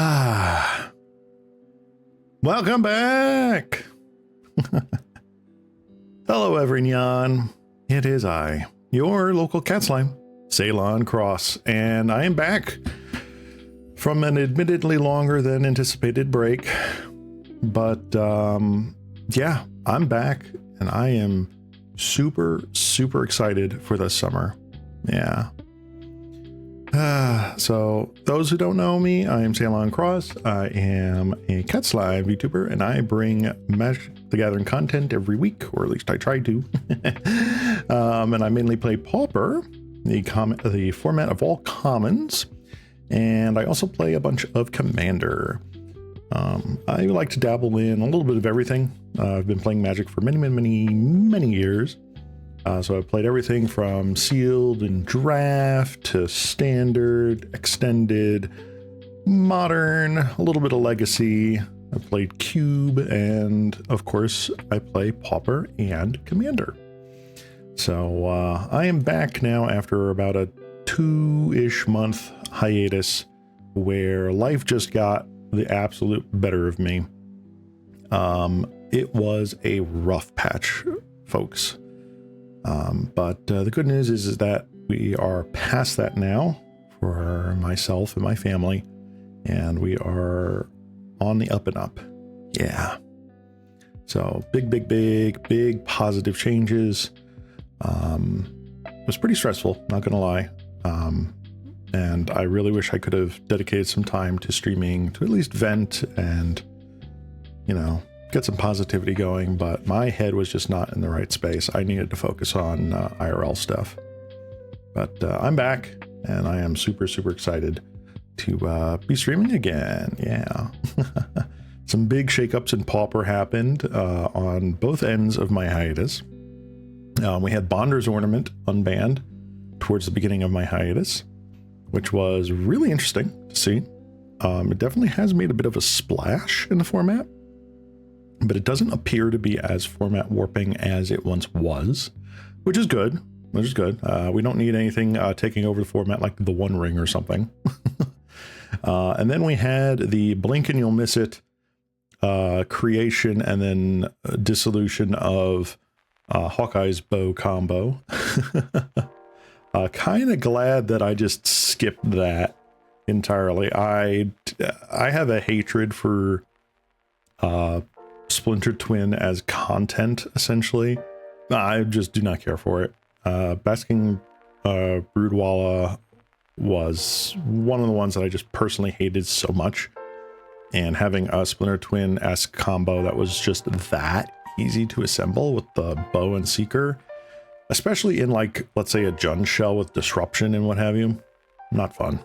Ah, welcome back. Hello, every-nyaaan. It is I, your local cat slime, Ceylon Cross, and I am back from an admittedly longer than anticipated break. But yeah, I'm back, and I am super excited for this summer. Yeah. So those who don't know me, I am Ceylon Cross. I am a cat slime VTuber, and I bring Magic the Gathering content every week, or at least I try to. And I mainly play Pauper, the format of all commons, and I also play a bunch of Commander. I like to dabble in a little bit of everything. I've been playing Magic for many years. So I've played everything from sealed and draft to standard, extended, modern, a little bit of legacy. I played cube, and of course I play Pauper and Commander. So I am back now after about a 2-ish month hiatus where life just got the absolute better of me. It was a rough patch, folks. But the good news is that we are past that now for myself and my family, and we are on the up and up. Yeah. So big positive changes. It was pretty stressful, not gonna lie. And I really wish I could have dedicated some time to streaming to at least vent and, you know, get some positivity going, but my head was just not in the right space. I needed to focus on IRL stuff. But I'm back, and I am super excited to be streaming again. Yeah. Some big shakeups in Pauper happened on both ends of my hiatus. We had Bonder's Ornament unbanned towards the beginning of my hiatus, which was really interesting to see. It definitely has made a bit of a splash in the format, but it doesn't appear to be as format warping as it once was, which is good. We don't need anything taking over the format like the One Ring or something. And then we had the blink and you'll miss it creation and then dissolution of Hawkeye's bow combo. Kind of glad that I just skipped that entirely. I have a hatred for Splinter Twin as content, essentially. I just do not care for it. Basking Broodwalla was one of the ones that I just personally hated so much, and having a Splinter Twin-esque combo that was just that easy to assemble with the bow and seeker, especially in, like, let's say a Jund shell with disruption and what have you, not fun.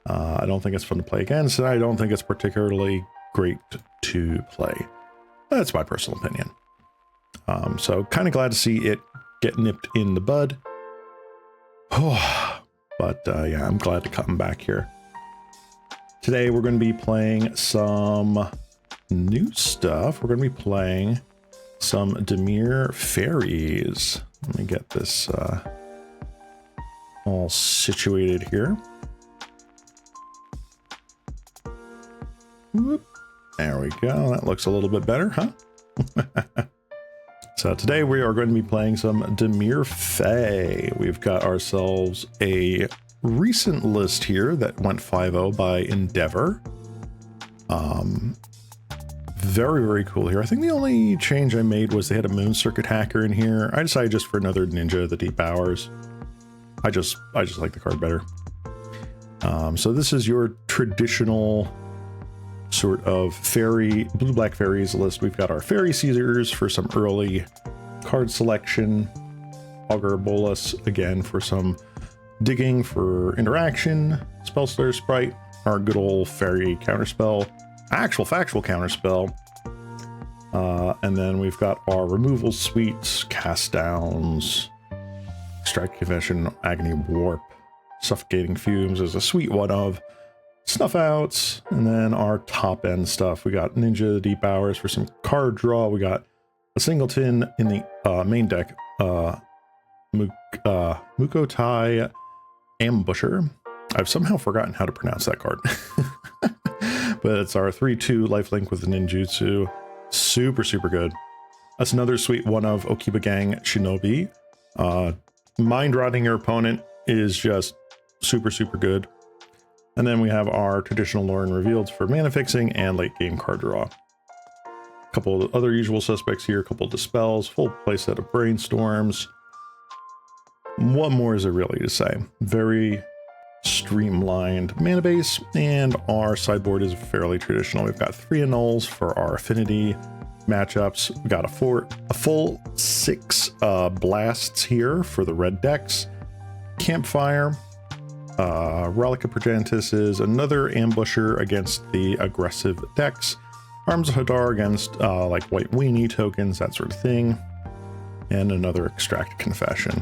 I don't think it's fun to play against, and I don't think it's particularly great to play. That's my personal opinion. So kind of glad to see it get nipped in the bud. But yeah, I'm glad to come back here. Today we're going to be playing some new stuff. We're going to be playing some Dimir Faeries. Let me get this all situated here. Whoop. There we go. That looks a little bit better, huh? So today we are going to be playing some Dimir Fae. We've got ourselves a recent list here that went 5-0 by Endeavor. Very cool here. I think the only change I made was they had a Moon Circuit hacker in here. I decided just for another Ninja of the Deep Hours. I just like the card better. So this is your traditional sort of blue-black fairies list. We've got our Fairy Caesars for some early card selection, Augur Bolus again for some digging for interaction, Spellslayer Sprite, our good old fairy counterspell, actual factual counterspell, and then we've got our removal suites, cast downs, Extract Confession, Agony Warp, Suffocating Fumes is a sweet one of, Snuff Outs, and then our top end stuff. We got Ninja of the Deep Hours for some card draw. We got a singleton in the main deck, Mukotai Ambusher. I've somehow forgotten how to pronounce that card. but it's our 3/2 lifelink with the ninjutsu. Super, super good. That's another sweet one of Okiba Gang Shinobi. Mind rotting your opponent is just super, super good. And then we have our traditional lore and revealed for mana fixing and late game card draw. A couple of other usual suspects here, a couple of dispels, full playset of brainstorms. What more is there really to say? Very streamlined mana base, and our sideboard is fairly traditional. We've got 3 annuls for our affinity matchups. We got a full 6 blasts here for the red decks. Campfire, Relic of Progentis is another ambusher against the aggressive decks. Arms of Hadar against like white weenie tokens, that sort of thing. And another Extract Confession.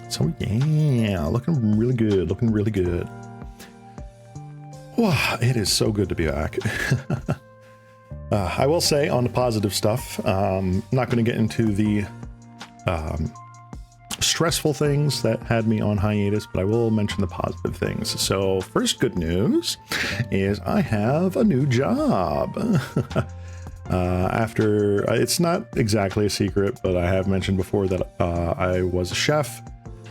So yeah, looking really good, looking really good. Wow, it is so good to be back. I will say on the positive stuff, I'm not going to get into the stressful things that had me on hiatus, but I will mention the positive things. So first good news is I have a new job. After, it's not exactly a secret, but I have mentioned before that I was a chef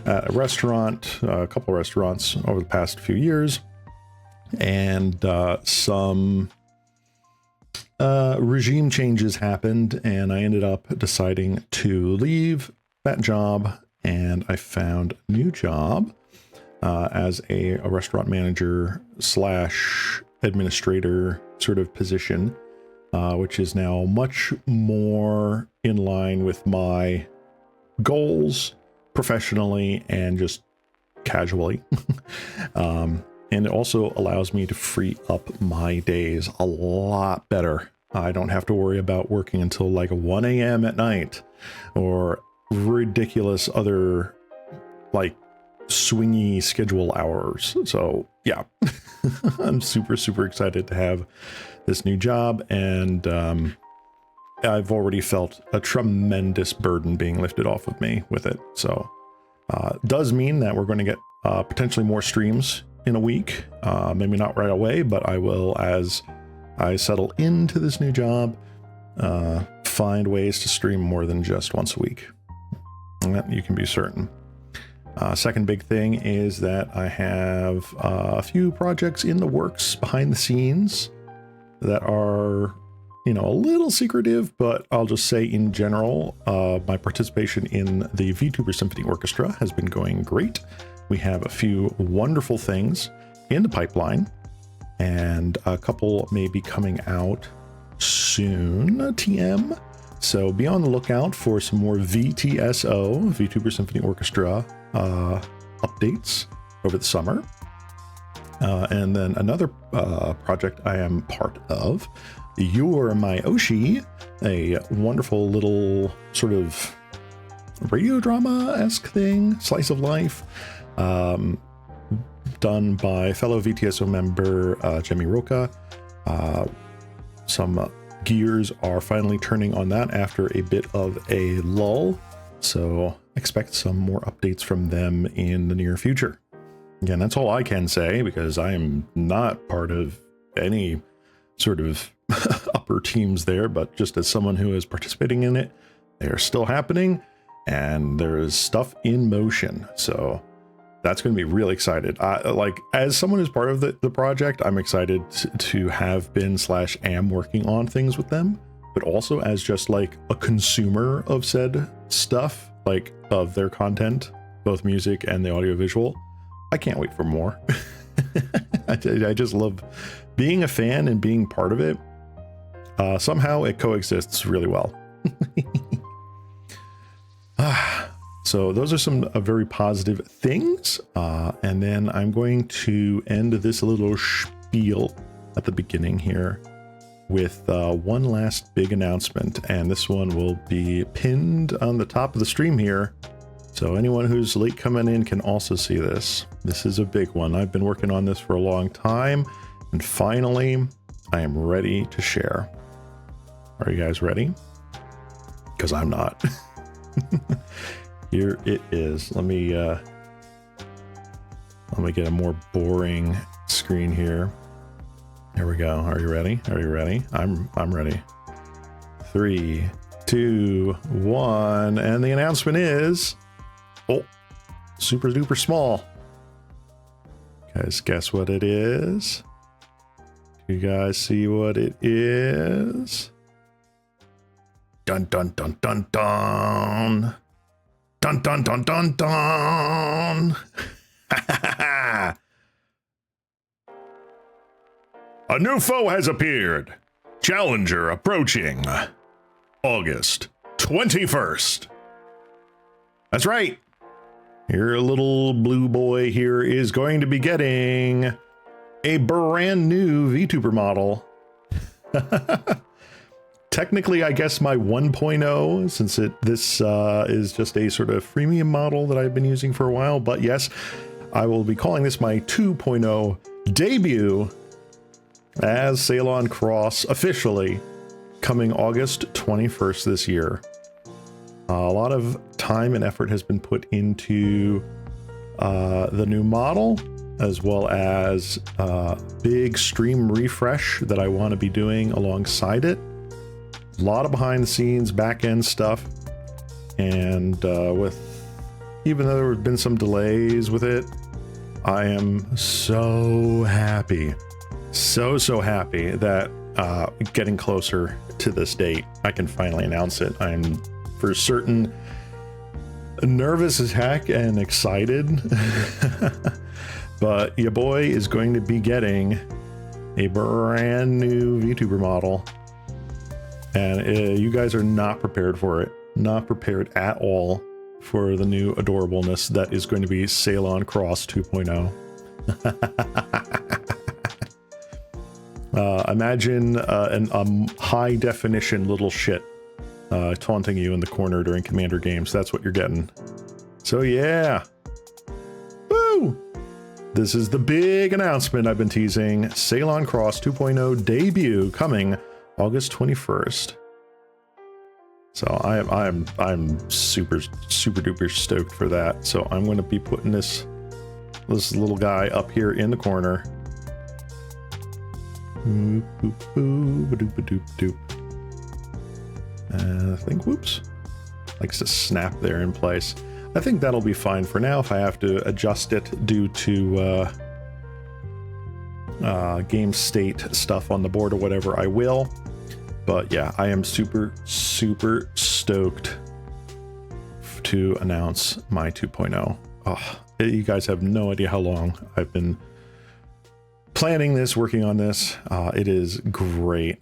at a restaurant, a couple of restaurants over the past few years, and some regime changes happened, and I ended up deciding to leave that job, and I found a new job as a restaurant manager slash administrator sort of position, which is now much more in line with my goals professionally and just casually. And it also allows me to free up my days a lot better. I don't have to worry about working until like 1 a.m. at night or ridiculous other like swingy schedule hours. So yeah, I'm super, super excited to have this new job. And I've already felt a tremendous burden being lifted off of me with it. So does mean that we're going to get potentially more streams in a week. Maybe not right away, but I will as I settle into this new job, find ways to stream more than just once a week. And that you can be certain. Second big thing is that I have a few projects in the works behind the scenes that are, you know, a little secretive, but I'll just say in general, my participation in the VTuber Symphony Orchestra has been going great. We have a few wonderful things in the pipeline, and a couple may be coming out soon, TM. So be on the lookout for some more VTSO, VTuber Symphony Orchestra, updates over the summer. And then another project I am part of, You're My Oshi, a wonderful little sort of radio drama-esque thing, slice of life, done by fellow VTSO member Jemi Roca. Some gears are finally turning on that after a bit of a lull, so expect some more updates from them in the near future. Again, that's all I can say because I am not part of any sort of upper teams there, but just as someone who is participating in it, they are still happening and there is stuff in motion. So that's going to be really excited. Like as someone who's part of the project, I'm excited to have been / am working on things with them, but also as just like a consumer of said stuff, like of their content, both music and the audiovisual. I can't wait for more. I just love being a fan and being part of it. Somehow it coexists really well. So those are some very positive things. And then I'm going to end this little spiel at the beginning here with one last big announcement. And this one will be pinned on the top of the stream here. So anyone who's late coming in can also see this. This is a big one. I've been working on this for a long time, and finally I am ready to share. Are you guys ready? Because I'm not. Here it is. Let me get a more boring screen here. Here we go. Are you ready? Are you ready? I'm ready. 3, 2, 1, and the announcement is, oh, super duper small. Guys, guess what it is? Do you guys see what it is? Dun dun dun dun dun. Dun dun dun dun dun. A new foe has appeared. Challenger approaching. August 21st. That's right. Your little blue boy here is going to be getting a brand new VTuber model. Technically, I guess my 1.0, since this is just a sort of freemium model that I've been using for a while. But yes, I will be calling this my 2.0 debut as Ceylon Cross, officially coming August 21st this year. A lot of time and effort has been put into the new model, as well as big stream refresh that I want to be doing alongside it. A lot of behind the scenes back end stuff, and even though there have been some delays with it, I am so happy, so happy that getting closer to this date, I can finally announce it. I'm for certain nervous as heck and excited, but your boy is going to be getting a brand new VTuber model, and you guys are not prepared for it. Not prepared at all for the new adorableness that is going to be Ceylon Cross 2.0. Imagine a high definition little shit taunting you in the corner during Commander games. That's what you're getting. So yeah. Woo! This is the big announcement I've been teasing. Ceylon Cross 2.0 debut coming August 21st. So I'm super duper stoked for that. So I'm going to be putting this little guy up here in the corner. And I think, whoops, likes to snap there in place. I think that'll be fine for now. If I have to adjust it due to game state stuff on the board or whatever, I will. But yeah, I am super stoked to announce my 2.0. Oh, you guys have no idea how long I've been planning this, working on this. It is great.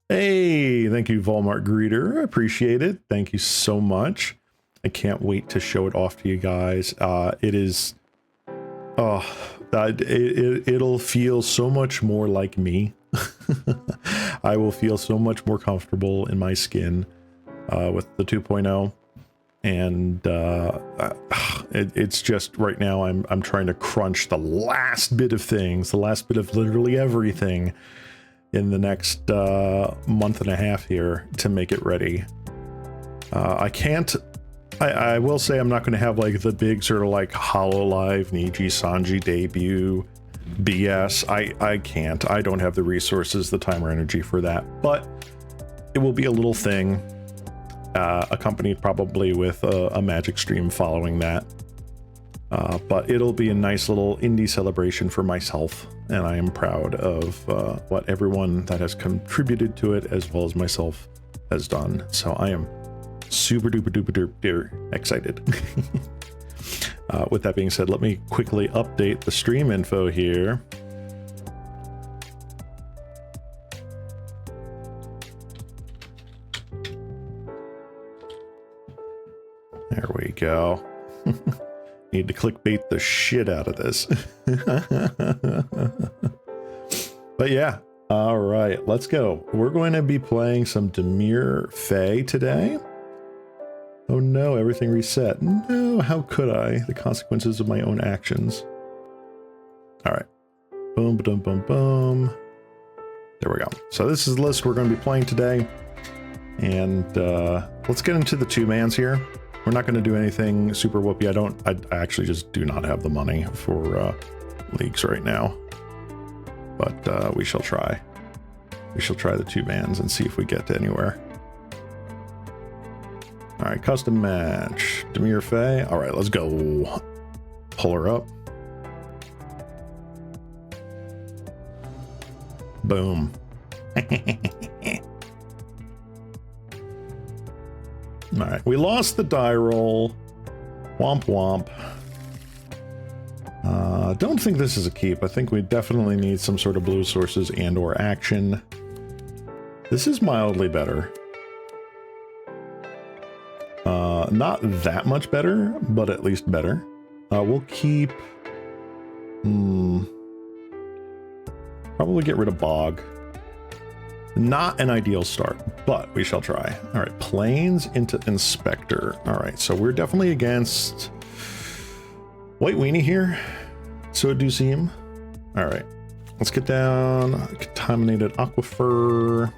Hey, thank you, Walmart Greeter. I appreciate it. Thank you so much. I can't wait to show it off to you guys. It is, it'll feel so much more like me. I will feel so much more comfortable in my skin with the 2.0, and it's just right now I'm trying to crunch the last bit of things, the last bit of literally everything in the next month and a half here to make it ready. I will say I'm not going to have like the big sort of like HoloLive Niji Sanji debut BS. I can't. I don't have the resources, the time or energy for that, but it will be a little thing accompanied probably with a magic stream following that. But it'll be a nice little indie celebration for myself, and I am proud of what everyone that has contributed to it, as well as myself, has done. So I am super duper excited. With that being said, let me quickly update the stream info here. There we go. Need to clickbait the shit out of this. But yeah, all right, let's go. We're going to be playing some Dimir Fae today. Oh no, everything reset. No, how could I? The consequences of my own actions. All right. Boom, boom, boom, boom. There we go. So this is the list we're going to be playing today. And let's get into the two-mans here. We're not going to do anything super whoopy. I actually just do not have the money for leagues right now. but we shall try. We shall try the 2 bans and see if we get to anywhere. All right, custom match. Dimir Fae. All right, let's go. Pull her up. Boom. All right, we lost the die roll. Womp womp. Don't think this is a keep. I think we definitely need some sort of blue sources and or action. This is mildly better. Not that much better, but at least better. We'll keep... probably get rid of Bog. Not an ideal start, but we shall try. All right, Plains into Inspector. All right, so we're definitely against White Weenie here. So it do seem. All right, let's get down. Contaminated Aquifer.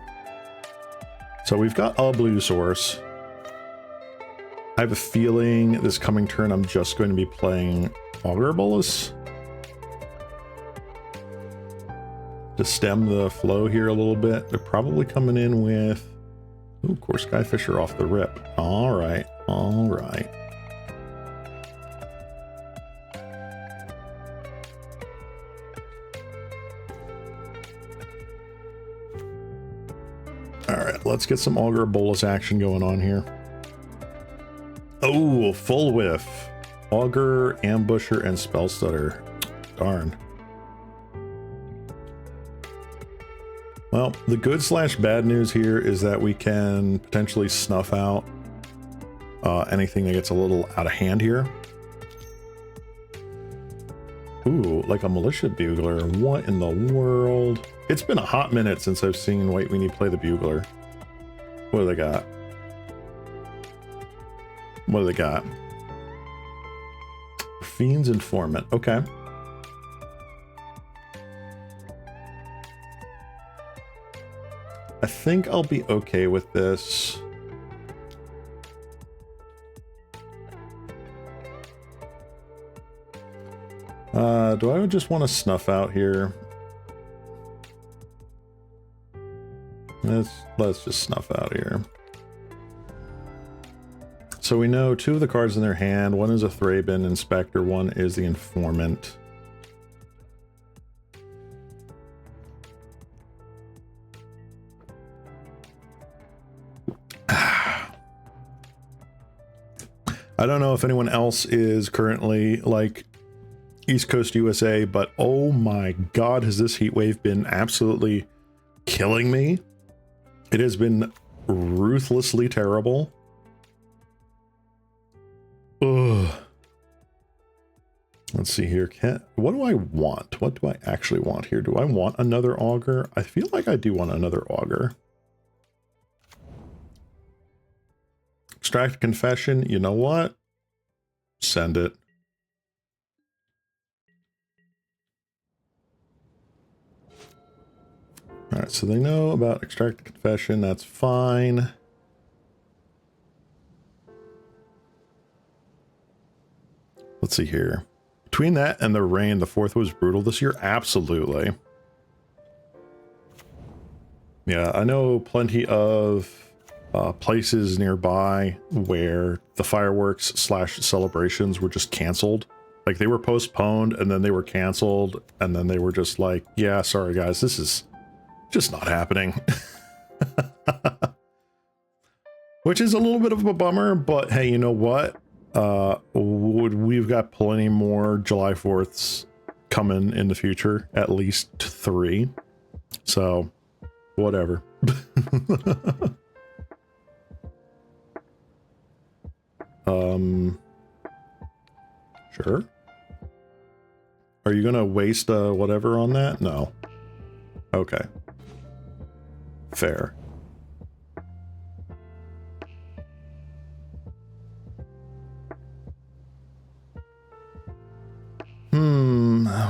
So we've got a blue source. I have a feeling this coming turn I'm just going to be playing Augur Bolus to stem the flow here a little bit. They're probably coming in with, ooh, of course, Skyfisher off the rip. All right, all right. All right, let's get some Augur Bolus action going on here. Oh, full whiff. Augur, Ambusher, and Spellstutter. Darn. Well, the good slash bad news here is that we can potentially snuff out anything that gets a little out of hand here. Ooh, like a Militia Bugler. What in the world? It's been a hot minute since I've seen White Weenie play the Bugler. What do they got? What do they got? Fiend's Informant. Okay. I think I'll be okay with this. Do I just want to snuff out here? Let's just snuff out here. So we know 2 of the cards in their hand. One is a Thraben Inspector, one is the Informant. I don't know if anyone else is currently like East Coast USA, but oh my God, has this heat wave been absolutely killing me? It has been ruthlessly terrible. Ugh. Let's see here. What do I want? What do I actually want here? Do I want another Augur? I feel like I do want another Augur. Extract Confession. You know what? Send it. All right, so they know about Extract Confession. That's fine. Let's see here. Between that and the rain, the 4th was brutal this year. Absolutely. Yeah, I know plenty of places nearby where the fireworks slash celebrations were just canceled. Like they were postponed and then they were canceled and then they were just like, yeah, sorry guys, this is just not happening. Which is a little bit of a bummer, but hey, you know what? We've got plenty more July 4ths coming in the future, at least 3. So, whatever. Sure. Are you gonna waste whatever on that? No. Okay. Fair.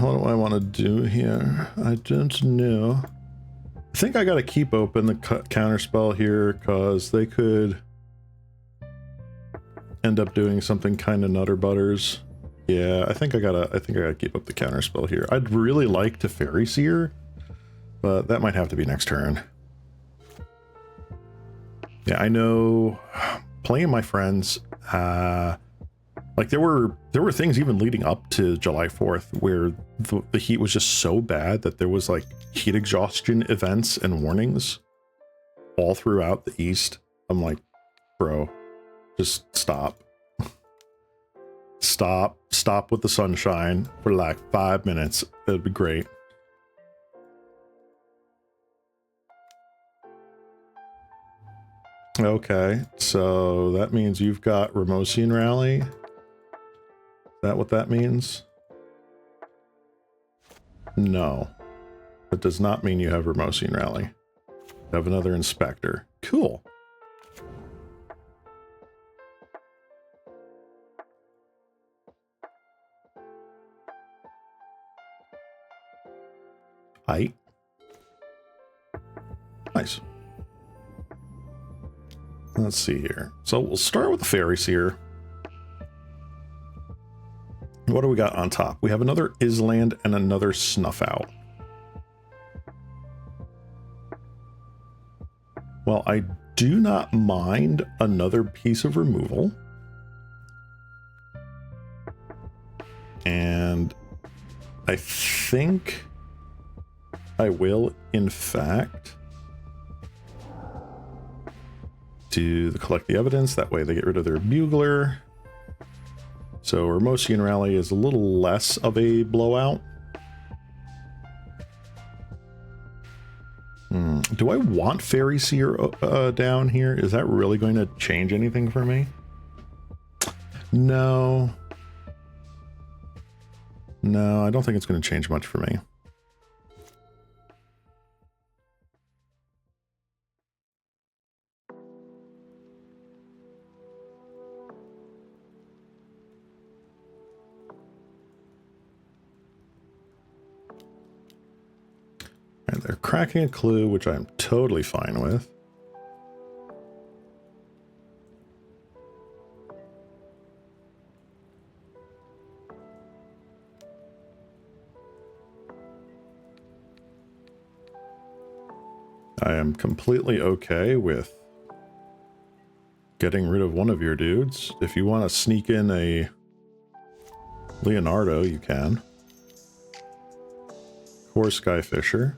What do I want to do here? I don't know. I think I gotta keep open the counterspell here because they could end up doing something kind of nutter butters. Yeah, I think I gotta keep up the counterspell here. I'd really like to Fairy Seer, but that might have to be next turn. Yeah, I know playing my friends, like there were things even leading up to July 4th where the heat was just so bad that there was like heat exhaustion events and warnings all throughout the East. I'm like, bro, just stop. Stop with the sunshine for like 5 minutes. That'd be great. Okay, so that means you've got Ramosian Rally. Is that what that means? No. That does not mean you have Ramosian Rally. You have another Inspector. Cool. Height. Nice. Let's see here. So we'll start with the Faeries here. What do we got on top? We have another Island and another Snuff Out. Well, I do not mind another piece of removal. And I think I will, in fact, do the collect the evidence. That way they get rid of their bugler. So Ramosian Rally is a little less of a blowout. Do I want Fairy Seer down here? Is that really going to change anything for me? No. No, I don't think it's going to change much for me. And they're cracking a clue, which I'm totally fine with. I am completely okay with getting rid of one of your dudes. If you want to sneak in a Leonardo, you can. Or Skyfisher.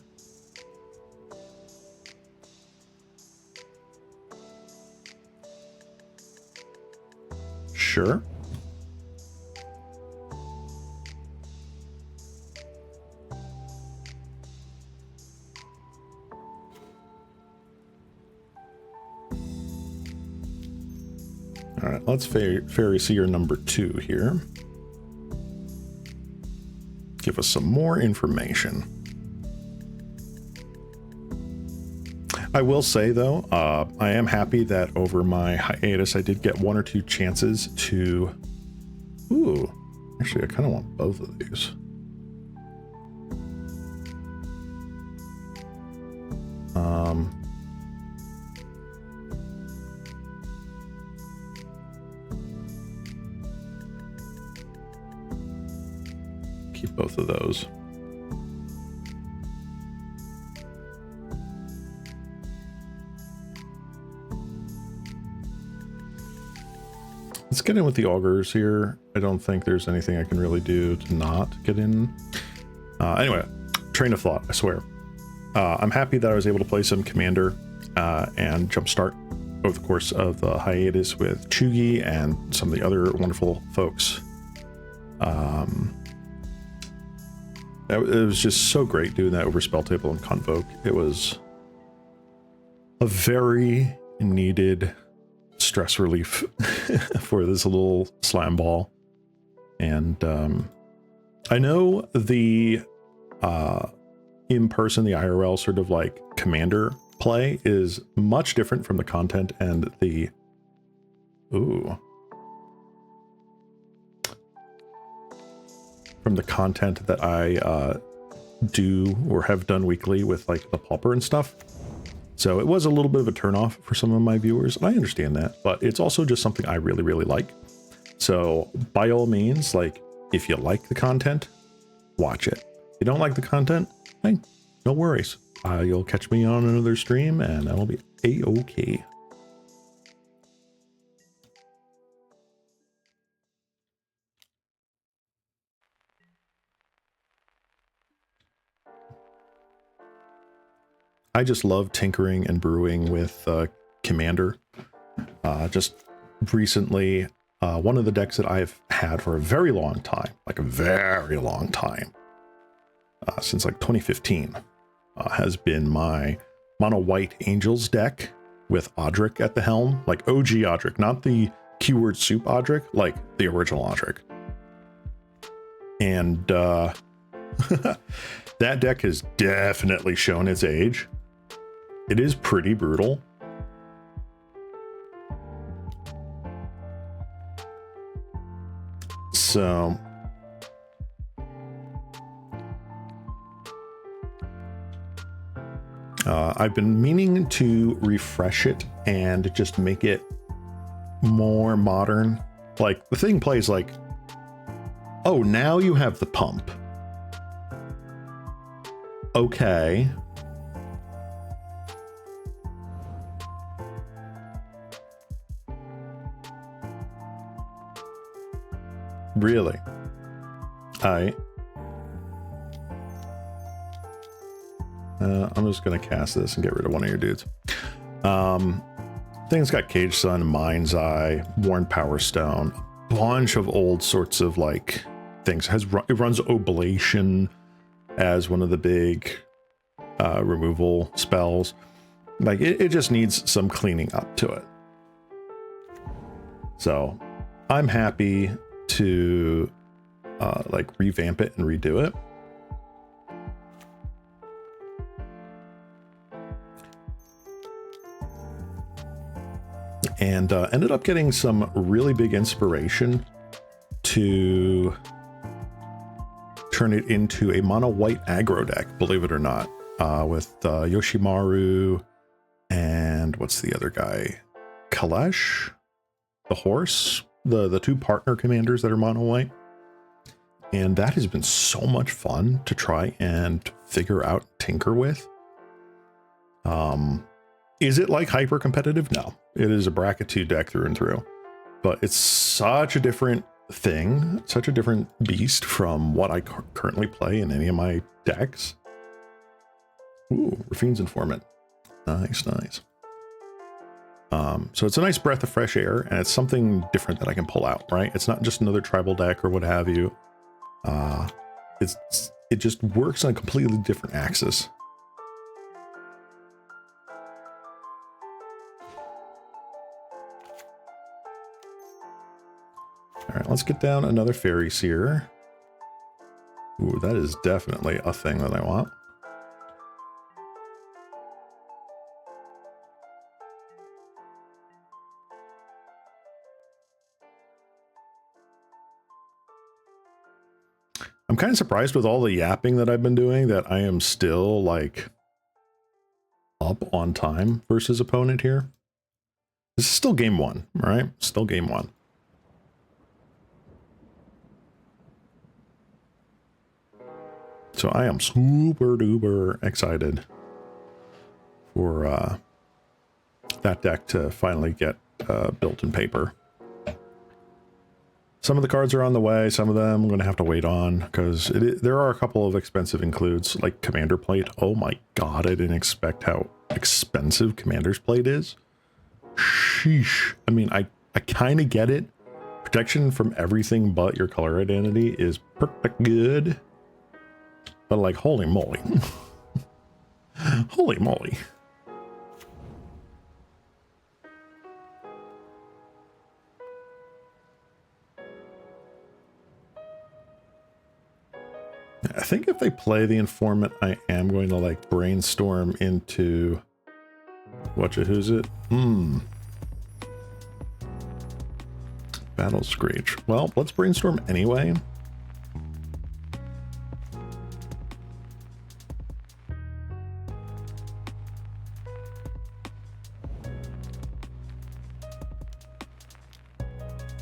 Sure. All right, let's Fairy Seer number 2 here. Give us some more information. I will say though, I am happy that over my hiatus, I did get 1 or 2 chances to, ooh, actually I kind of want both of these. Keep both of those. Let's get in with the augurs here. I don't think there's anything I can really do to not get in. Anyway, train of thought, I swear. I'm happy that I was able to play some Commander and Jumpstart over the course of the hiatus with Chugi and some of the other wonderful folks. It was just so great doing that over Spell Table and Convoke. It was a very needed stress relief for this little slam ball. And I know the in person, the IRL sort of like Commander play is much different from the content and the from the content that I do or have done weekly with like the Pauper and stuff. So it was a little bit of a turnoff for some of my viewers, and I understand that, but it's also just something I really, really like. So by all means, like if you like the content, watch it. If you don't like the content, hey, no worries. you'll catch me on another stream, and that'll be a-okay. I just love tinkering and brewing with Commander. Just recently, one of the decks that I've had for a very long time, like a very long time, since like 2015, has been my mono white Angels deck with Odric at the helm, like OG Odric, not the keyword soup Odric, like the original Odric. And that deck has definitely shown its age. It is pretty brutal. So I've been meaning to refresh it and just make it more modern. Like, the thing plays like, oh, now you have the pump. Okay. Really? I'm just gonna cast this and get rid of one of your dudes. Thing's got Cage Sun, Mind's Eye, Worn Power Stone, a bunch of old sorts of like things. It runs Oblation as one of the big removal spells. Like it just needs some cleaning up to it. So I'm happy to like revamp it and redo it. And ended up getting some really big inspiration to turn it into a mono white aggro deck, believe it or not, with Yoshimaru and what's the other guy? Kalesh, the horse, the two partner commanders that are mono white. And that has been so much fun to try and figure out, tinker with. Is it like hyper competitive? No, it is a bracket 2 deck through and through, but it's such a different thing, such a different beast from what I currently play in any of my decks. Ooh, Rafine's Informant. Nice, nice. So it's a nice breath of fresh air, and it's something different that I can pull out, right? It's not just another tribal deck or what have you. It just works on a completely different axis. All right, let's get down another Faeries here. Ooh, that is definitely a thing that I want. I'm kind of surprised with all the yapping that I've been doing that I am still like up on time versus opponent here. This is still game one, right? Still game one. So I am super duper excited for that deck to finally get built in paper. Some of the cards are on the way. Some of them I'm going to have to wait on because there are a couple of expensive includes, like Commander Plate. Oh my god, I didn't expect how expensive Commander's Plate is. Sheesh. I mean, I kind of get it. Protection from everything but your color identity is pretty good. But like, holy moly. Holy moly. I think if they play the Informant, I am going to like brainstorm into who's it? Battle Screech. Well, let's brainstorm anyway.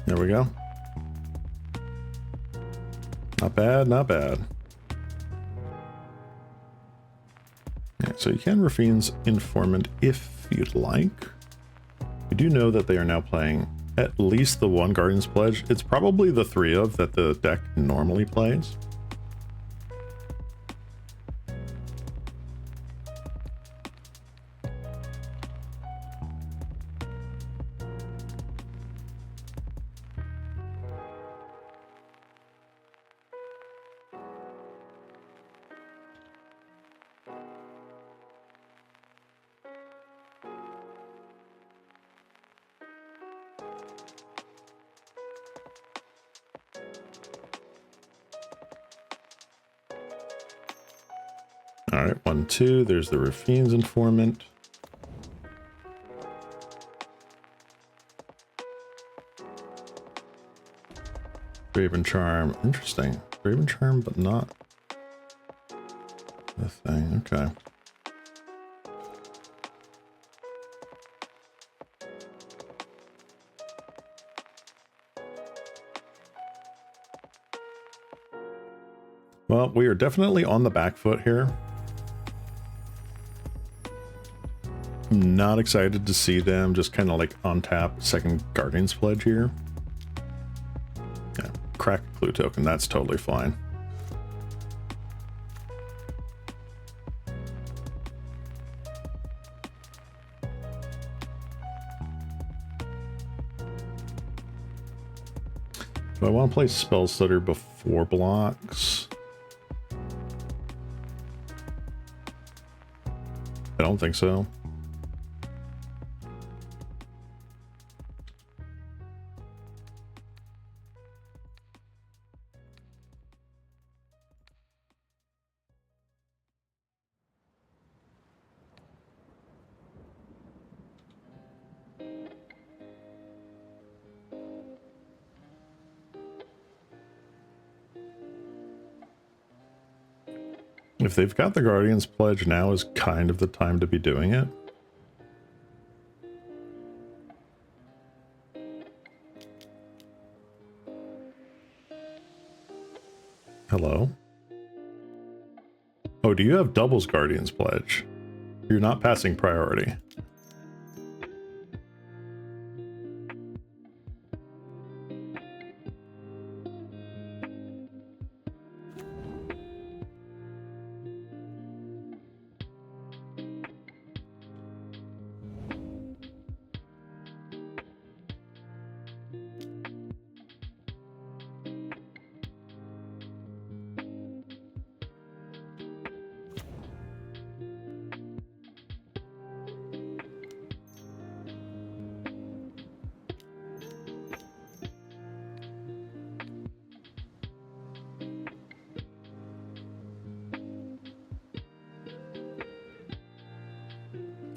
There we go. Not bad, not bad. Yeah, so you can Rafine's Informant if you'd like. We do know that they are now playing at least the one Guardian's Pledge. It's probably the 3 of that the deck normally plays. All right, 1, 2. There's the Rafine's Informant. Raven Charm. Interesting. Raven Charm, but not the thing. Okay. Well, we are definitely on the back foot here. I'm not excited to see them just kind of like on tap second Guardian's Pledge here. Yeah, crack a clue token, that's totally fine. Do I want to play Spell Stutter before blocks? I don't think so. If they've got the Guardian's Pledge, now is kind of the time to be doing it. Hello? Oh, do you have doubles Guardian's Pledge? You're not passing priority.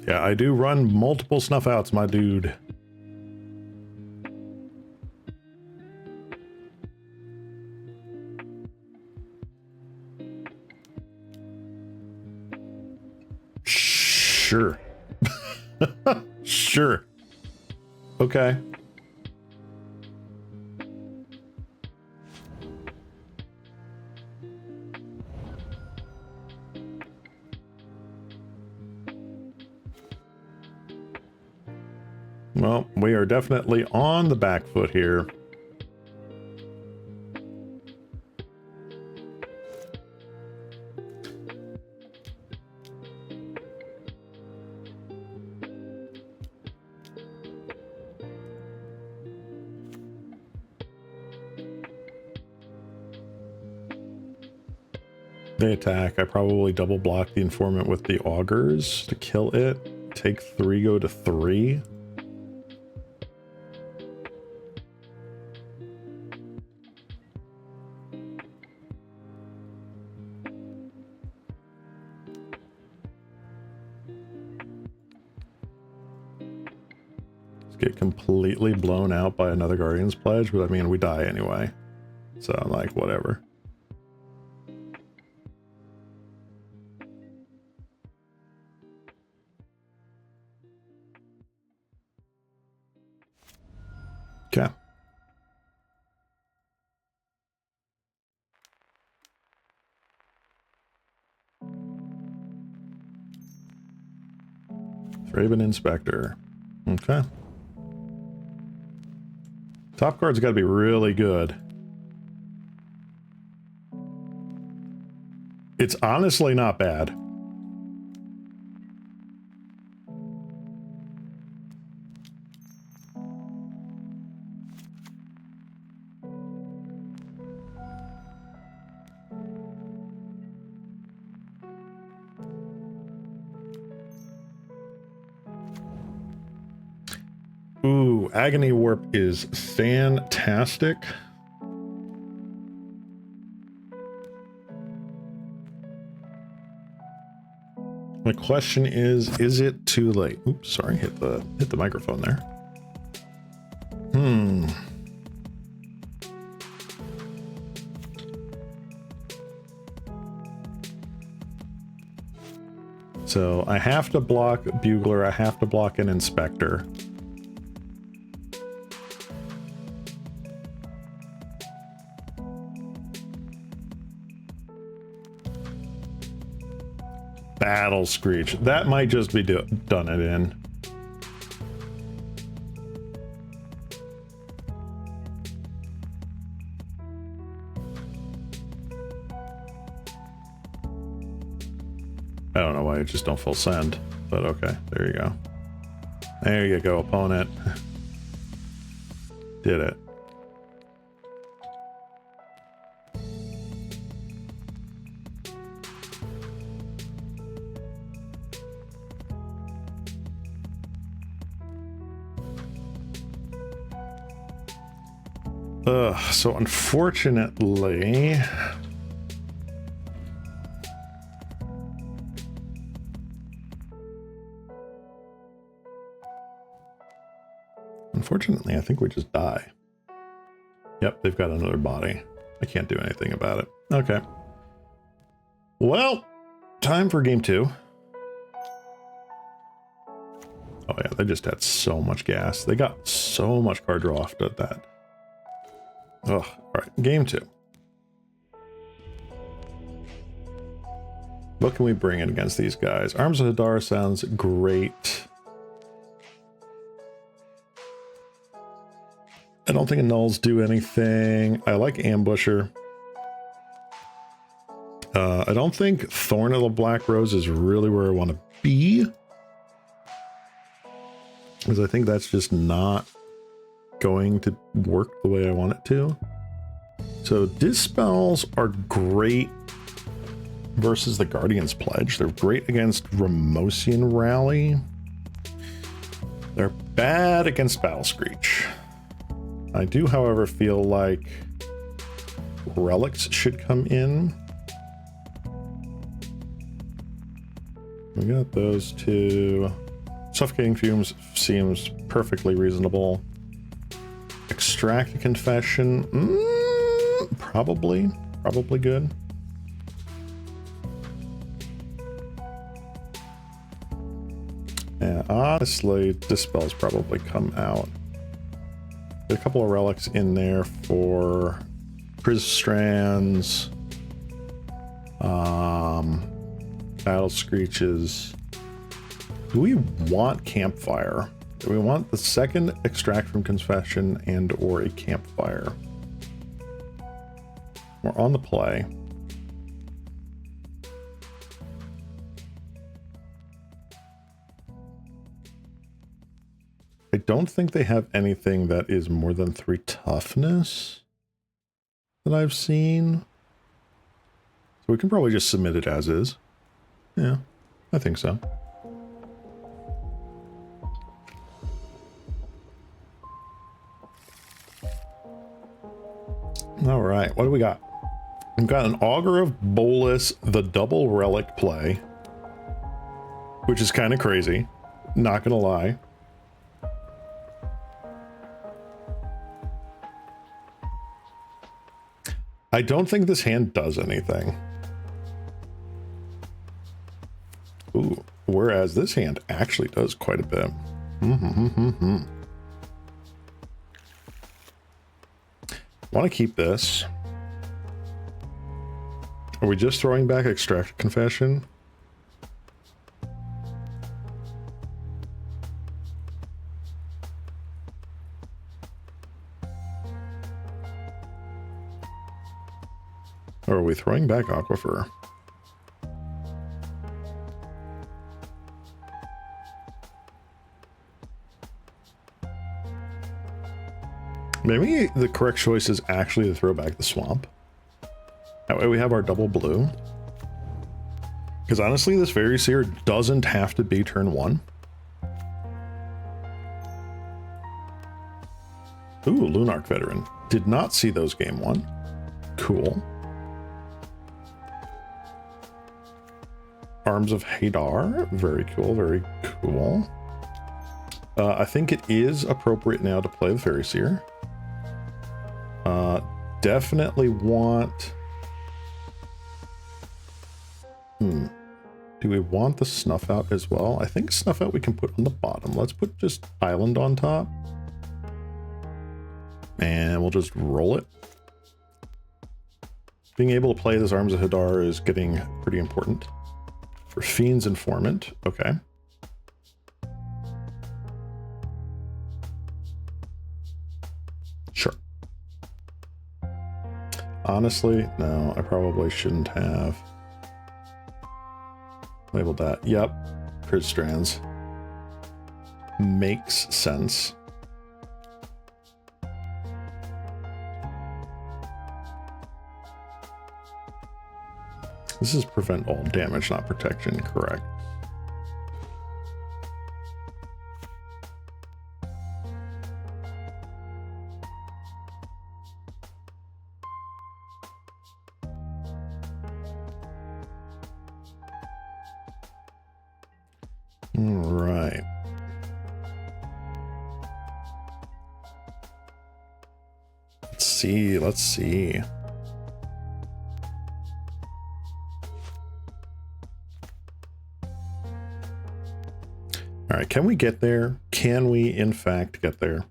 Yeah, I do run multiple snuff outs, my dude. Sure. Sure. Okay. Well, we are definitely on the back foot here. They attack. I probably double block the Informant with the Augurs to kill it. Take 3, go to 3. Get completely blown out by another Guardian's Pledge, but I mean, we die anyway. So I'm like, whatever. Okay. Thraben Inspector. Okay. Top card's got to be really good. It's honestly not bad. Ooh, Agony Warp is fantastic. My question is it too late? Oops, sorry, hit the microphone there. So I have to block Bugler, I have to block an Inspector. Battle Screech. That might just be done it in. I don't know why I just don't full send, but okay, there you go. There you go, opponent. Did it. So unfortunately, I think we just die. Yep, they've got another body. I can't do anything about it. Okay. Well, time for game 2. Oh yeah, they just had so much gas. They got so much card draw off at that. Oh, all right, game 2. What can we bring in against these guys? Arms of Hadar sounds great. I don't think Annulls do anything. I like Ambusher. I don't think Thorn of the Black Rose is really where I want to be, because I think that's just not going to work the way I want it to. So Dispels are great versus the Guardian's Pledge. They're great against Ramosian Rally. They're bad against Battle Screech. I do, however, feel like Relics should come in. We got those two. Suffocating Fumes seems perfectly reasonable. Extract a Confession, probably good. Yeah, honestly, Dispels probably come out. There are a couple of relics in there for Priz Strands, Battle Screeches. Do we want Campfire? Do we want the second Extract from Confession and or a Campfire? We're on the play. I don't think they have anything that is more than 3 toughness that I've seen. So we can probably just submit it as is. Yeah, I think so. All right, what do we got? We've got an Augur of Bolus, the double relic play, which is kind of crazy, not gonna lie. I don't think this hand does anything. Ooh, whereas this hand actually does quite a bit. Want to keep this. Are we just throwing back Extract Confession? we throwing back Aquifer? Maybe the correct choice is actually to throw back the swamp. That way we have our double blue. Because honestly, this Fairy Seer doesn't have to be turn 1. Ooh, Lunarch Veteran. Did not see those game 1. Cool. Arms of Hadar. Very cool, very cool. I think it is appropriate now to play the Fairy Seer. Definitely want... Do we want the Snuff Out as well? I think Snuff Out we can put on the bottom. Let's put just Island on top. And we'll just roll it. Being able to play this Arms of Hadar is getting pretty important. For Fiend's Informant, okay. Sure. Honestly, no, I probably shouldn't have labeled that. Yep, Crit Strands. Makes sense. This is prevent all damage, not protection, correct? All right. Let's see. All right, can we get there? Can we, in fact, get there?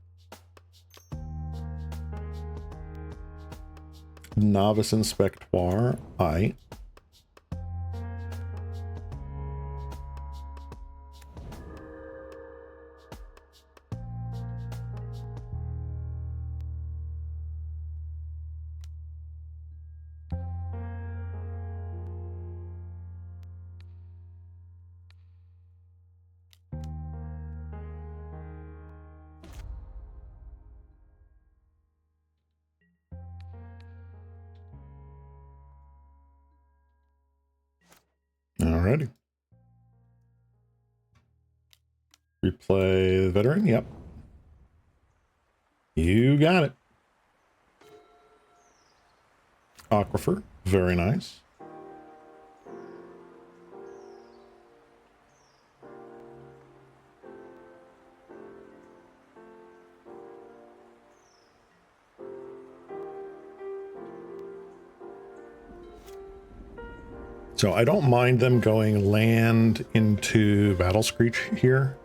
Novice Inspectoire, aye. Alrighty. Replay the Veteran, yep. You got it. Aquifer, very nice. So I don't mind them going land into Battle Screech here.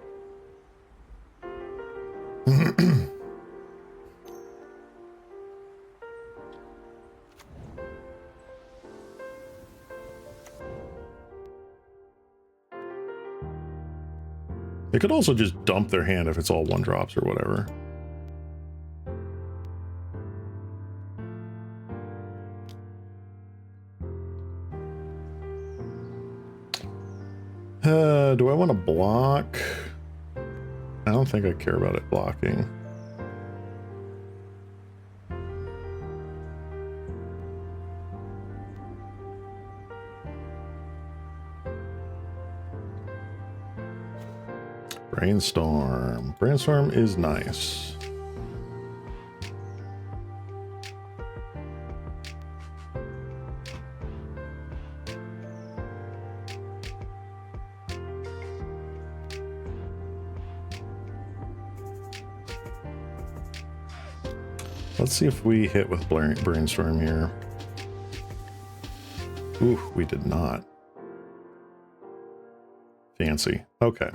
They could also just dump their hand if it's all 1-drops or whatever. Do I want to block? I don't think I care about it blocking. Brainstorm. Brainstorm is nice. Let's see if we hit with Brainstorm here. Ooh, we did not. Fancy. Okay.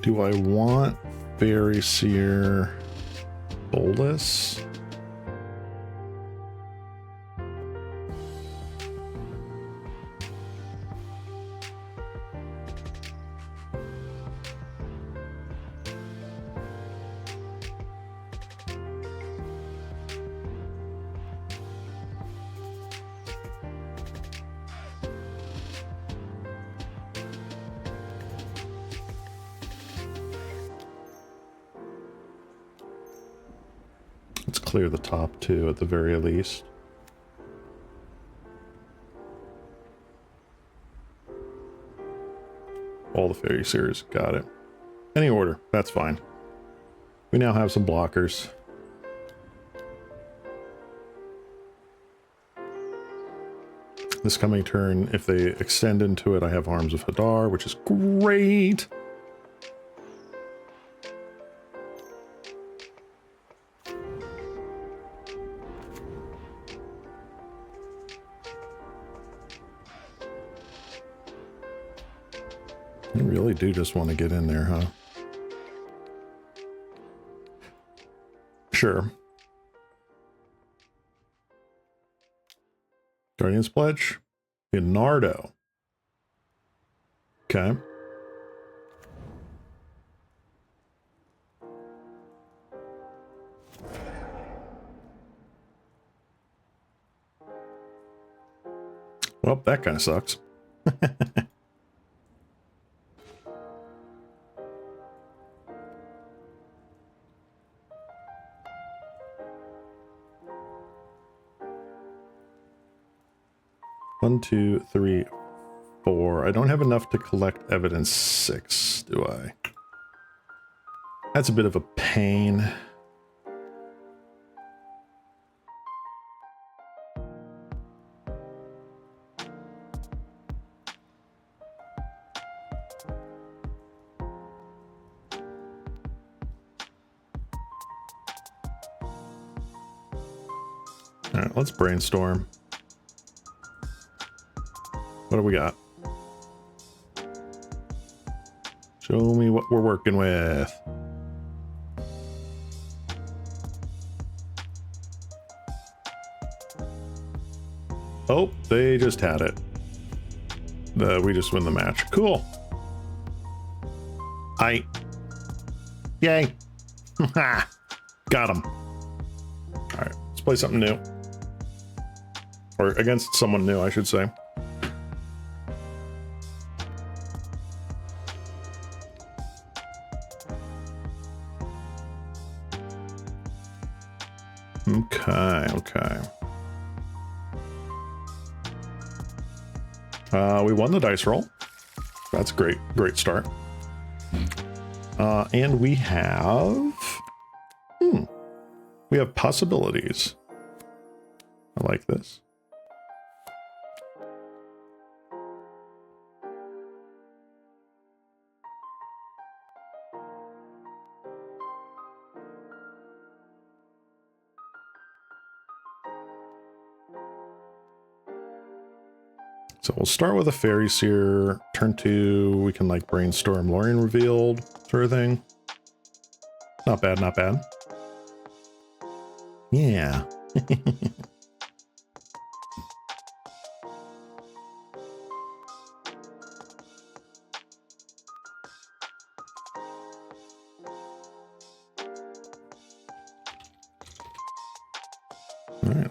Do I want Fairy Seer Bogles? clear the top two at the very least. All the fairy series, got it. Any order, that's fine. We now have some blockers. This coming turn, if they extend into it, I have Arms of Hadar, which is great. I really do just want to get in there, huh? Sure. Guardian's Pledge. Leonardo. Okay. Well, that kind of sucks. One, two, three, four. I don't have enough to collect evidence 6, do I? That's a bit of a pain. All right, let's brainstorm. What do we got? Show me what we're working with. Oh, they just had it. We just win the match. Cool. Yay. Got him. All right, let's play something new. Or against someone new, I should say. Okay. We won the dice roll. That's great. Great start. And we have... we have possibilities. I like this. So we'll start with a Faeries here. Turn 2, we can like brainstorm Lorien Revealed sort of thing. Not bad, not bad. Yeah. All right.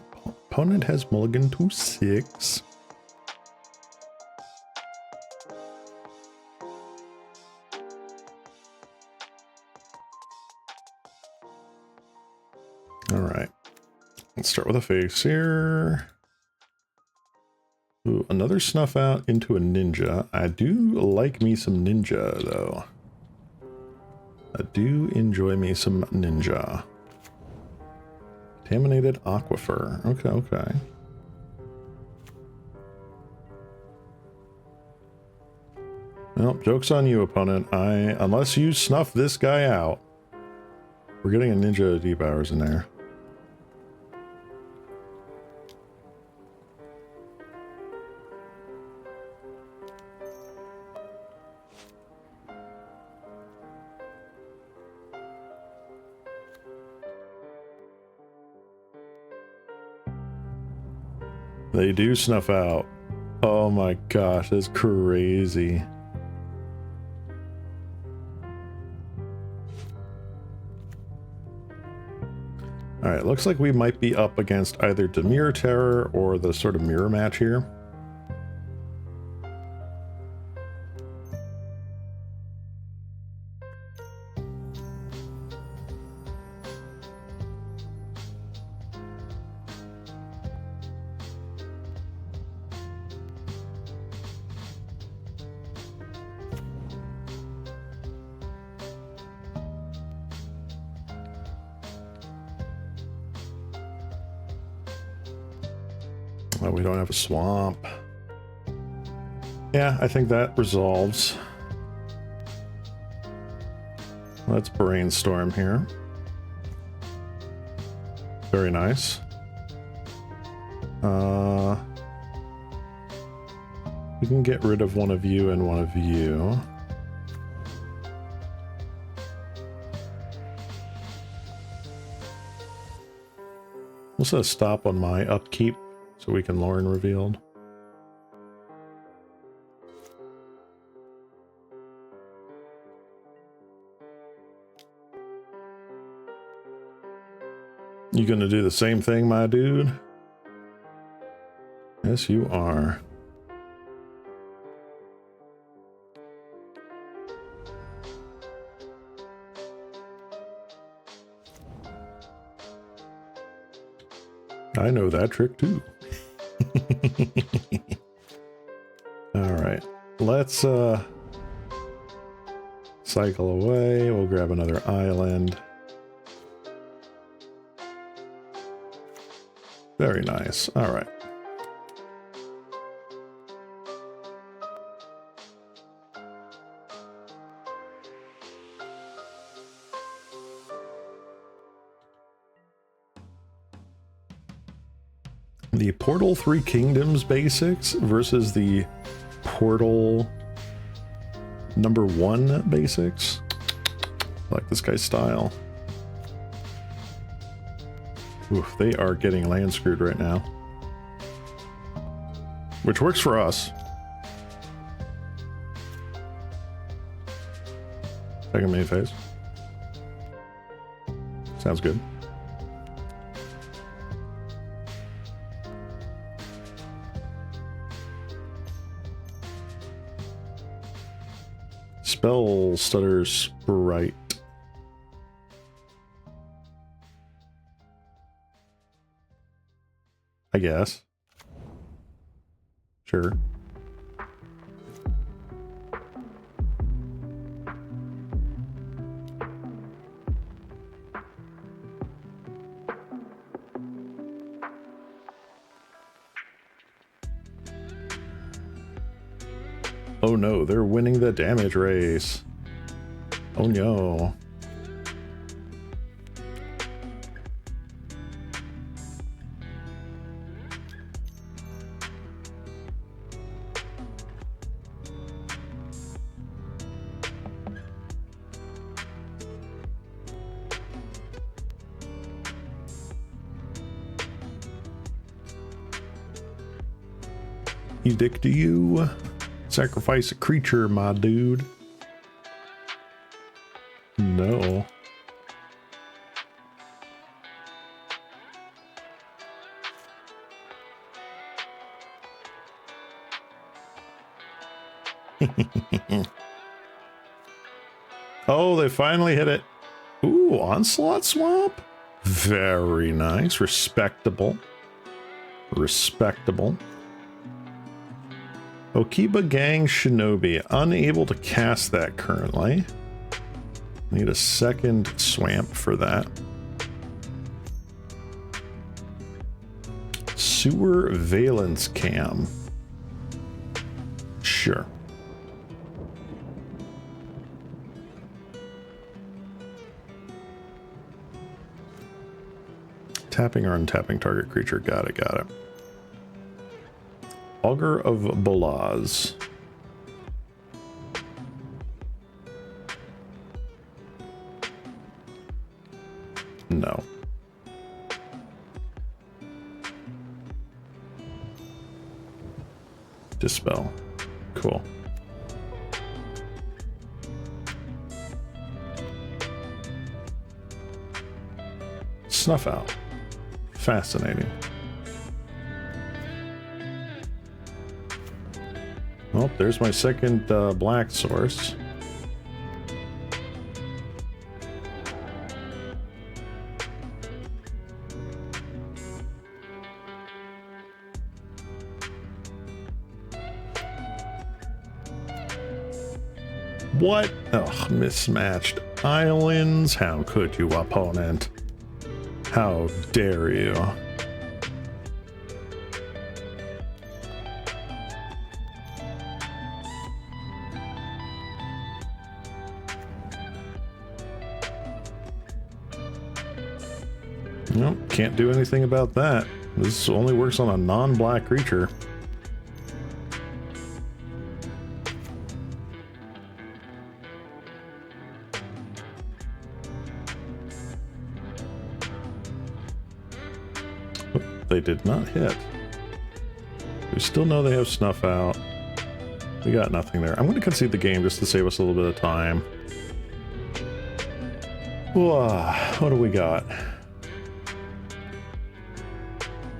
Opponent has mulligan to 6. All right, let's start with a face here. Ooh, another snuff out into a ninja. I do like me some ninja, though. I do enjoy me some ninja. Contaminated aquifer. Okay. Well, joke's on you, opponent. Unless you snuff this guy out, we're getting a ninja deep hours in there. They do snuff out. Oh my gosh, that's crazy. Alright, looks like we might be up against either Dimir Terror or the sort of mirror match here. Oh, we don't have a swamp. Yeah, I think that resolves. Let's brainstorm here. Very nice. We can get rid of one of you and one of you. We'll set a stop on my upkeep so we can Lauren revealed. You gonna do the same thing, my dude? Yes, you are. I know that trick too. All right, let's cycle away. We'll grab another island. Very nice. All right. The Portal 3 Kingdoms basics versus the Portal #1 basics. I like this guy's style. Oof, they are getting land screwed right now. Which works for us. Second main phase. Sounds good. Spell Stutter Sprite. I guess. Sure. Oh no, they're winning the damage race. Oh no. Edict to you. Sacrifice a creature, my dude. No. Oh, they finally hit it. Ooh, Onslaught Swamp? Very nice. Respectable. Respectable. Okiba Gang Shinobi. Unable to cast that currently. Need a second swamp for that. Sewer Valence Cam. Sure. Tapping or untapping target creature. Got it, got it. Augur of Bolaz. No. Dispel. Cool. Snuff out. Fascinating. Well, there's my second black source. What? Ugh, mismatched islands. How could you, opponent? How dare you? Nope, can't do anything about that. This only works on a non-black creature. They did not hit. We still know they have Snuff Out. We got nothing there. I'm going to concede the game just to save us a little bit of time. What do we got?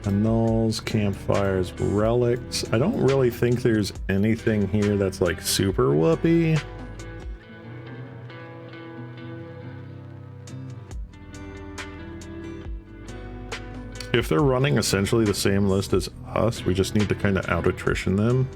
Annulls, campfires, relics. I don't really think there's anything here that's like super whoopee. If they're running essentially the same list as us, we just need to kind of out-attrition them.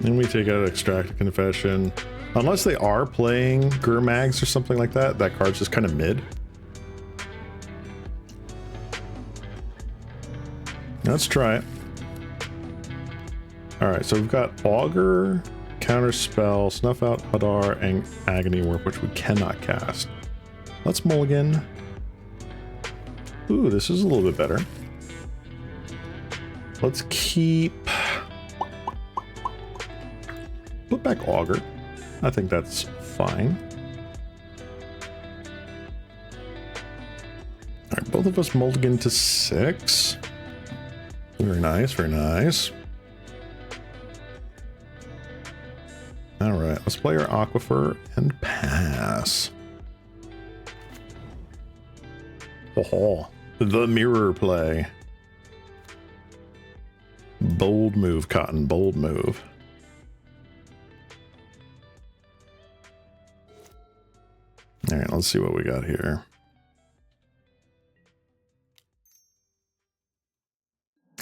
And we take out Extract Confession. Unless they are playing Gurmags or something like that, that card's just kind of mid. Let's try it. Alright, so we've got Augur, Counterspell, Snuff Out, Hadar, and Agony Warp, which we cannot cast. Let's mulligan. Ooh, this is a little bit better. Let's keep... Put back Augur. I think that's fine. Alright, both of us mulligan to 6. Very nice, very nice. Alright, let's play our Aquifer and pass. Oh, the mirror play. Bold move, Cotton, bold move. All right, let's see what we got here.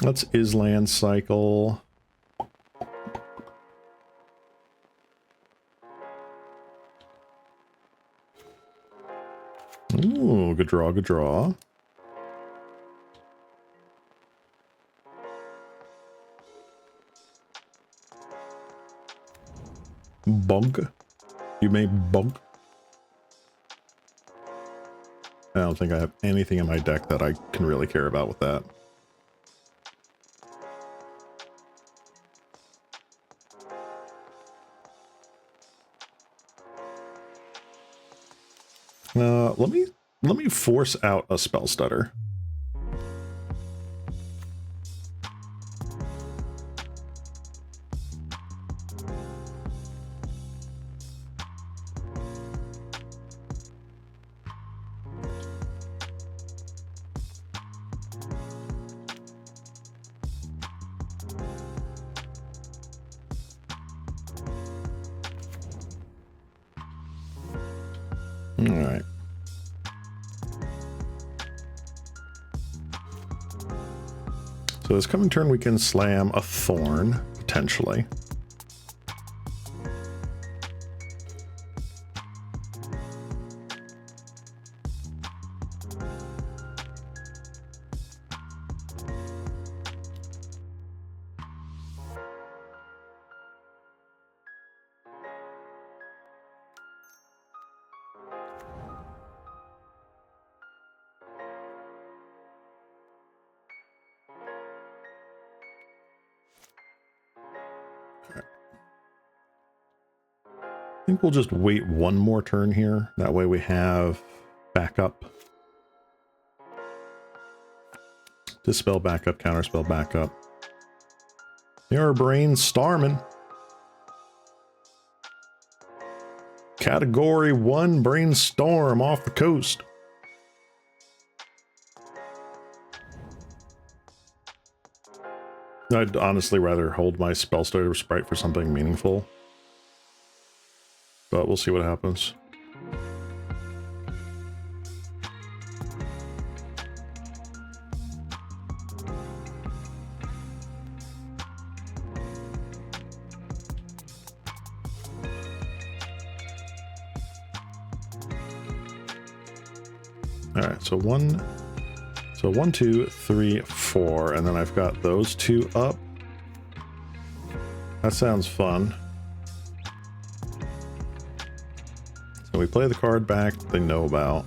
Let's Island cycle. Ooh, good draw, good draw. Bunk. You may bunk. I don't think I have anything in my deck that I can really care about with that. Let me force out a Spell Stutter. All right. So this coming turn we can slam a Thorn, potentially. I think we'll just wait one more turn here. That way we have backup. Dispel backup, counterspell backup. Your brain starming. Category 1 Brainstorm off the coast. I'd honestly rather hold my spell starter sprite for something meaningful. But we'll see what happens. Alright, so one, two, three, four, and then I've got those two up. That sounds fun. So we play the card back they know about.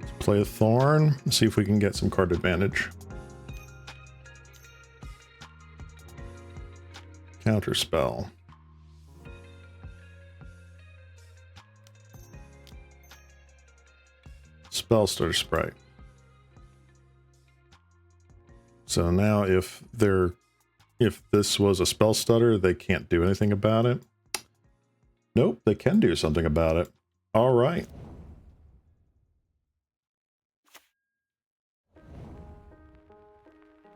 Let's play a Thorn, see if we can get some card advantage. Counter spell. Spell starter sprite. So now if this was a spell stutter, they can't do anything about it. Nope, they can do something about it. All right.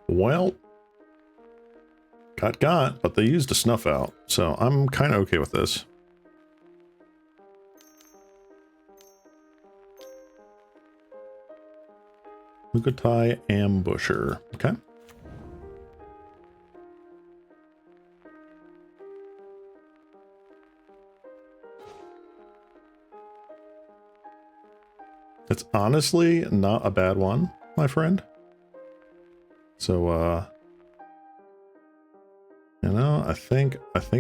Well, got, but they used a snuff out, so I'm kind of okay with this. Mugatai Ambusher. Okay. It's honestly not a bad one, my friend. So, you know, I think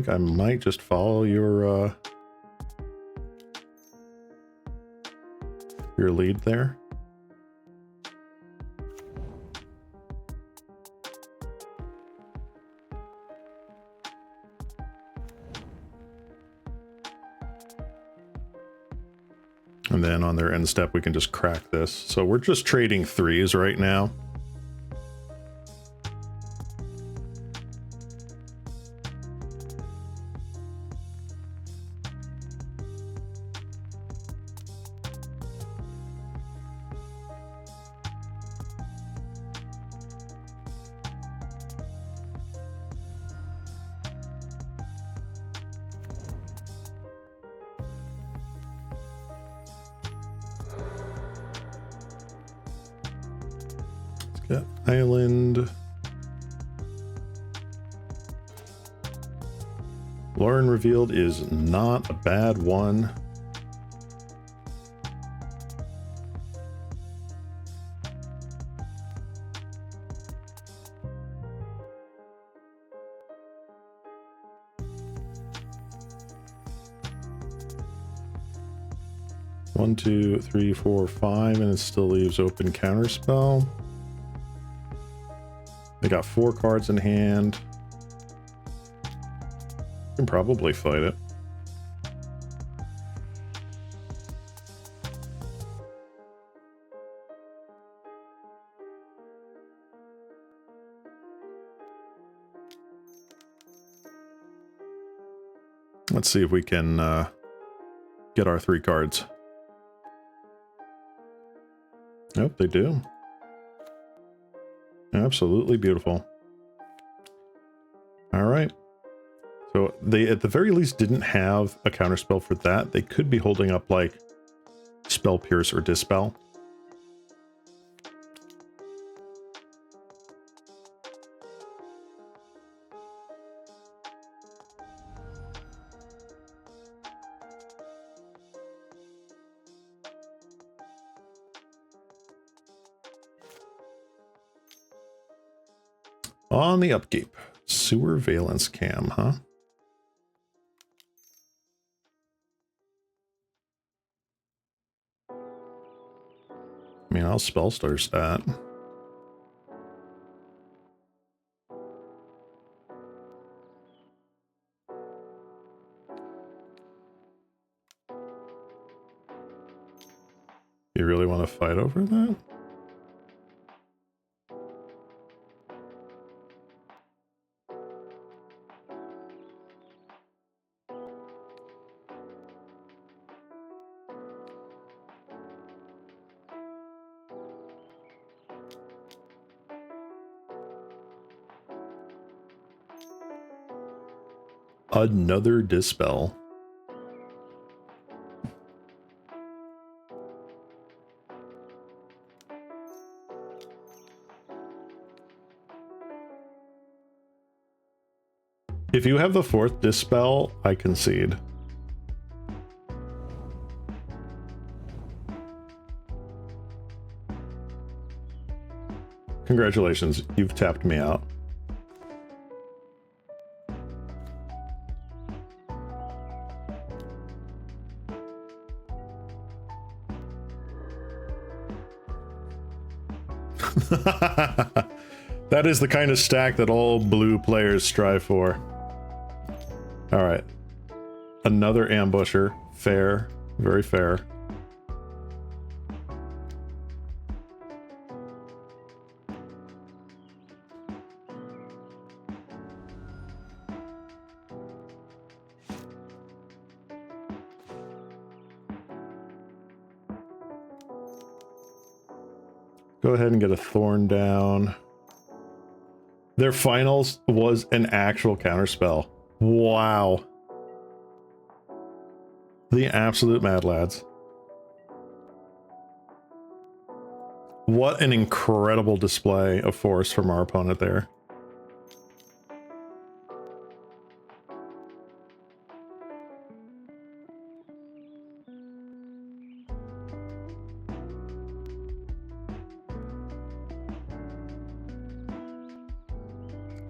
I might just follow your lead there. And then on their end step, we can just crack this. So we're just trading threes right now. Yeah, Island. Lauren revealed is not a bad one. One, two, three, four, five, and it still leaves open counterspell. They got 4 cards in hand. Can probably fight it. Let's see if we can get our 3 cards. Nope, they do. Absolutely beautiful. All right. So they, at the very least, didn't have a counterspell for that. They could be holding up like Spell Pierce or Dispel. On the upkeep, Sewer Valence Cam, huh? I mean, I'll spell stars that. You really want to fight over that? Another Dispel. If you have the 4th Dispel, I concede. Congratulations, you've tapped me out. That is the kind of stack that all blue players strive for. All right, another ambusher. Fair, very fair. Go ahead and get a Thorn down. Their finals was an actual counterspell. Wow. The absolute mad lads. What an incredible display of force from our opponent there.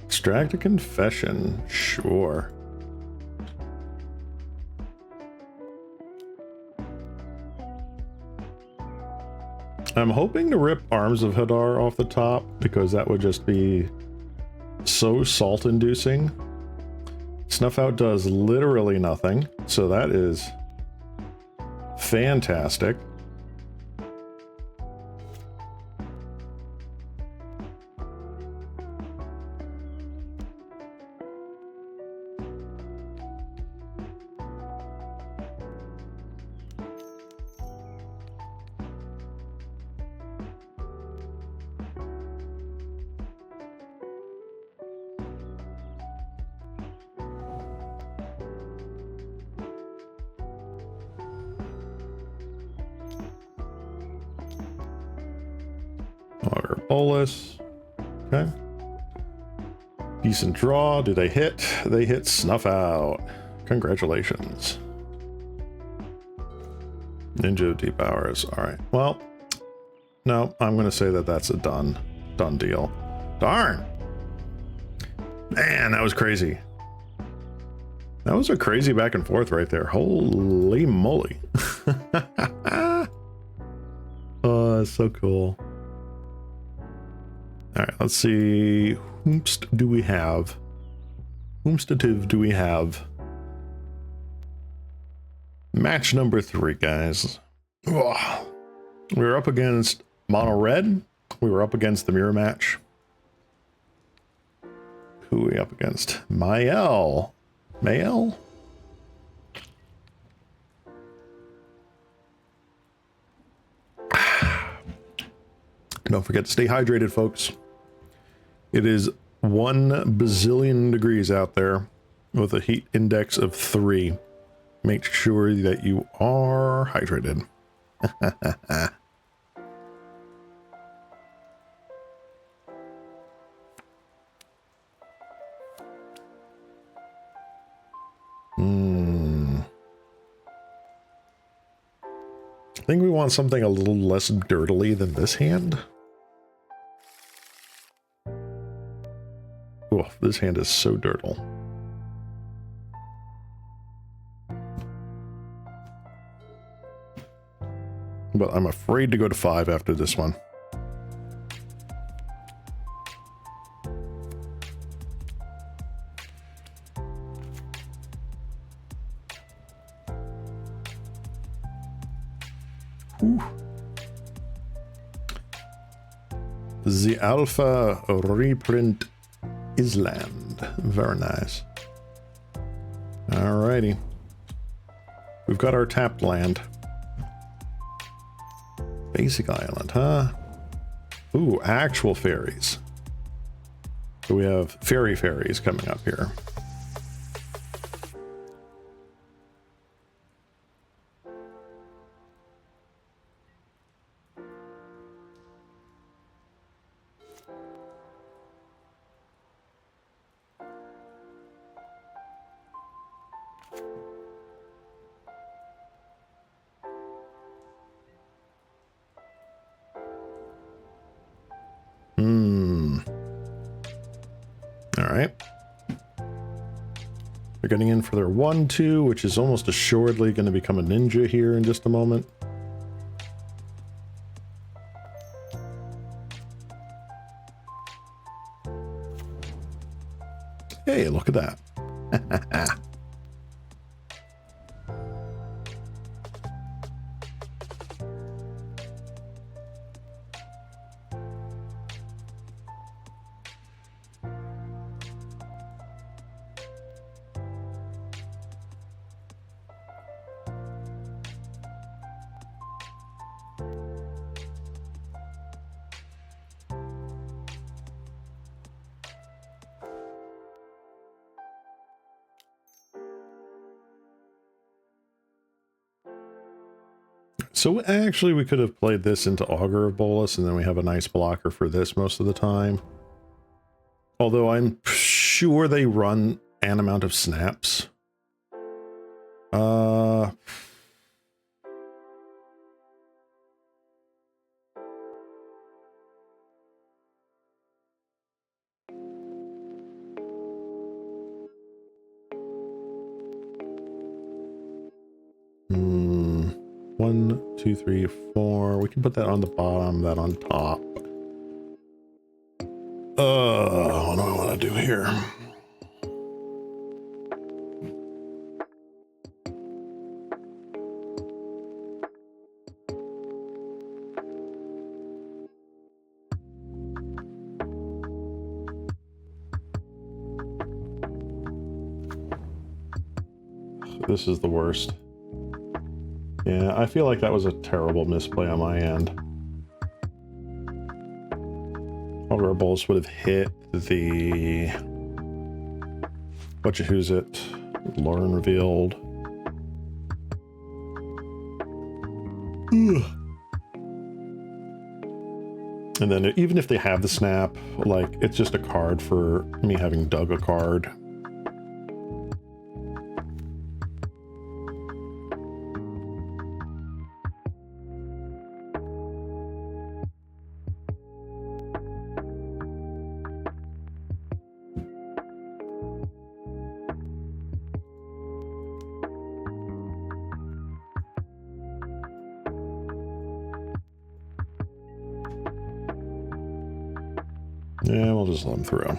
Extract a confession, sure. I'm hoping to rip Arms of Hadar off the top, because that would just be so salt-inducing. Snuff Out does literally nothing, so that is fantastic. Bogles. Okay. Decent draw. Do they hit? They hit Snuff Out. Congratulations. Ninja Deep Hours. All right. Well, no, I'm going to say that that's a done deal. Darn. Man, that was crazy. That was a crazy back and forth right there. Holy moly. Oh, that's so cool. All right, let's see. Whomst do we have? Whomstative do we have? Match number 3, guys. Oh. We were up against Mono Red. We were up against the mirror match. Who are we up against? Mael. Mael? Don't forget to stay hydrated, folks. It is 1 bazillion degrees out there with a heat index of 3. Make sure that you are hydrated. I think we want something a little less dirtily than this hand. Oh, this hand is so dirtle. But I'm afraid to go to 5 after this one. Whew. The Alpha reprint Island. Very nice. Alrighty. We've got our tapped land. Basic island, huh? Ooh, actual fairies. So we have fairies coming up here. right. They're getting in for their 1-2, which is almost assuredly going to become a ninja here in just a moment. Hey, look at that. So actually we could have played this into Augur of Bolas, and then we have a nice blocker for this most of the time. Although I'm sure they run an amount of snaps. 1, 2, 3, 4. We can put that on the bottom, that on top. What do I want to do here? This is the worst. Yeah, I feel like that was a terrible misplay on my end. Augur of Bolas would have hit the... who's it? Lauren revealed. And then even if they have the snap, like, it's just a card for me having dug a card. Yeah, we'll just let him through.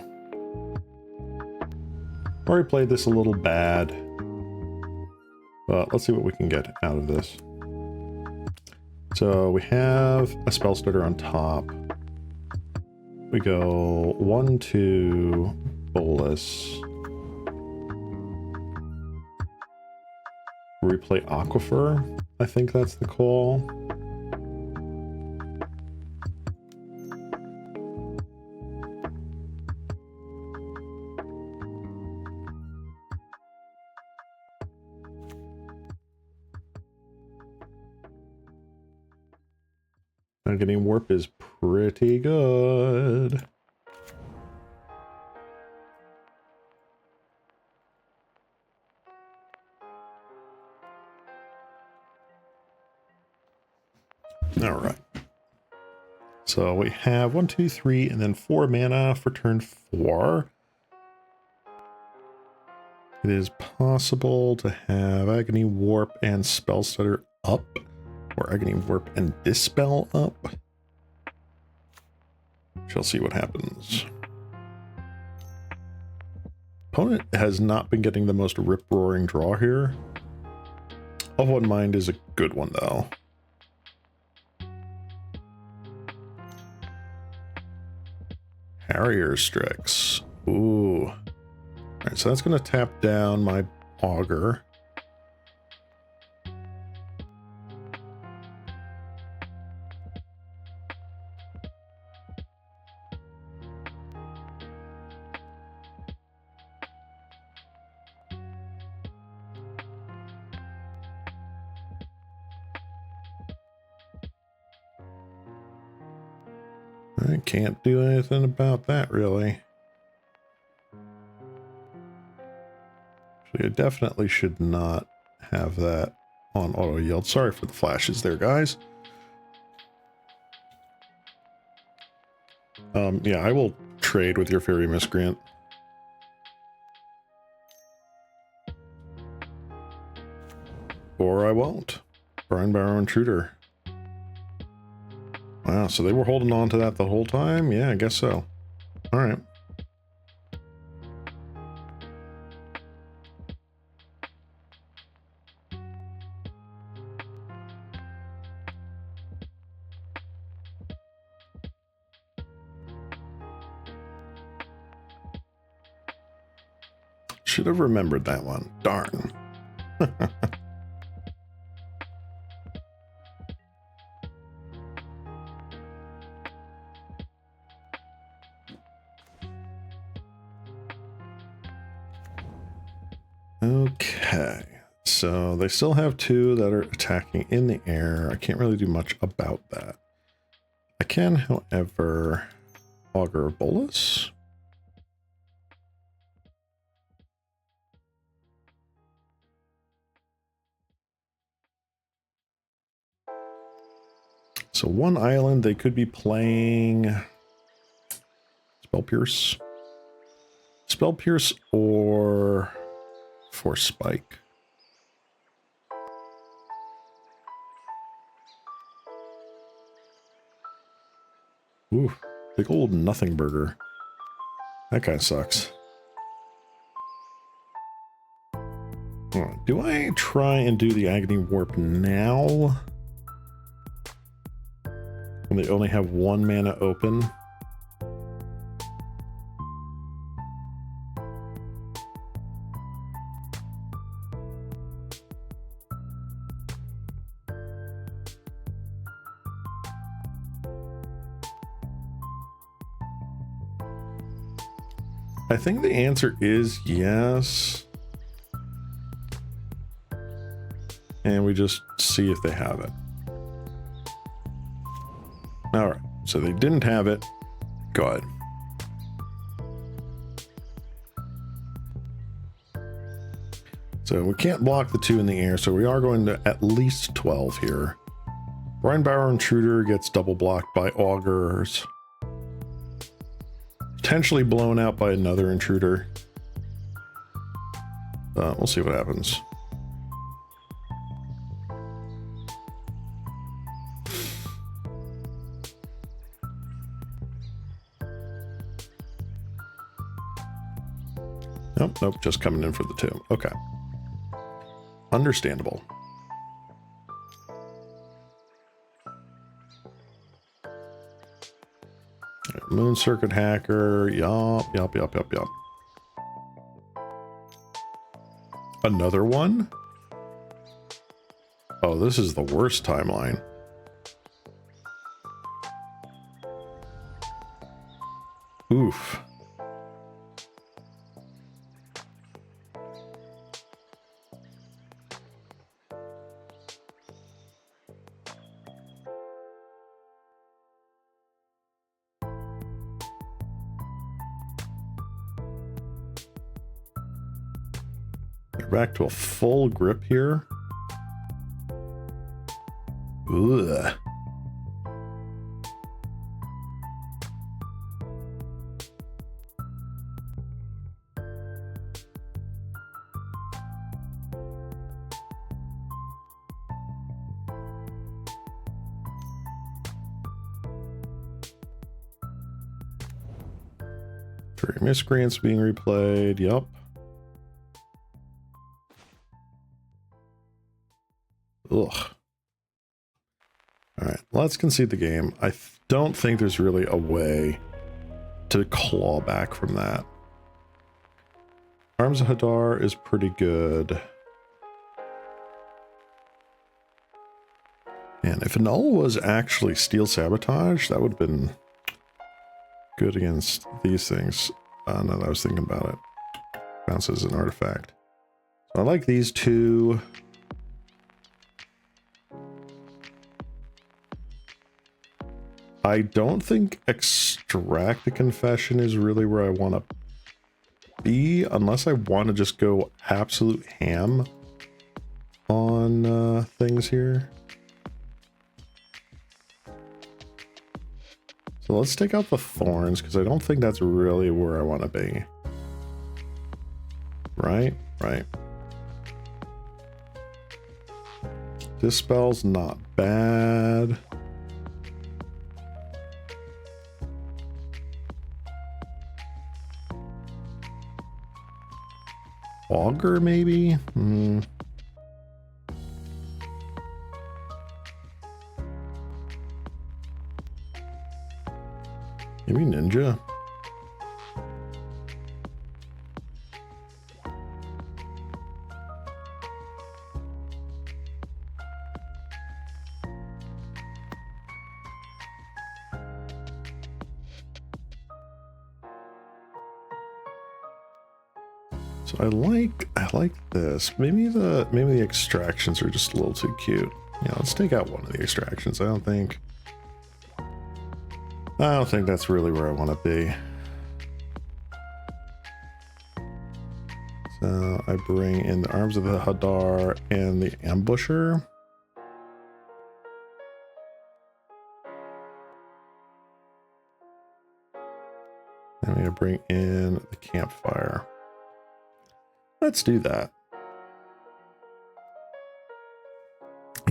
Already played this a little bad, but let's see what we can get out of this. So we have a spell starter on top. We go 1, 2, Bolas. Replay Aquifer. I think that's the call. Getting warp is pretty good. All right. So we have 1, 2, 3, and then 4 mana for turn 4. It is possible to have Agony Warp and Spell Stutter up, or Agony Warp and Dispel up. Shall see what happens. Opponent has not been getting the most rip-roaring draw here. Of One Mind is a good one, though. Harrier Strix. Ooh. Alright, so that's going to tap down my Augur. I can't do anything about that, really. So you definitely should not have that on auto yield. Sorry for the flashes there, guys. Yeah, I will trade with your Fairy Miscreant. or I won't. Brine Barrow Intruder. Wow, so they were holding on to that the whole time? Yeah, I guess so. All right. Should have remembered that one. Darn. Okay, so they still have two that are attacking in the air. I can't really do much about that. I can, however, augur Bolus. So one island, they could be playing Spell Pierce. Spell Pierce or Force Spike. Ooh, big old nothing burger. That kind of sucks. Do I try and do the Agony Warp now? When they only have one mana open? I think the answer is yes. And we just see if they have it. All right, so they didn't have it. Go ahead. So we can't block the two in the air, so we are going to at least 12 here. Brine Barrow Intruder gets double blocked by augurs. Potentially blown out by another intruder. We'll see what happens. Nope, nope, just coming in for the two. Okay. Understandable. Moon Circuit Hacker. Yup. Another one? Oh, this is the worst timeline. Oof. Back to a full grip here. Ugh. Three miscreants being replayed. Yup. Ugh. All right, let's concede the game. I don't think there's really a way to claw back from that. Arms of Hadar is pretty good. And if Null was actually Steel Sabotage, that would have been good against these things. Now that I was thinking about it. Bounces an artifact. So I like these two. I don't think Extract a Confession is really where I want to be, unless I want to just go absolute ham on things here. So let's take out the Thorns, because I don't think that's really where I want to be. Right? Right. Dispel's not bad. Augur, maybe? Hmm. Maybe Ninja? So I like this. Maybe the extractions are just a little too cute. Yeah, let's take out one of the extractions. I don't think that's really where I want to be. So I bring in the Arms of the Hadar and the Ambusher. And I'm going to bring in the Campfire. Let's do that.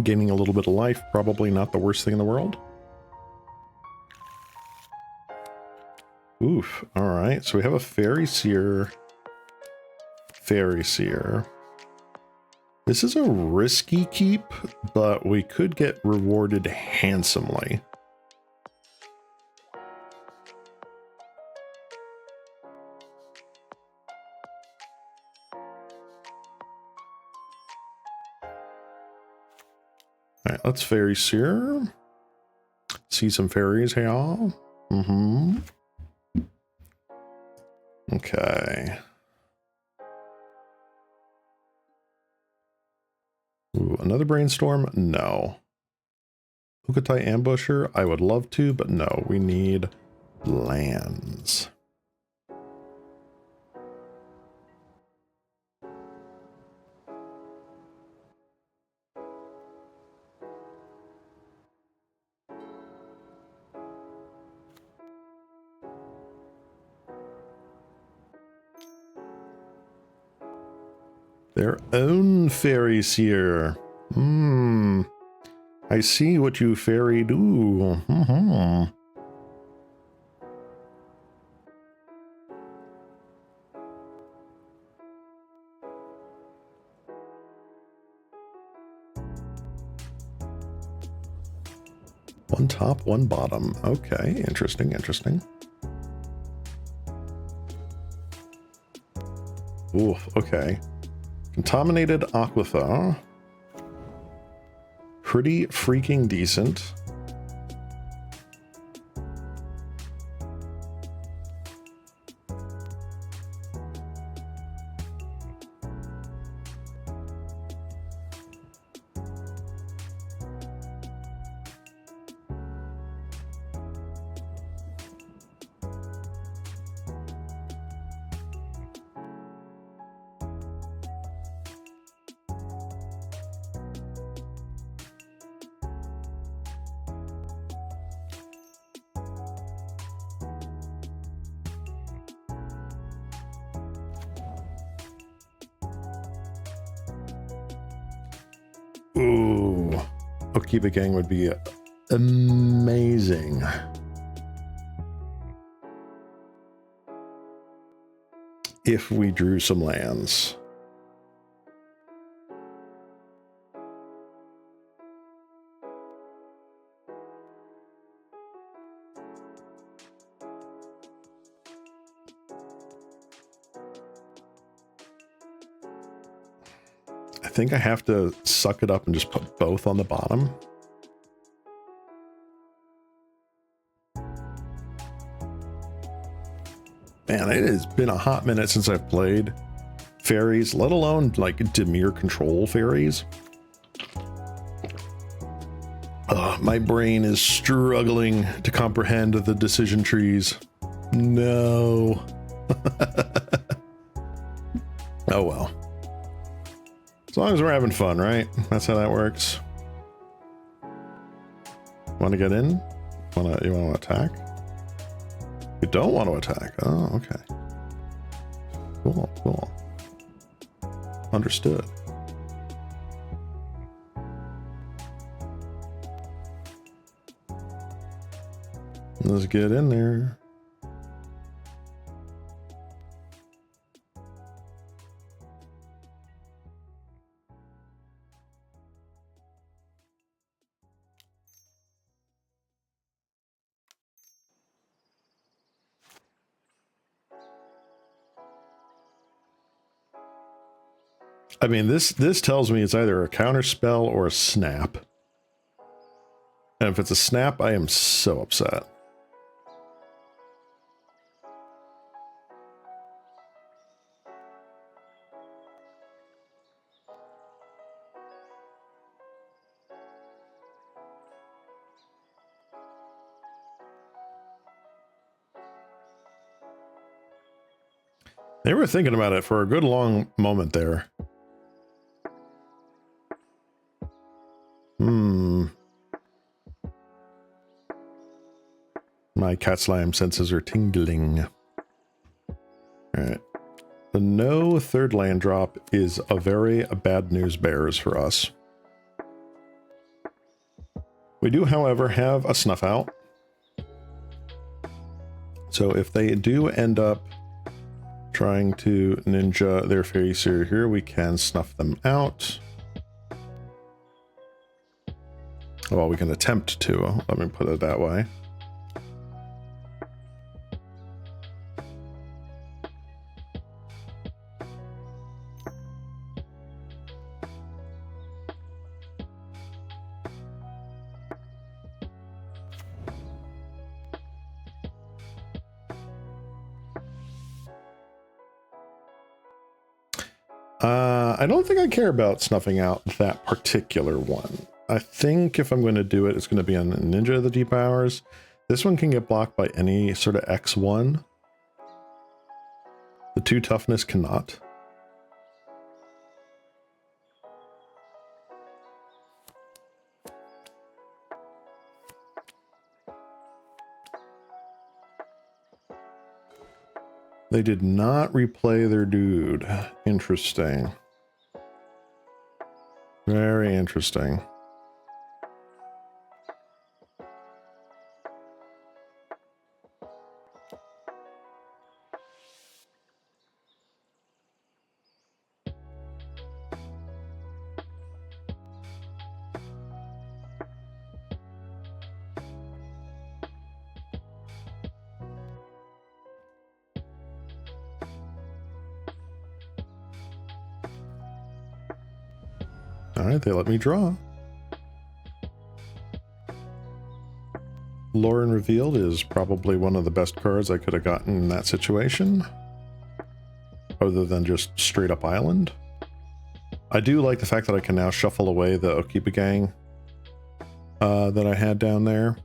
Gaining a little bit of life, probably not the worst thing in the world. Oof. All right. So we have a Fairy Seer. Fairy Seer. This is a risky keep, but we could get rewarded handsomely. All right, let's Fairy Seer. See some fairies here. Mm-hmm. Okay. Ooh, another Brainstorm? No. Ukatai Ambusher? I would love to, but no. We need lands. Their own fairies here. I see what you fairy do. One top, one bottom. Okay, interesting, interesting. Ooh, okay. Contaminated Aquifer. Pretty freaking decent. Ooh, Okiba Gang would be amazing. If we drew some lands. I think I have to suck it up and just put both on the bottom. Man, it has been a hot minute since I've played fairies, let alone like Dimir control fairies. My brain is struggling to comprehend the decision trees. No. Oh well. As long as we're having fun, right? That's how that works. Want to get in? You want to attack? You don't want to attack. Oh, okay. Cool, cool. Understood. Let's get in there. I mean, this tells me it's either a counter spell or a snap. And if it's a snap, I am so upset. They were thinking about it for a good long moment there. My cat slime senses are tingling. Alright. The no third land drop is a very bad news bears for us. We do, however, have a snuff out. So if they do end up trying to ninja their Faeries here, we can snuff them out. Well, we can attempt to, let me put it that way. I don't think I care about snuffing out that particular one. I think if I'm going to do it, it's going to be on Ninja of the Deep Hours. This one can get blocked by any sort of X1. The 2 toughness cannot. They did not replay their dude. Interesting. Very interesting. Alright, they let me draw. Lauren Revealed is probably one of the best cards I could have gotten in that situation. Other than just straight up island. I do like the fact that I can now shuffle away the Okiba gang that I had down there.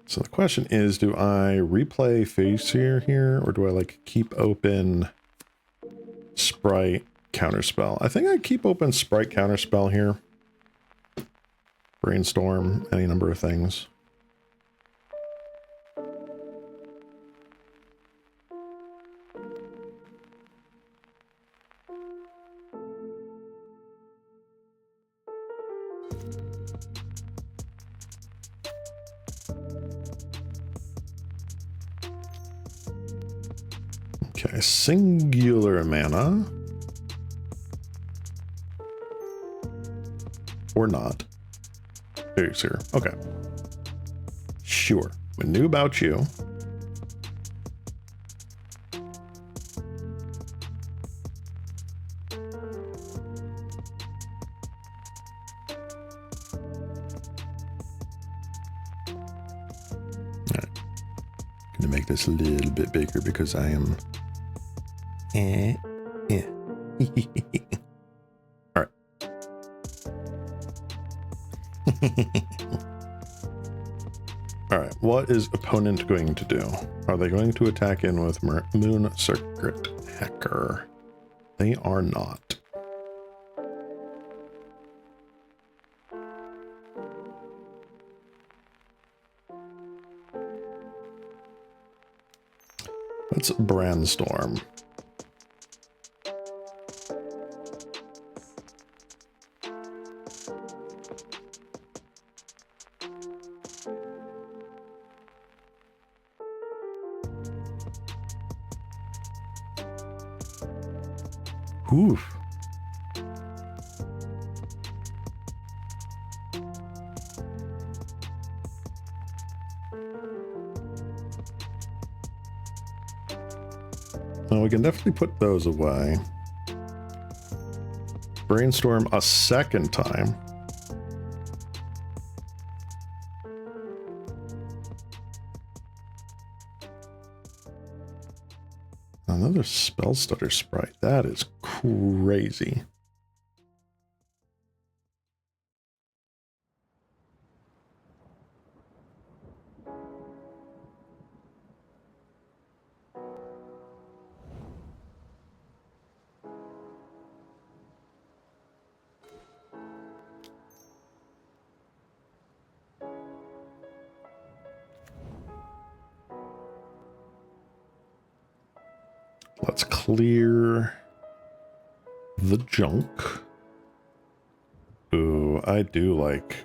So the question is, do I replay Faeries here, or do I like keep open Sprite Counterspell? I think I keep open Sprite Counterspell here. Brainstorm, any number of things. Okay, singular mana. Or not. Faeries here. Okay. Sure. We knew about you. Alright. Gonna make this a little bit bigger because I am Alright. Alright, what is opponent going to do? Are they going to attack in with Moon Circuit Hacker? They are not. Let's Brandstorm. Oof. Well, we can definitely put those away. Brainstorm a second time. Another spell stutter sprite. That is crazy. Let's clear the junk. Ooh, I do like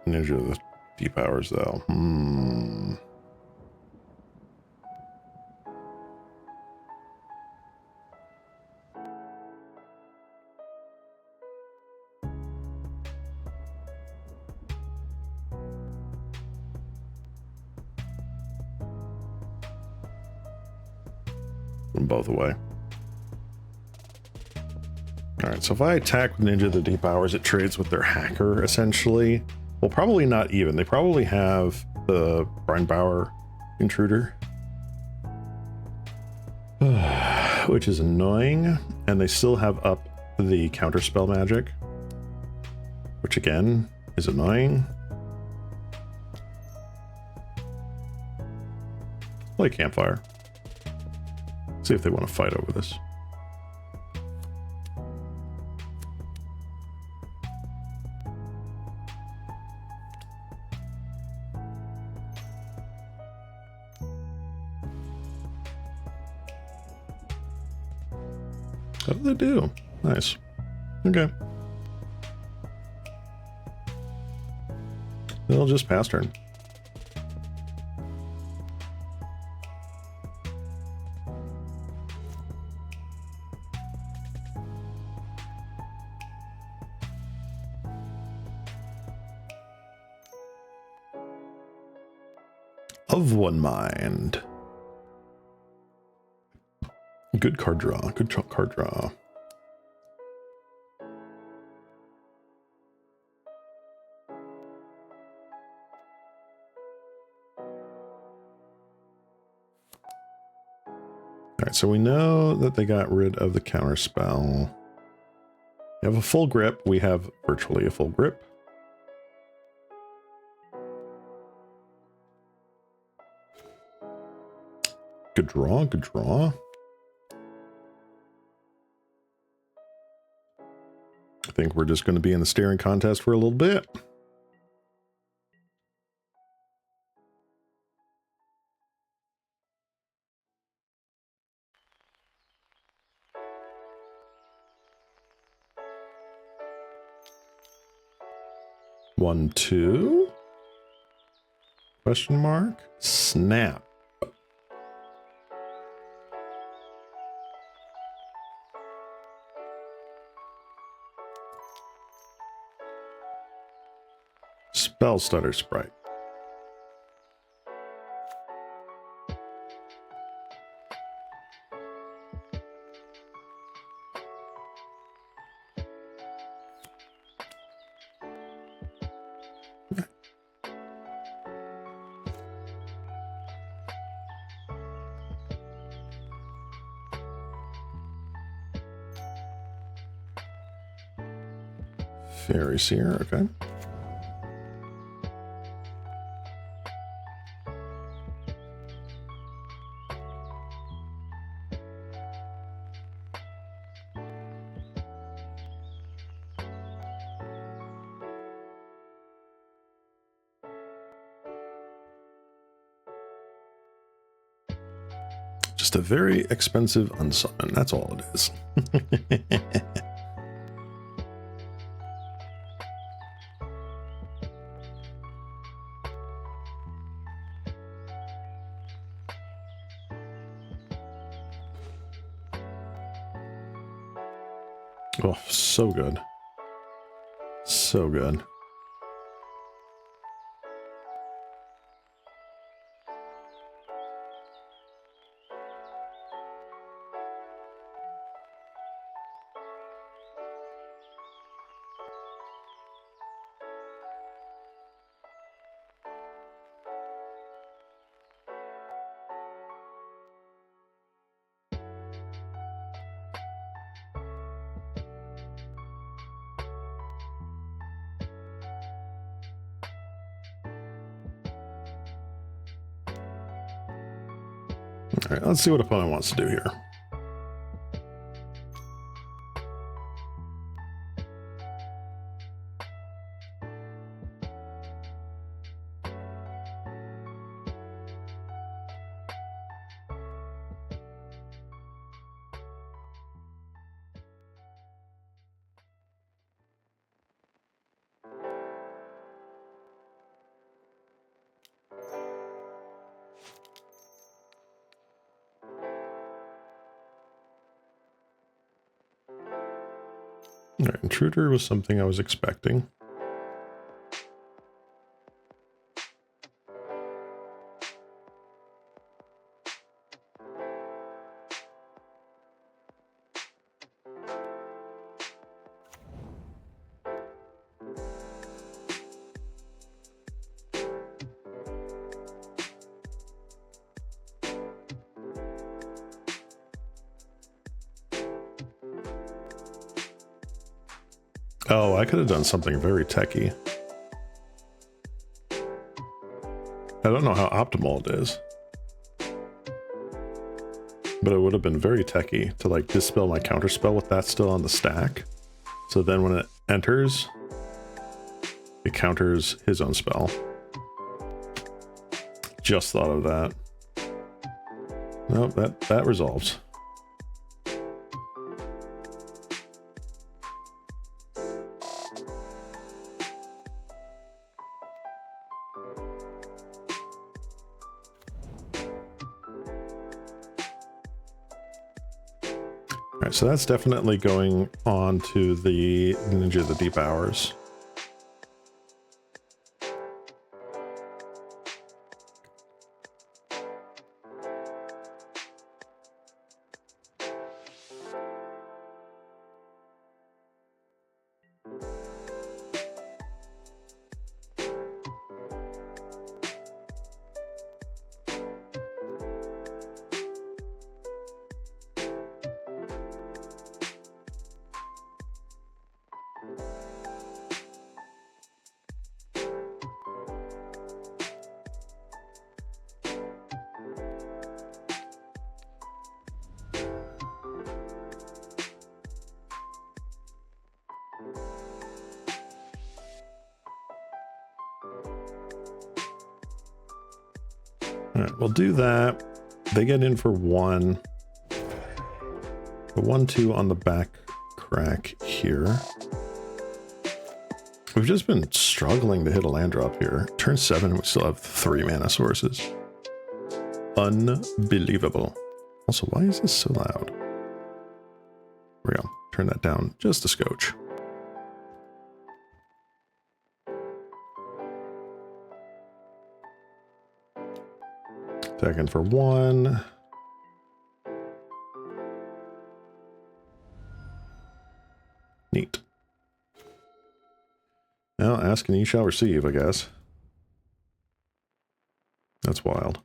Ninja of the Deep Hours though. Them both away. Alright, so if I attack with Ninja of the Deep Hours, it trades with their hacker, essentially. Well, probably not even. They probably have the Breinbauer intruder. Which is annoying. And they still have up the counterspell magic. Which again, is annoying. Play Campfire. See if they want to fight over this. How do they do? Nice. Okay. They'll just pass turn. Of one mind. Good card draw. Good card draw. Alright, so we know that they got rid of the counter spell. We have a full grip. We have virtually a full grip. Good draw, good draw. I think we're just going to be in the staring contest for a little bit. One, two. Question mark. Snap. Spell stutter sprite. Faeries here, okay. Just a very expensive unsummon, that's all it is. Oh, so good. So good. All right, let's see what opponent wants to do here. All right, intruder was something I was expecting. Oh, I could have done something very techy. I don't know how optimal it is, but it would have been very techy to like dispel my counterspell with that still on the stack. So then when it enters, it counters his own spell. Just thought of that. Nope, that resolves. All right, so that's definitely going on to the Ninja of the Deep Hours. All right, we'll do that. They get in for 1. The 1/2 on the back crack here. We've just been struggling to hit a land drop here. Turn 7, we still have 3 mana sources. Unbelievable. Also, why is this so loud? There we go. Turn that down just a scotch. Second for 1. Neat. Now ask and ye shall receive, I guess. That's wild.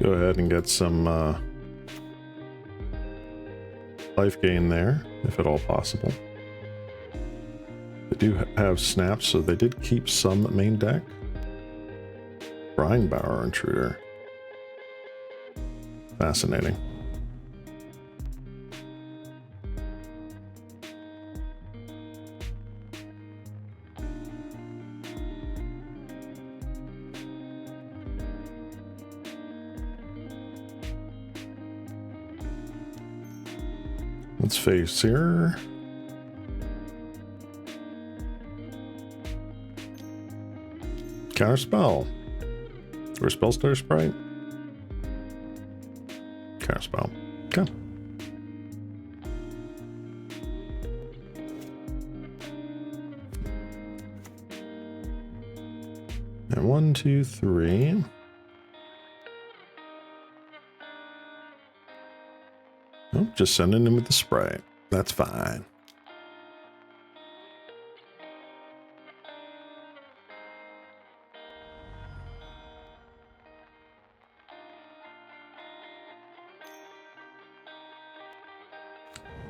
Go ahead and get some life gain there, if at all possible. They do have snaps, so they did keep some main deck. Brinebower Intruder. Fascinating. Let's face here. Counter spell. Or spell starter sprite. Counter spell. Okay. And 1, 2, 3. Oh, just sending him with the sprite. That's fine.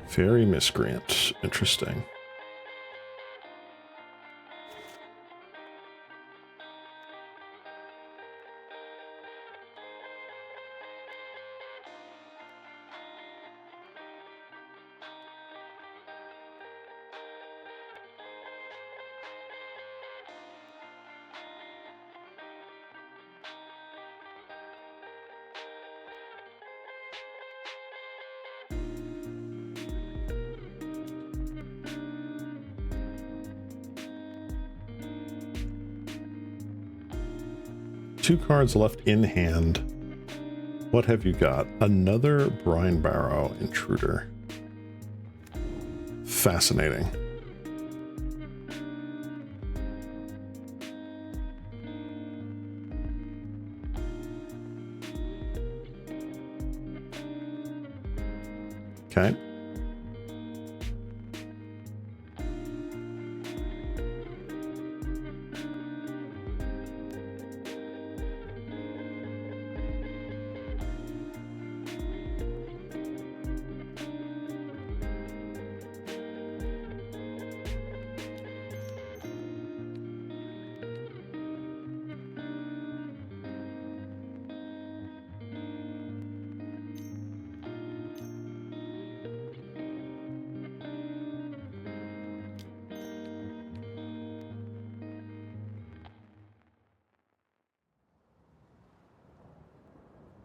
Fairy miscreant. Interesting. Two cards left in hand. What have you got? Another Brine Barrow Intruder. Fascinating. Okay.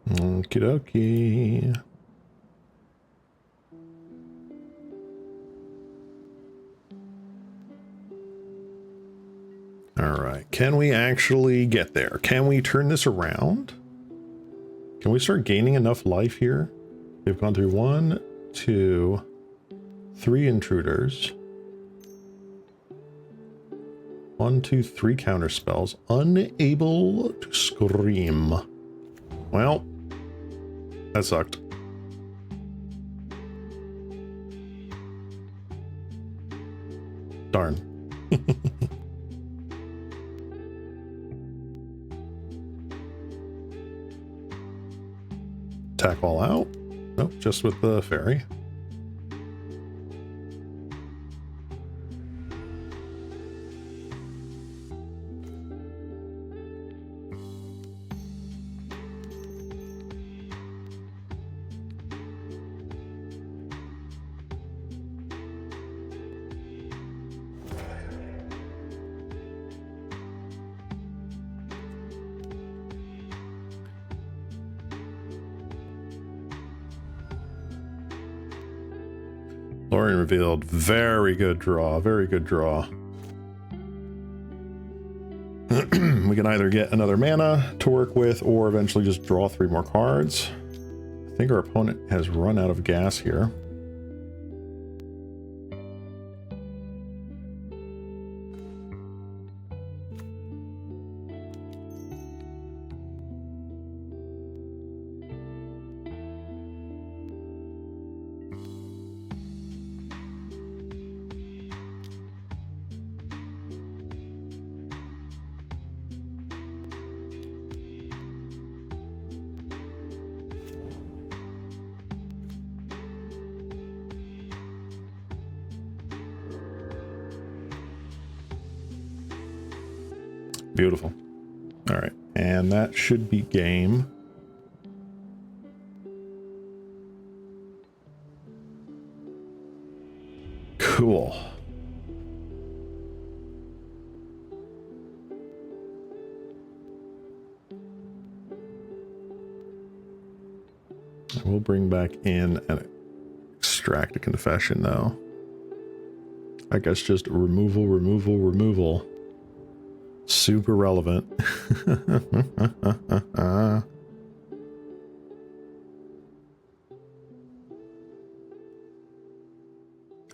Okie dokie. All right. Can we actually get there? Can we turn this around? Can we start gaining enough life here? We've gone through 1, 2, 3 intruders. 1, 2, 3 counter spells. Unable to scream. Well, that sucked. Darn. Attack all out. Nope, just with the fairy. Lorien revealed. Very good draw. Very good draw. We can either get another mana to work with or eventually just draw 3 more cards. I think our opponent has run out of gas here. Beautiful. All right. And that should be game. Cool. I will bring back in an Extract a Confession, though. I guess just removal, removal, removal. Super relevant.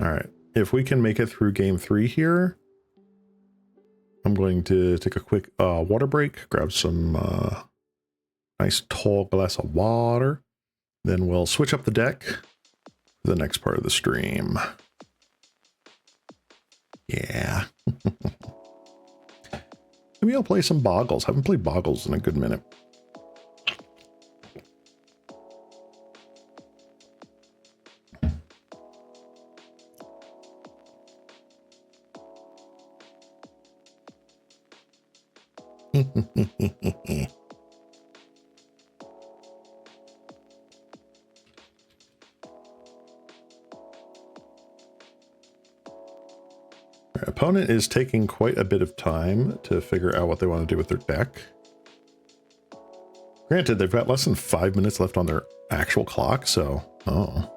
Alright, if we can make it through game 3 here, I'm going to take a quick water break, grab some nice tall glass of water, then we'll switch up the deck for the next part of the stream. Yeah. Maybe I'll play some Bogles. Haven't played Bogles in a good minute. Our opponent is taking quite a bit of time to figure out what they want to do with their deck. Granted, they've got less than 5 minutes left on their actual clock, so... Oh.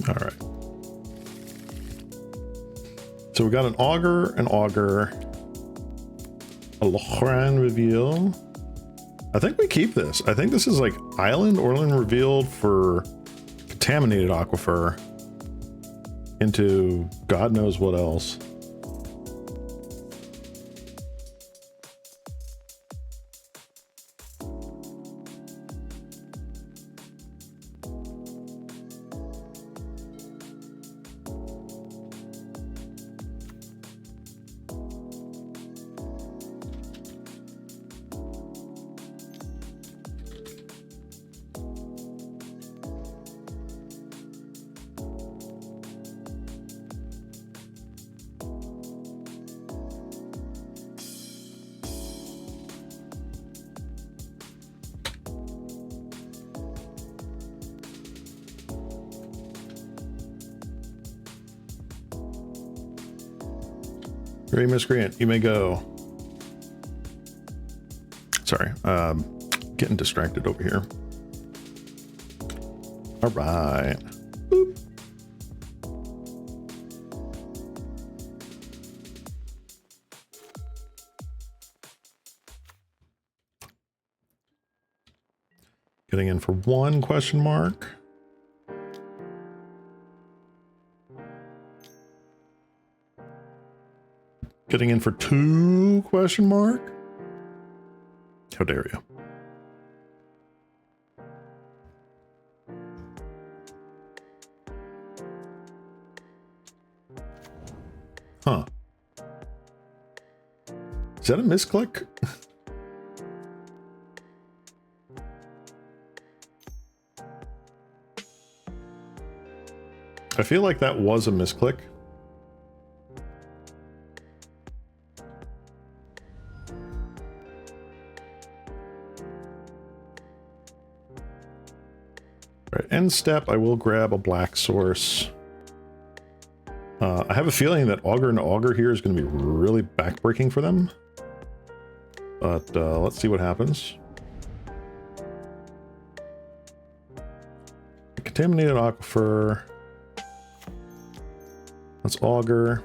All right. So we got an auger, a Lochran reveal. I think we keep this. I think this is like Island Orland revealed for contaminated aquifer into God knows what else. Great miscreant, you may go. Sorry, getting distracted over here. All right. Boop. Getting in for one question mark. Getting in for two question mark. How dare you? Huh. Is that a misclick? I feel like that was a misclick. Right, end step, I will grab a black source. I have a feeling that Augur and Augur here is going to be really backbreaking for them. But let's see what happens. Contaminated aquifer. Let's Augur.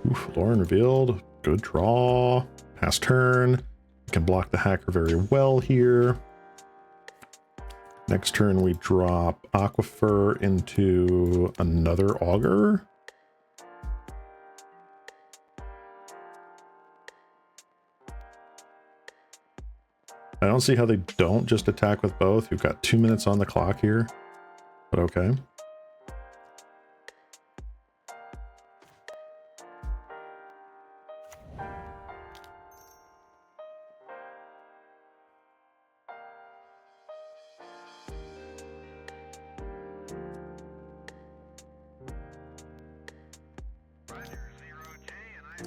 Oof, Lauren revealed. Good draw. Pass turn. Can block the hacker very well here. Next turn we drop Aquifer into another Augur. I don't see how they don't just attack with both. You've got 2 minutes on the clock here, but okay.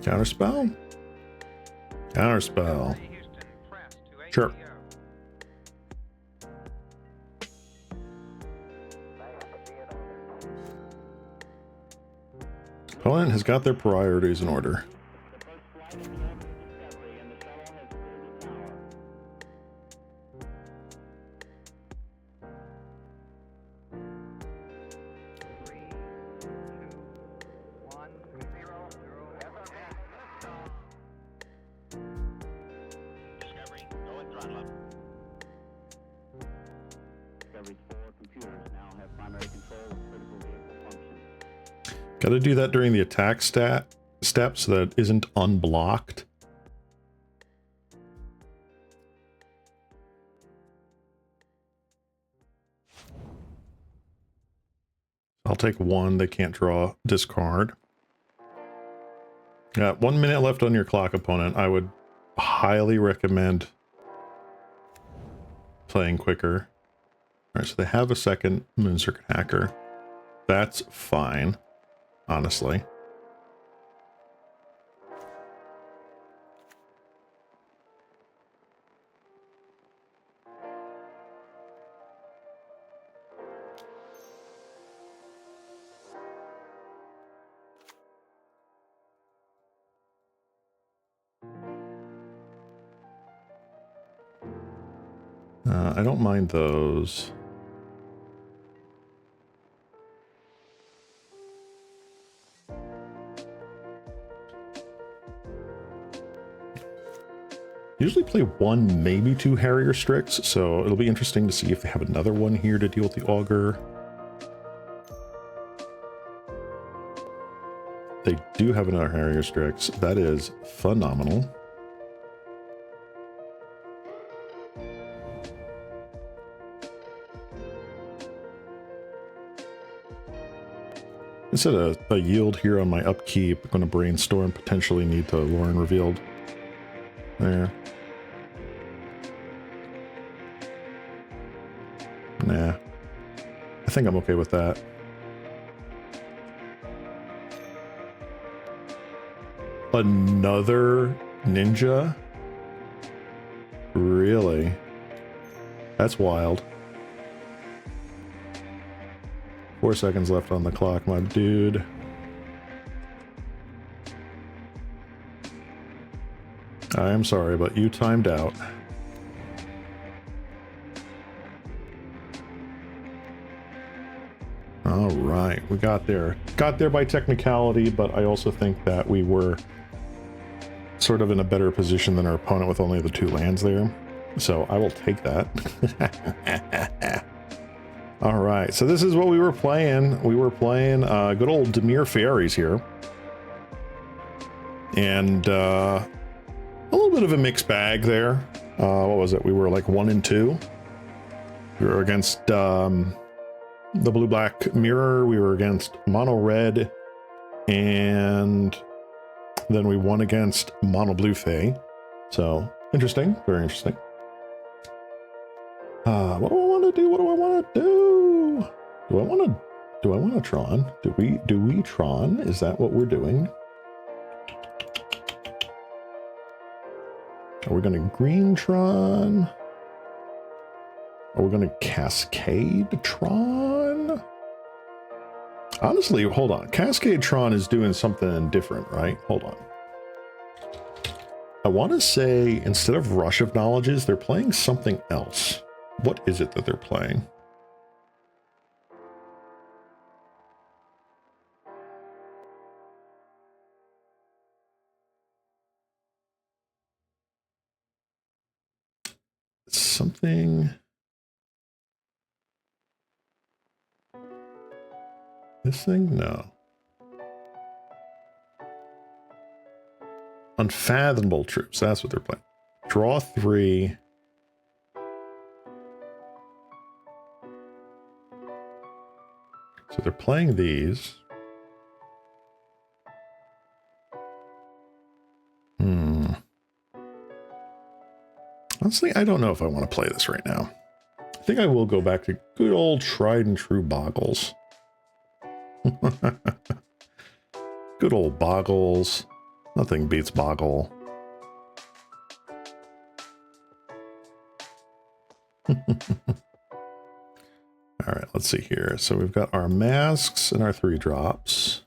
Counterspell? Counterspell. Sure. Opponent has got their priorities in order. Got to do that during the attack step so that it isn't unblocked. I'll take one. They can't draw. Discard. Got 1 minute left on your clock, opponent. I would highly recommend playing quicker. All right, so they have a second Moon Circuit Hacker. That's fine, honestly. I don't mind those. Usually play one, maybe two Harrier Strix, so it'll be interesting to see if they have another one here to deal with the Augur. They do have another Harrier Strix. That is phenomenal. Instead of a yield here on my upkeep, I'm going to brainstorm, potentially need to Lauren Revealed. There. Nah. I think I'm okay with that. Another ninja? Really? That's wild. 4 seconds left on the clock, my dude. I am sorry, but you timed out. All right, we got there. Got there by technicality, but I also think that we were sort of in a better position than our opponent with only the 2 lands there. So I will take that. All right, so this is what we were playing. We were playing good old Dimir Faeries here. And a little bit of a mixed bag there. What was it? We were like 1 and 2. We were against the blue-black mirror. We were against mono-red. And then we won against mono-blue Fae. So, interesting. Very interesting. What do I want to do? What do I want to do? Do I want to Tron? Do we Tron? Is that what we're doing? Are we going to green Tron? Are we going to Cascade Tron? Honestly, hold on. Cascade Tron is doing something different, right? Hold on. I want to say instead of Rush of Knowledges, they're playing something else. What is it that they're playing? Something. This thing? No. Unfathomable Troops. That's what they're playing. Draw 3. So they're playing these. Honestly, I don't know if I want to play this right now. I think I will go back to good old tried and true Bogles. Good old Bogles. Nothing beats Boggle. All right, let's see here. So we've got our masks and our 3 drops.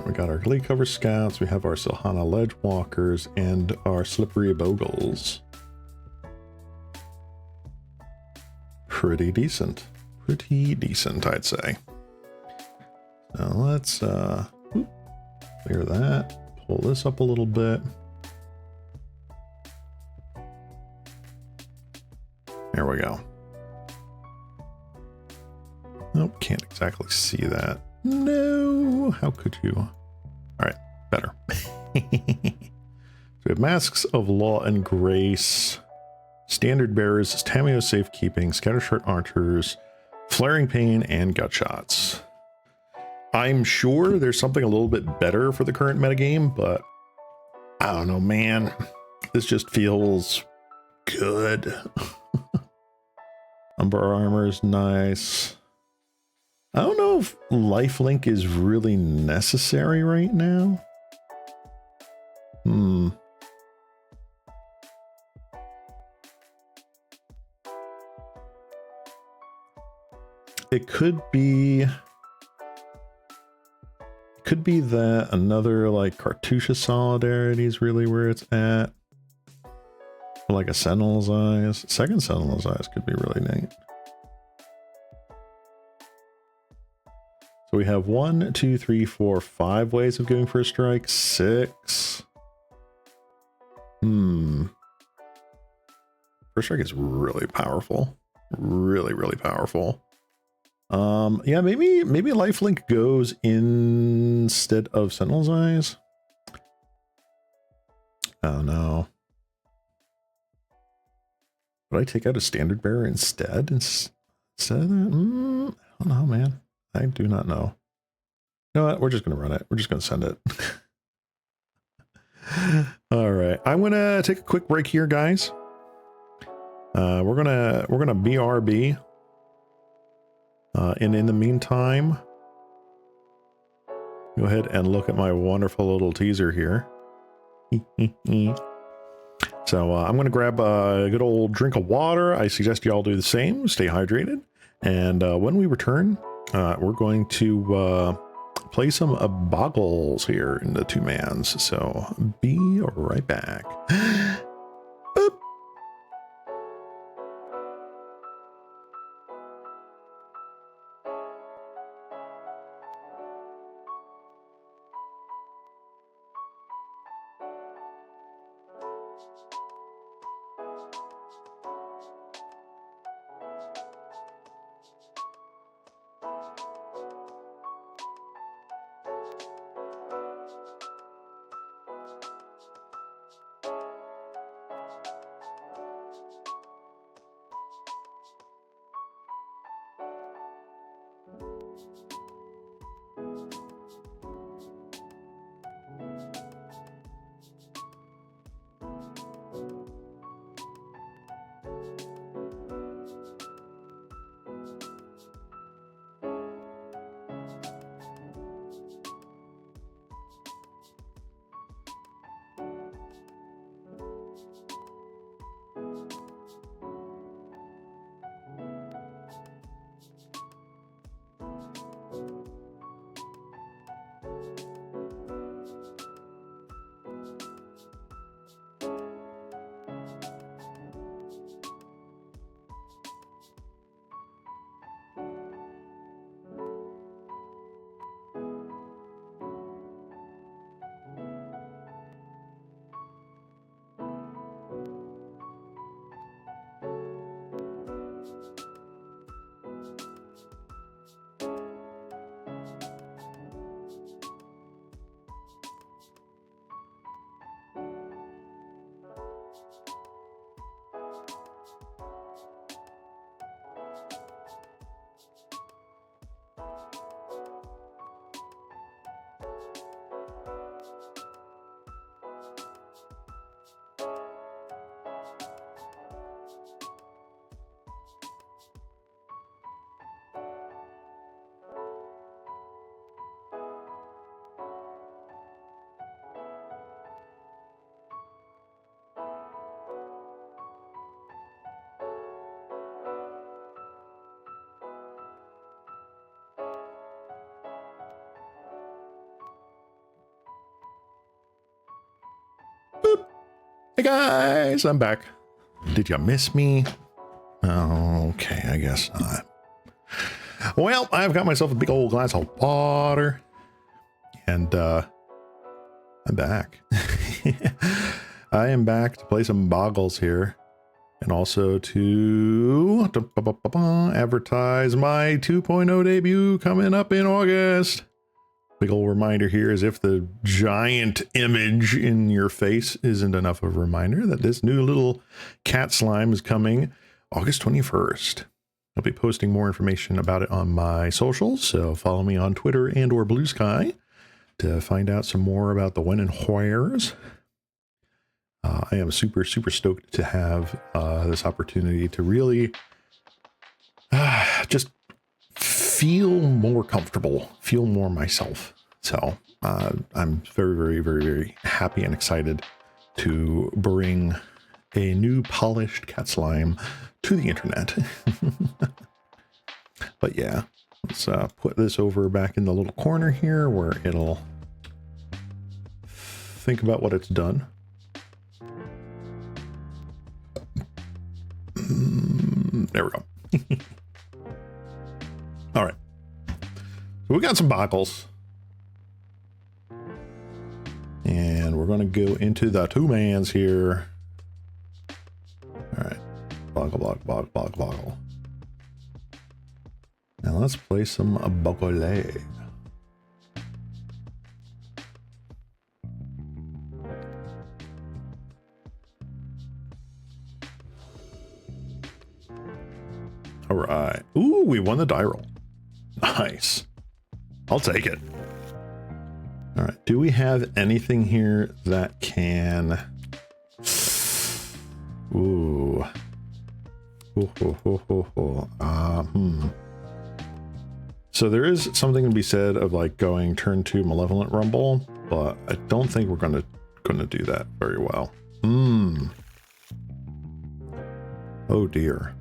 We got our Glee Cover Scouts, we have our Silhana Ledge Walkers, and our Slippery Bogles. Pretty decent. Pretty decent, I'd say. Now let's clear that. Pull this up a little bit. There we go. Nope, can't exactly see that. No, how could you? All right, better. So we have Masks of Law and Grace, Standard Bearers, Tameo Safekeeping, Scattershot Archers, Flaring Pain, and Gutshots. I'm sure there's something a little bit better for the current metagame, but I don't know, man. This just feels good. Umber Armor is nice. I don't know if lifelink is really necessary right now. It could be that another like Cartouche Solidarity is really where it's at. Or like a Sentinel's Eyes. Second Sentinel's Eyes could be really neat. So we have 1, 2, 3, 4, 5 ways of going for a strike. 6. First strike is really powerful. Really, really powerful. Yeah, maybe lifelink goes instead of Sentinel's Eyes. Oh no. Would I take out a Standard Bearer instead? Instead of that? I don't know, man. I do not know. You know what? We're just gonna run it. We're just gonna send it. All right. I'm gonna take a quick break here, guys. We're gonna BRB. And in the meantime, go ahead and look at my wonderful little teaser here. So I'm going to grab a good old drink of water. I suggest you all do the same. Stay hydrated. And when we return, we're going to play some Bogles here in the 2-mans. So be right back. guys, I'm back. Did you miss me? Okay, I guess not. Well, I've got myself a big old glass of water, and I'm back. I am back to play some Bogles here, and also to advertise my 2.0 debut coming up in August. Big old reminder here, as if the giant image in your face isn't enough of a reminder, that this new little cat slime is coming August 21st. I'll be posting more information about it on my socials, so follow me on Twitter and or Blue Sky to find out some more about the when and wheres. I am super stoked to have this opportunity to really just feel more comfortable, feel more myself. So I'm very happy and excited to bring a new polished cat slime to the internet. But yeah, let's put this over back in the little corner here where it'll think about what it's done. There we go. All right, so we got some Bogles, and we're going to go into the two mans here. All right, Boggle. Now let's play some Bogles. All right. Ooh, we won the die roll. Nice. I'll take it. All right. Do we have anything here that can... Ooh. So there is something to be said of like going turn 2 Malevolent Rumble, but I don't think we're gonna do that very well. Oh dear.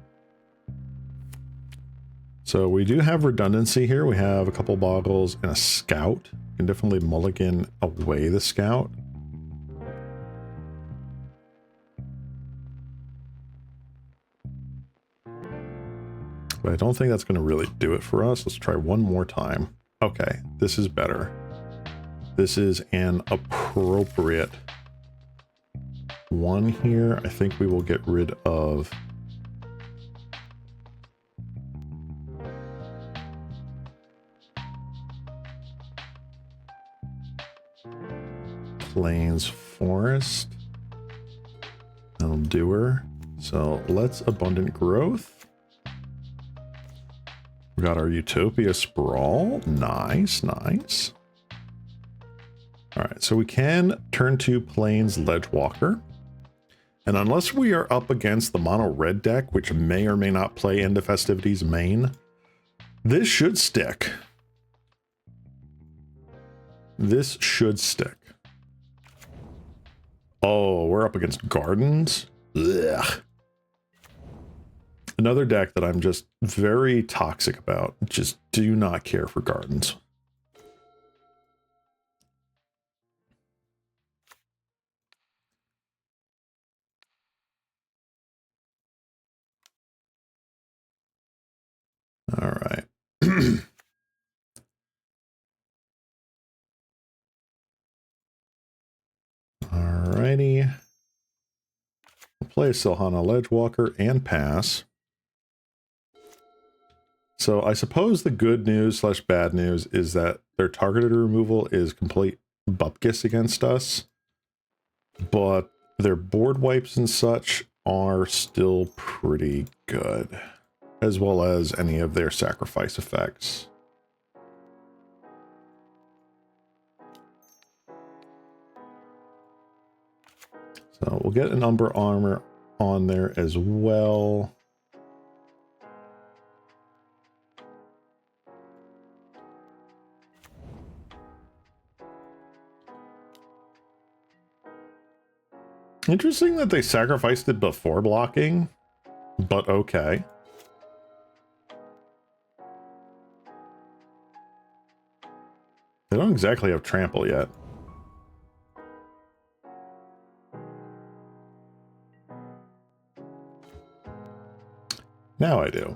So we do have redundancy here. We have a couple Bogles and a Scout. You can definitely mulligan away the Scout. But I don't think that's going to really do it for us. Let's try one more time. Okay, this is better. This is an appropriate one here. I think we will get rid of... Plains Forest. That'll do her. So let's Abundant Growth. We got our Utopia Sprawl. Nice. All right, so we can turn to Plains Ledgewalker. And unless we are up against the mono red deck, which may or may not play End of Festivities main, this should stick. This should stick. Oh, we're up against Gardens. Ugh. Another deck that I'm just very toxic about. Just do not care for Gardens. All right. Alrighty. We'll play Silhana Ledgewalker and pass. So I suppose the good news / bad news is that their targeted removal is complete bupkis against us, but their board wipes and such are still pretty good, as well as any of their sacrifice effects. So we'll get an Umber Armor on there as well. Interesting that they sacrificed it before blocking, but okay. They don't exactly have trample yet. Now I do.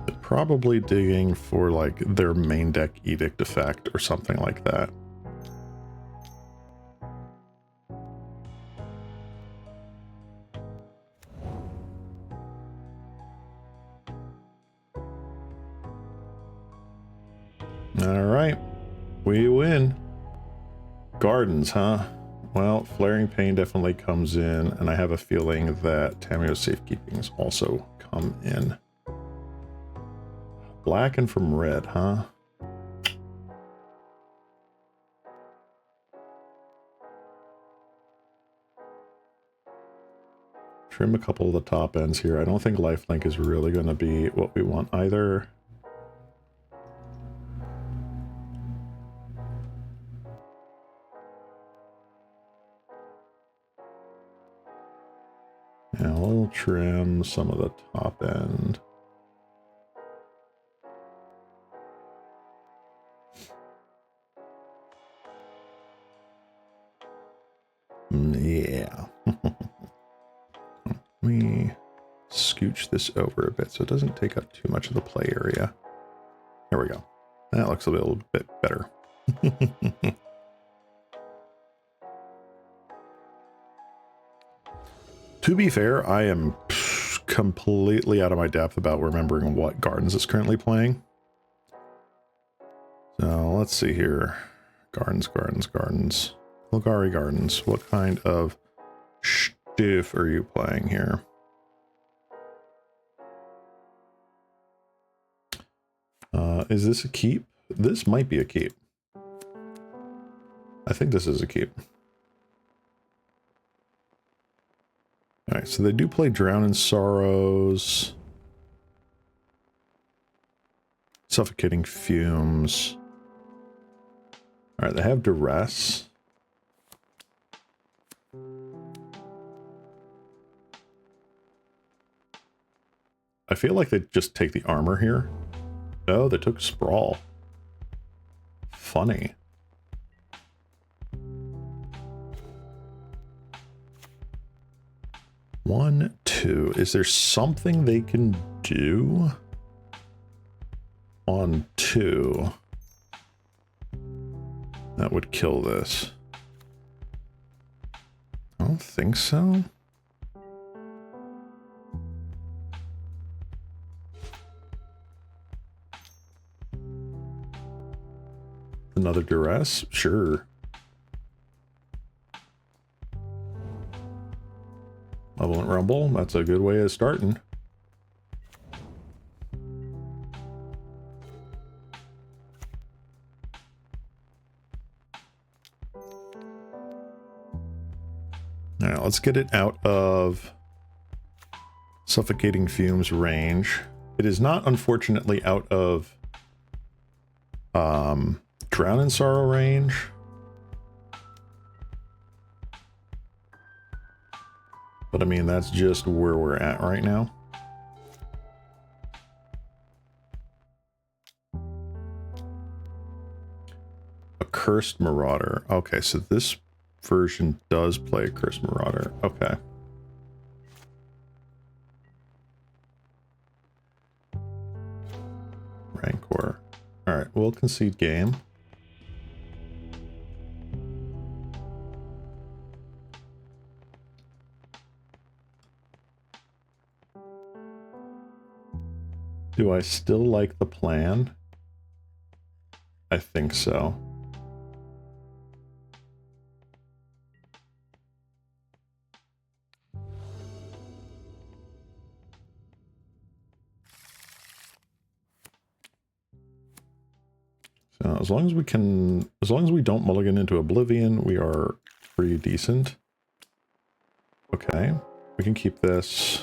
They're probably digging for like their main deck edict effect or something like that. All right, we win. Gardens, huh? Well, Flaring Pain definitely comes in, and I have a feeling that Tamiyo's Safekeepings also come in. Black and from red, huh? Trim a couple of the top ends here. I don't think lifelink is really going to be what we want either. Yeah, we'll trim some of the top end. Yeah. Let me scooch this over a bit so it doesn't take up too much of the play area. There we go. That looks a little bit better. To be fair, I am completely out of my depth about remembering what Gardens is currently playing. So let's see here. Gardens. Golgari Gardens. What kind of stuff are you playing here? Is this a keep? This might be a keep. I think this is a keep. Alright, so they do play Drown in Sorrows. Suffocating Fumes. Alright, they have Duress. I feel like they just take the armor here. No, they took Sprawl. Funny. One, two. Is there something they can do on 2 that would kill this? I don't think so. Another Duress? Sure. Malevolent Rumble, that's a good way of starting. Alright, let's get it out of Suffocating Fumes range. It is not, unfortunately, out of Drown in Sorrow range. But I mean, that's just where we're at right now. A Cursed Marauder. Okay, so this version does play a Cursed Marauder. Okay. Rancor. Alright, we'll concede game. Do I still like the plan? I think so. So as long as we don't mulligan into Oblivion, we are pretty decent. Okay, we can keep this.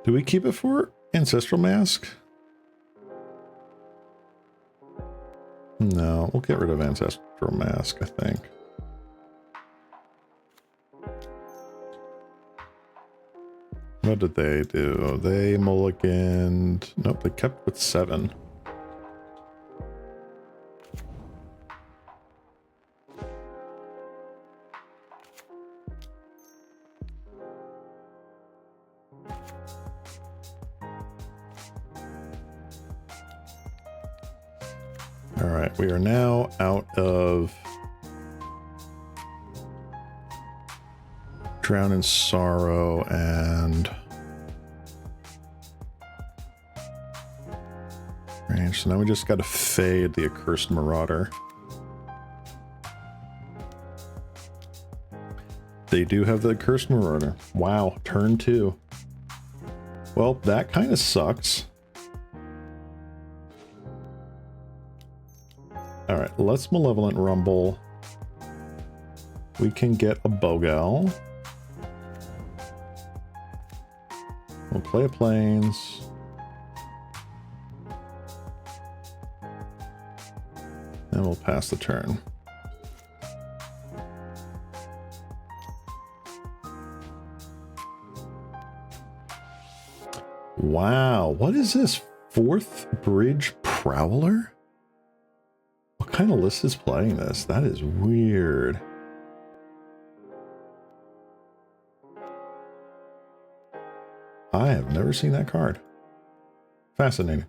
Do we keep it for Ancestral Mask? No, we'll get rid of Ancestral Mask, I think. What did they do? They mulliganed. Nope, they kept with 7. All right, we are now out of Drown in Sorrow and range. So now we just got to fade the Accursed Marauder. They do have the Accursed Marauder. Wow, turn 2. Well, that kind of sucks. All right, let's Malevolent Rumble. We can get a Bogel. We'll play a Plains. And we'll pass the turn. Wow, what is this? 4th Bridge Prowler? What kind of list is playing this? That is weird. I have never seen that card. Fascinating.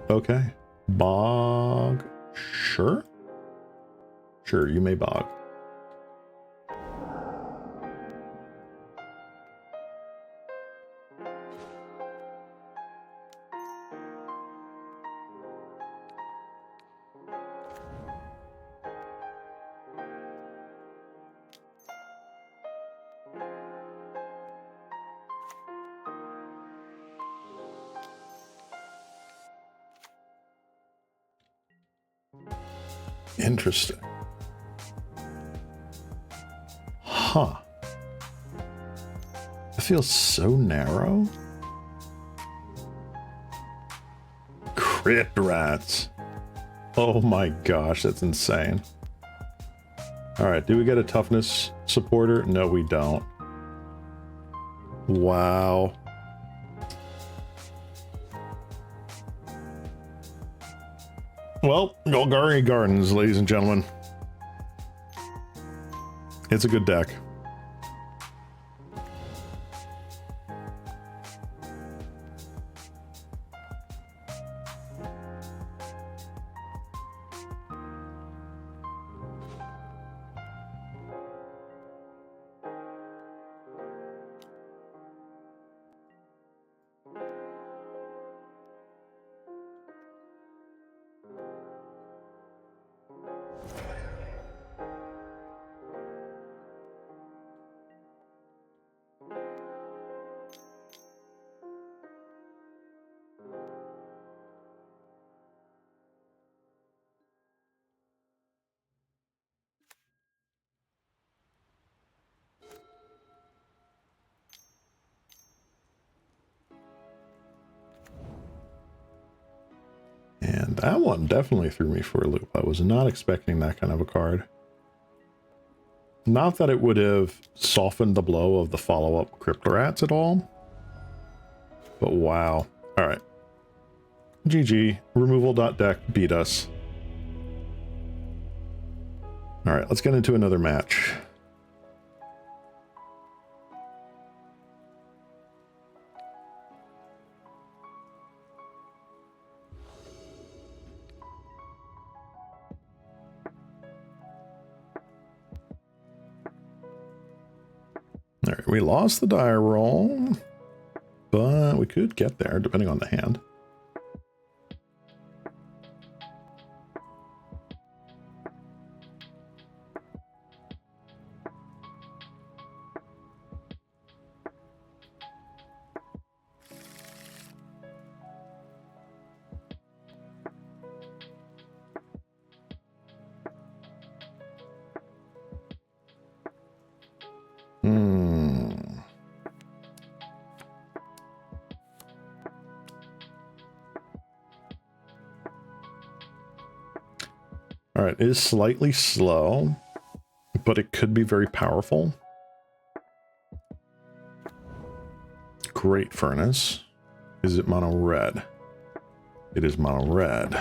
Okay. Bog. Sure? Sure, you may bog. Interesting. Huh. It feels so narrow. Crypt Rats. Oh my gosh, that's insane. Alright, do we get a toughness supporter? No, we don't. Wow. Well, Golgari Gardens, ladies and gentlemen. It's a good deck. And that one definitely threw me for a loop. I was not expecting that kind of a card. Not that it would have softened the blow of the follow-up Crypt Rats at all. But wow. Alright. GG. Removal.deck beat us. Alright, let's get into another match. Alright, we lost the die roll, but we could get there depending on the hand. right, it is slightly slow, but it could be very powerful. Great Furnace. Is it mono red? It is mono red.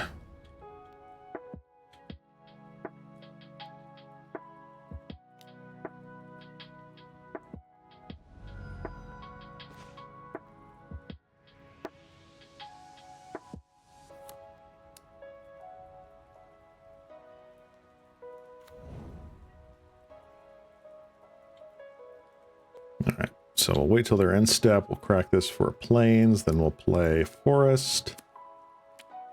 All right, so we'll wait till they're in step. We'll crack this for plains, then we'll play forest.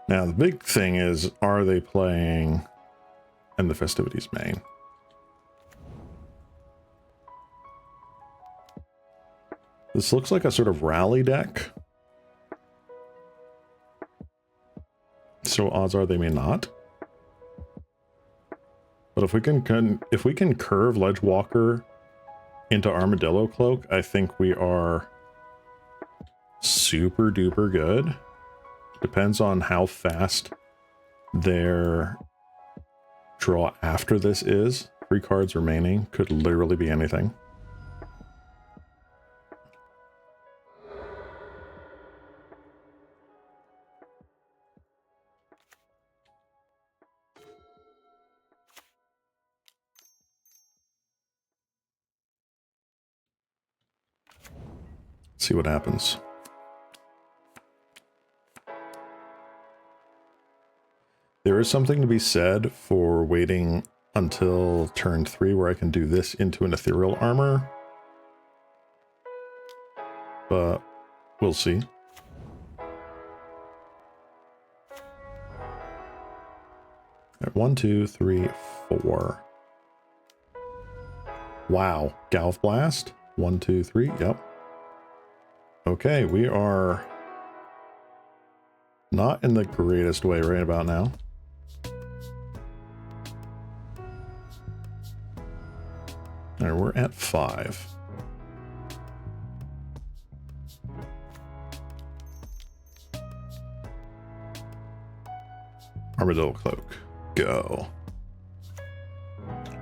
Now, the big thing is, are they playing in the festivities main? This looks like a sort of rally deck. So odds are they may not. But if we can curve Ledgewalker into Armadillo Cloak, I think we are super duper good. Depends on how fast their draw after this is. 3 cards remaining. Could literally be anything. See what happens. There is something to be said for waiting until turn 3 where I can do this into an ethereal armor. But we'll see. Right, 1, 2, 3, 4. Wow. Galv Blast. 1, 2, 3. Yep. Okay, we are not in the greatest way right about now. All right, we're at 5. Armadillo Cloak. Go.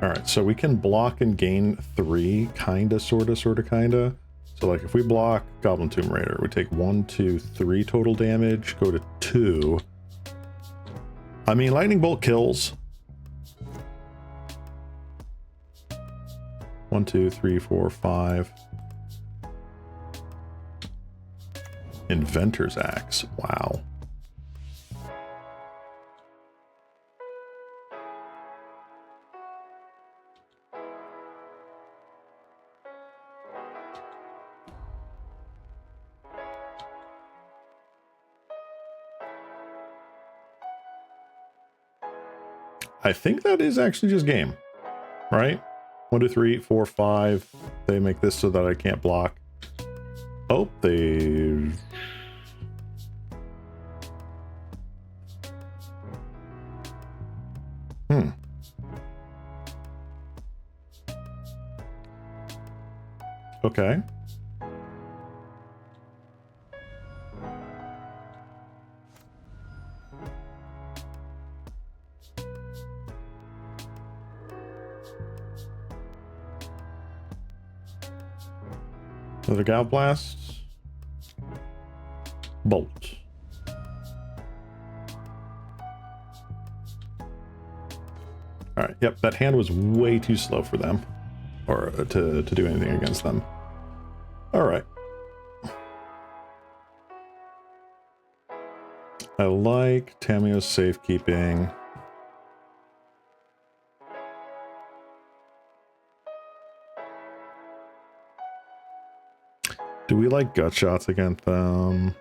All right, so we can block and gain 3, kinda, sorta, kinda. So like if we block Goblin Tomb Raider, we take 1, 2, 3 total damage, go to 2. I mean, Lightning Bolt kills. 1, 2, 3, 4, 5. Inventor's Axe. Wow. I think that is actually just game, right? 1, 2, 3, 4, 5. They make this so that I can't block. Oh, they... Okay. Another Gal Blast. Bolt. Alright, yep, that hand was way too slow for them. Or to do anything against them. Alright. I like Tamio's safekeeping. Do we like gut shots against them?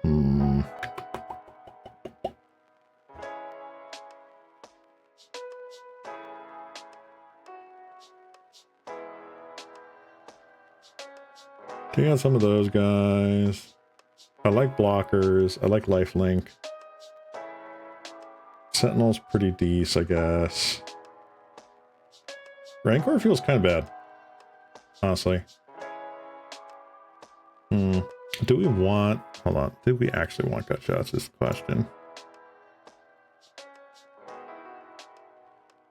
Take out some of those guys. I like blockers. I like lifelink. Sentinel's pretty decent, I guess. Rancor feels kind of bad, honestly. Do we want... Hold on. Do we actually want gut shots is the question.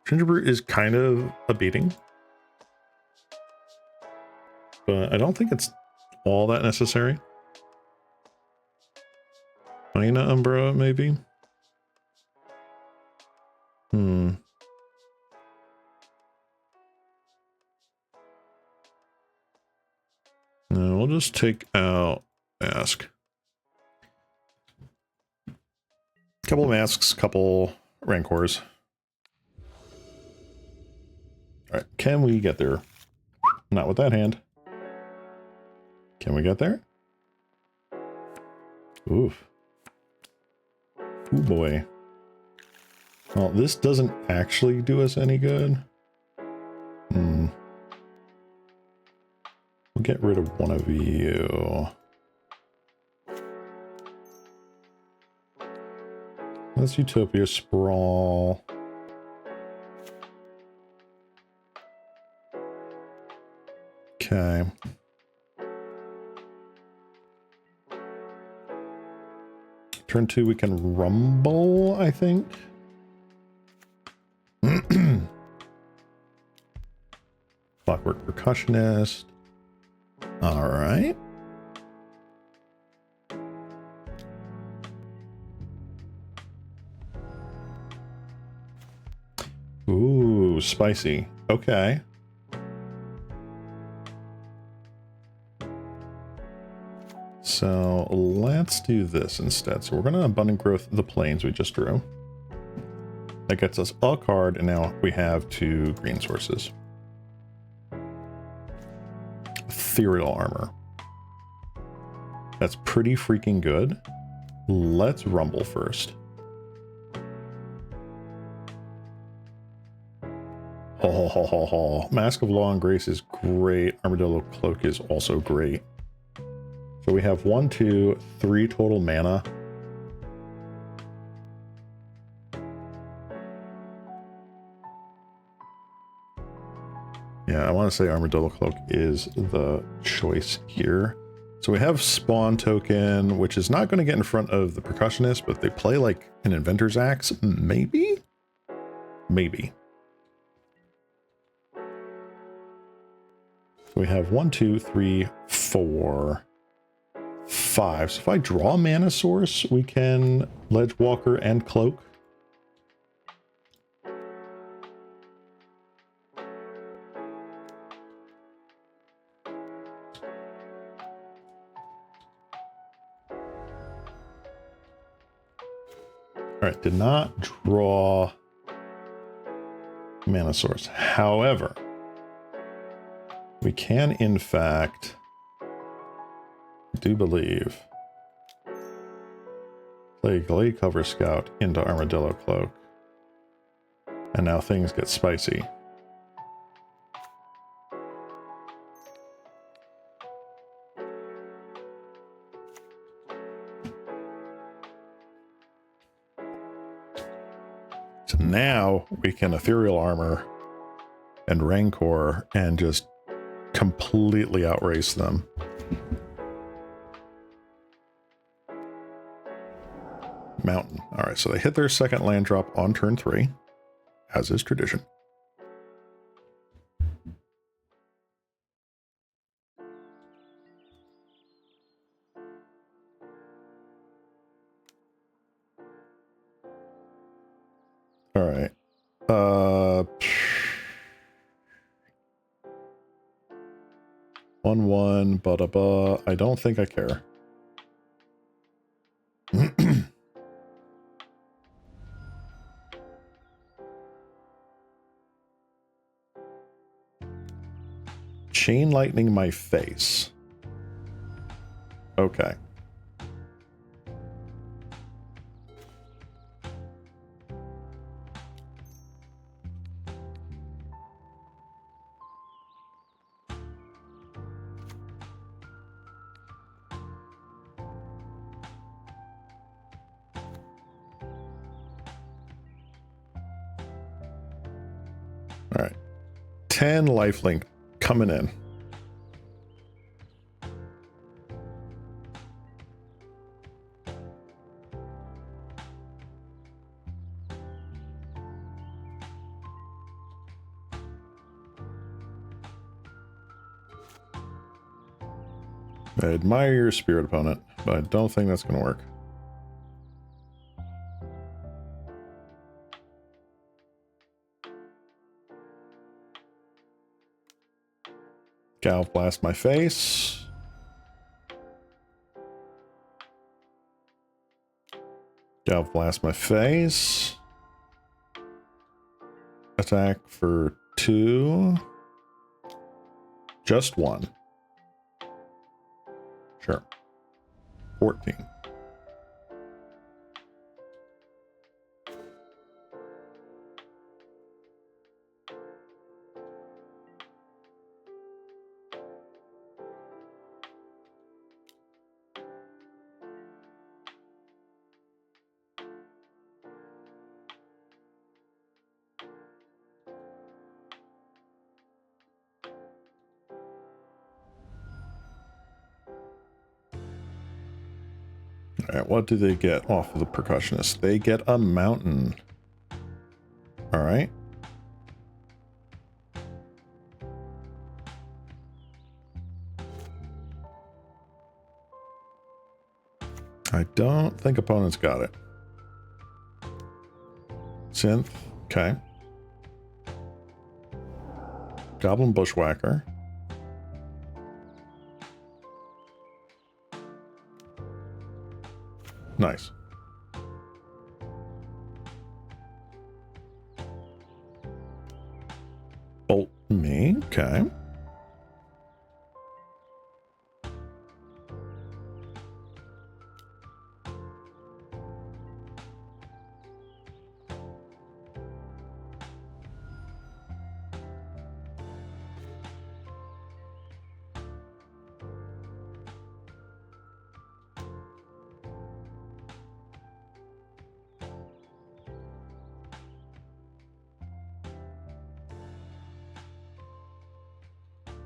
Gingerbread is kind of a beating, but I don't think it's all that necessary. Mina Umbra, maybe? No, we'll just take out Mask. Couple masks, couple Rancors. Alright, can we get there? Not with that hand. Can we get there? Oof. Ooh boy. Well, this doesn't actually do us any good. We'll get rid of one of you. Let's Utopia Sprawl. Okay. Turn 2, we can Rumble, I think. Clockwork Percussionist. All right. Ooh, spicy. Okay. So let's do this instead. So we're going to Abundant Growth the Plains we just drew. That gets us a card, and now we have 2 green sources. Ethereal Armor. That's pretty freaking good. Let's Rumble first. Ho. Mask of Law and Grace is great. Armadillo Cloak is also great. So we have 1, 2, 3 total mana. Yeah, I want to say Armadillo Cloak is the choice here. So we have Spawn Token, which is not going to get in front of the Percussionist, but they play like an Inventor's Axe. Maybe? Maybe. So we have 1, 2, 3, 4, 5. So if I draw Mana Source, we can Ledgewalker and Cloak. Alright, did not draw Mana Source. However, we can, in fact, I do believe, play Glade Cover Scout into Armadillo Cloak. And now things get spicy. So now we can Ethereal Armor and Rancor and just completely outrace them. Mountain. All right, so they hit their second land drop on turn 3, as is tradition. All right. 1/1, ba-da-ba. I don't think I care. Chain Lightning my face. Okay. All right. 10 lifelink coming in. I admire your spirit, opponent, but I don't think that's going to work. Galv blast my face. Galv blast my face. Attack for 2. Just 1. Sure. 14. Alright, what do they get off of the percussionist? They get a mountain. Alright. I don't think opponents got it. Synth. Okay. Goblin Bushwhacker. Nice. Bolt me. Okay.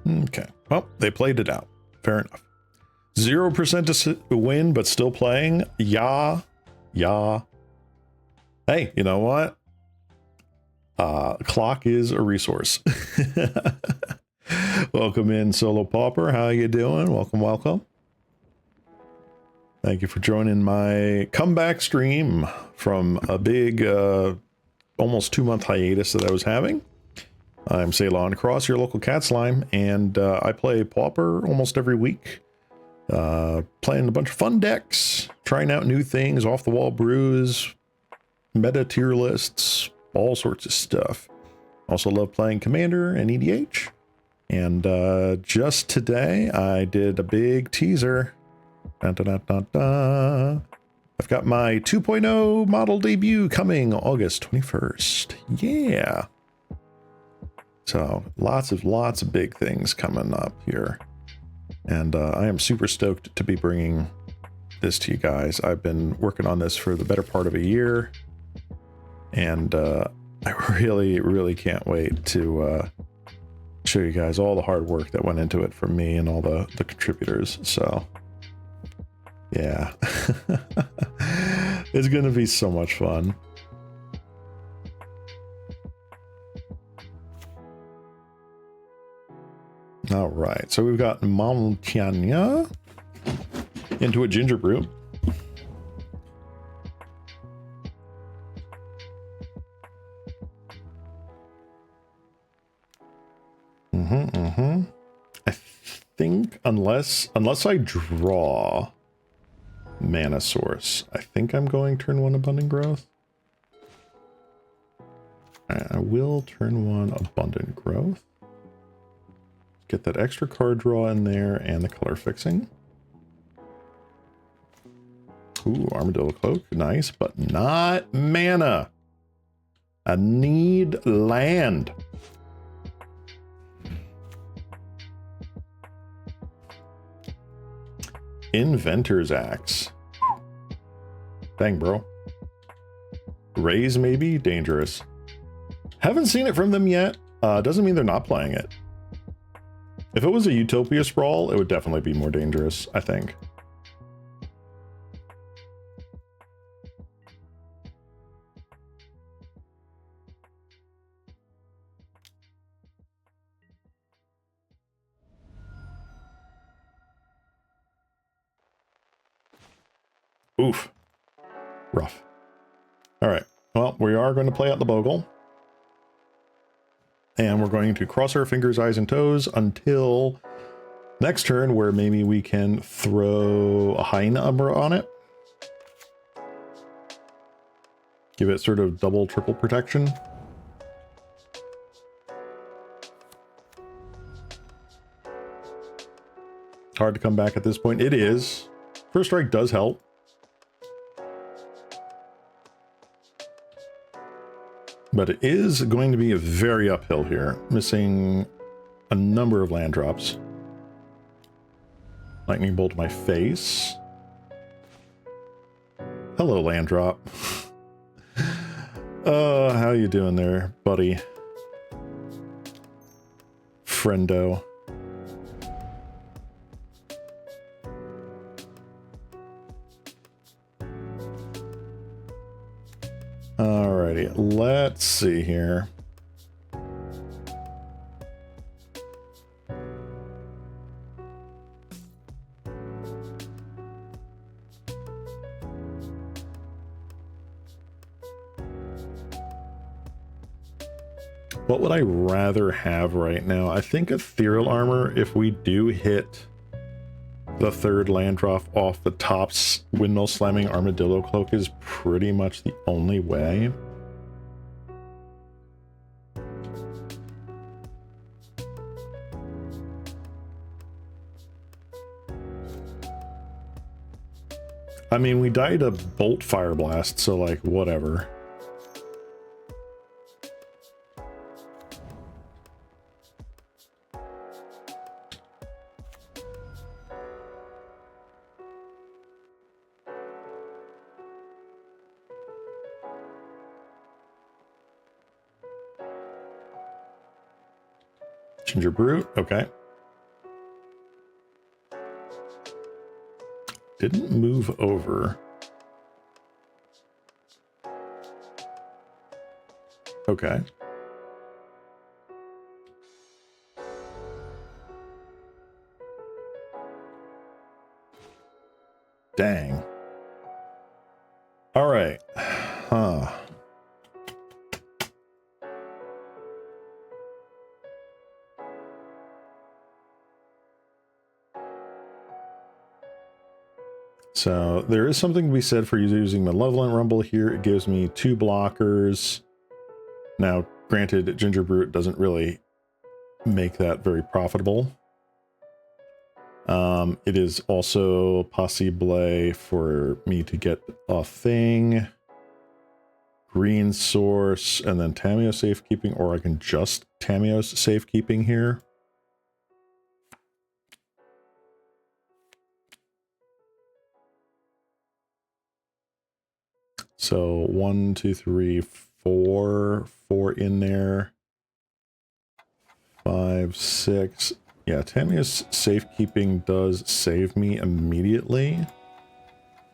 Okay. Well, they played it out. Fair enough. 0% to win, but still playing. Yeah. Yeah. Hey, you know what? Clock is a resource. Welcome in, Solo Pauper. How you doing? Welcome, welcome. Thank you for joining my comeback stream from a big, almost 2-month hiatus that I was having. I'm Ceylon Cross, your local cat slime, and I play Pauper almost every week. Playing a bunch of fun decks, trying out new things, off-the-wall brews, meta tier lists, all sorts of stuff. Also love playing Commander and EDH. And just today, I did a big teaser. Dun, dun, dun, dun, dun. I've got my 2.0 model debut coming August 21st. Yeah. So lots of big things coming up here. And I am super stoked to be bringing this to you guys. I've been working on this for the better part of a year. And I really can't wait to show you guys all the hard work that went into it from me and all the contributors. So yeah, it's going to be so much fun. All right, so we've got MTG into a ginger brew. I think unless I draw mana source, I think I'm going turn 1 abundant growth. I will turn 1 abundant growth. Get that extra card draw in there and the color fixing. Ooh, Armadillo Cloak, nice, but not mana. I need land. Inventor's Axe. Dang, bro. Raise maybe? Dangerous. Haven't seen it from them yet. Doesn't mean they're not playing it. If it was a Utopia Sprawl, it would definitely be more dangerous, I think. Oof. Rough. All right. Well, we are going to play out the Bogle. And we're going to cross our fingers, eyes, and toes until next turn, where maybe we can throw a high number on it. Give it sort of double, triple protection. Hard to come back at this point. It is. First strike does help. But it is going to be a very uphill here. Missing a number of land drops. Lightning bolt to my face. Hello, land drop. How you doing there, buddy? Friendo. Alrighty, let's see here. What would I rather have right now? I think Ethereal Armor, if we do hit the third land drop off the top, Windmill Slamming Armadillo Cloak is pretty much the only way. I mean, we died a Bolt Fire Blast, so like, whatever. Ginger Brute, okay. Didn't move over. Okay. Dang. All right. Huh. So there is something to be said for using Malevolent Rumble here. It gives me 2 blockers. Now, granted, Ginger Brute doesn't really make that very profitable. It is also possible for me to get a thing, green source, and then Tamiyo's Safekeeping, or I can just Tamiyo's Safekeeping here. So 1, 2, 3, 4, 4 in there. 5, 6. Yeah, Tamiya's Safekeeping does save me immediately.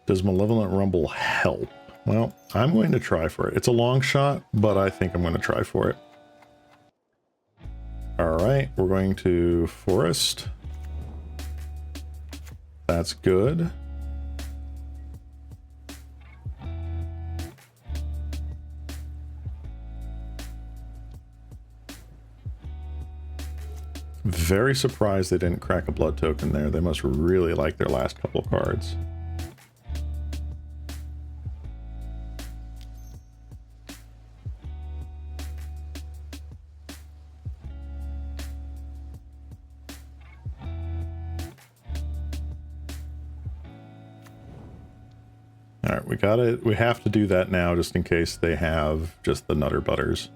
Does Malevolent Rumble help? Well, I'm going to try for it. It's a long shot, but I think I'm going to try for it. All right, we're going to Forest. That's good. Very surprised they didn't crack a blood token there. They must really like their last couple of cards. All right, we have to do that now just in case they have just the Nutter Butters.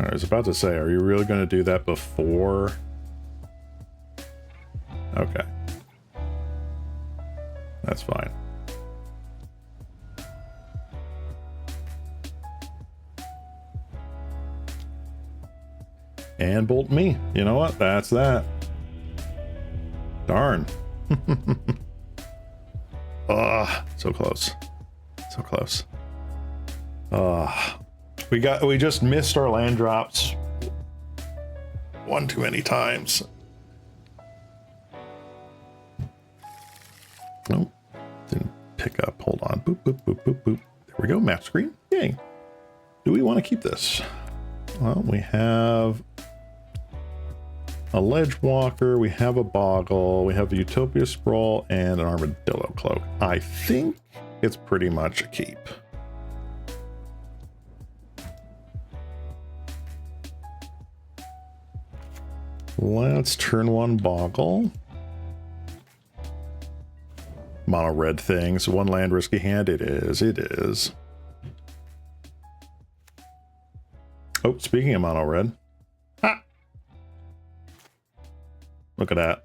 I was about to say, are you really going to do that before? Okay. That's fine. And bolt me. You know what? That's that. Darn. Ah, so close. So close. Ah. We just missed our land drops one too many times. Nope, didn't pick up. Hold on. Boop, boop, boop, boop, boop. There we go. Map screen. Yay. Do we want to keep this? Well, we have a ledge walker, we have a boggle, we have a utopia sprawl, and an armadillo cloak. I think it's pretty much a keep. Let's turn one boggle. Mono red things. One land risky hand. It is. It is. Oh, speaking of mono red. Ah! Look at that.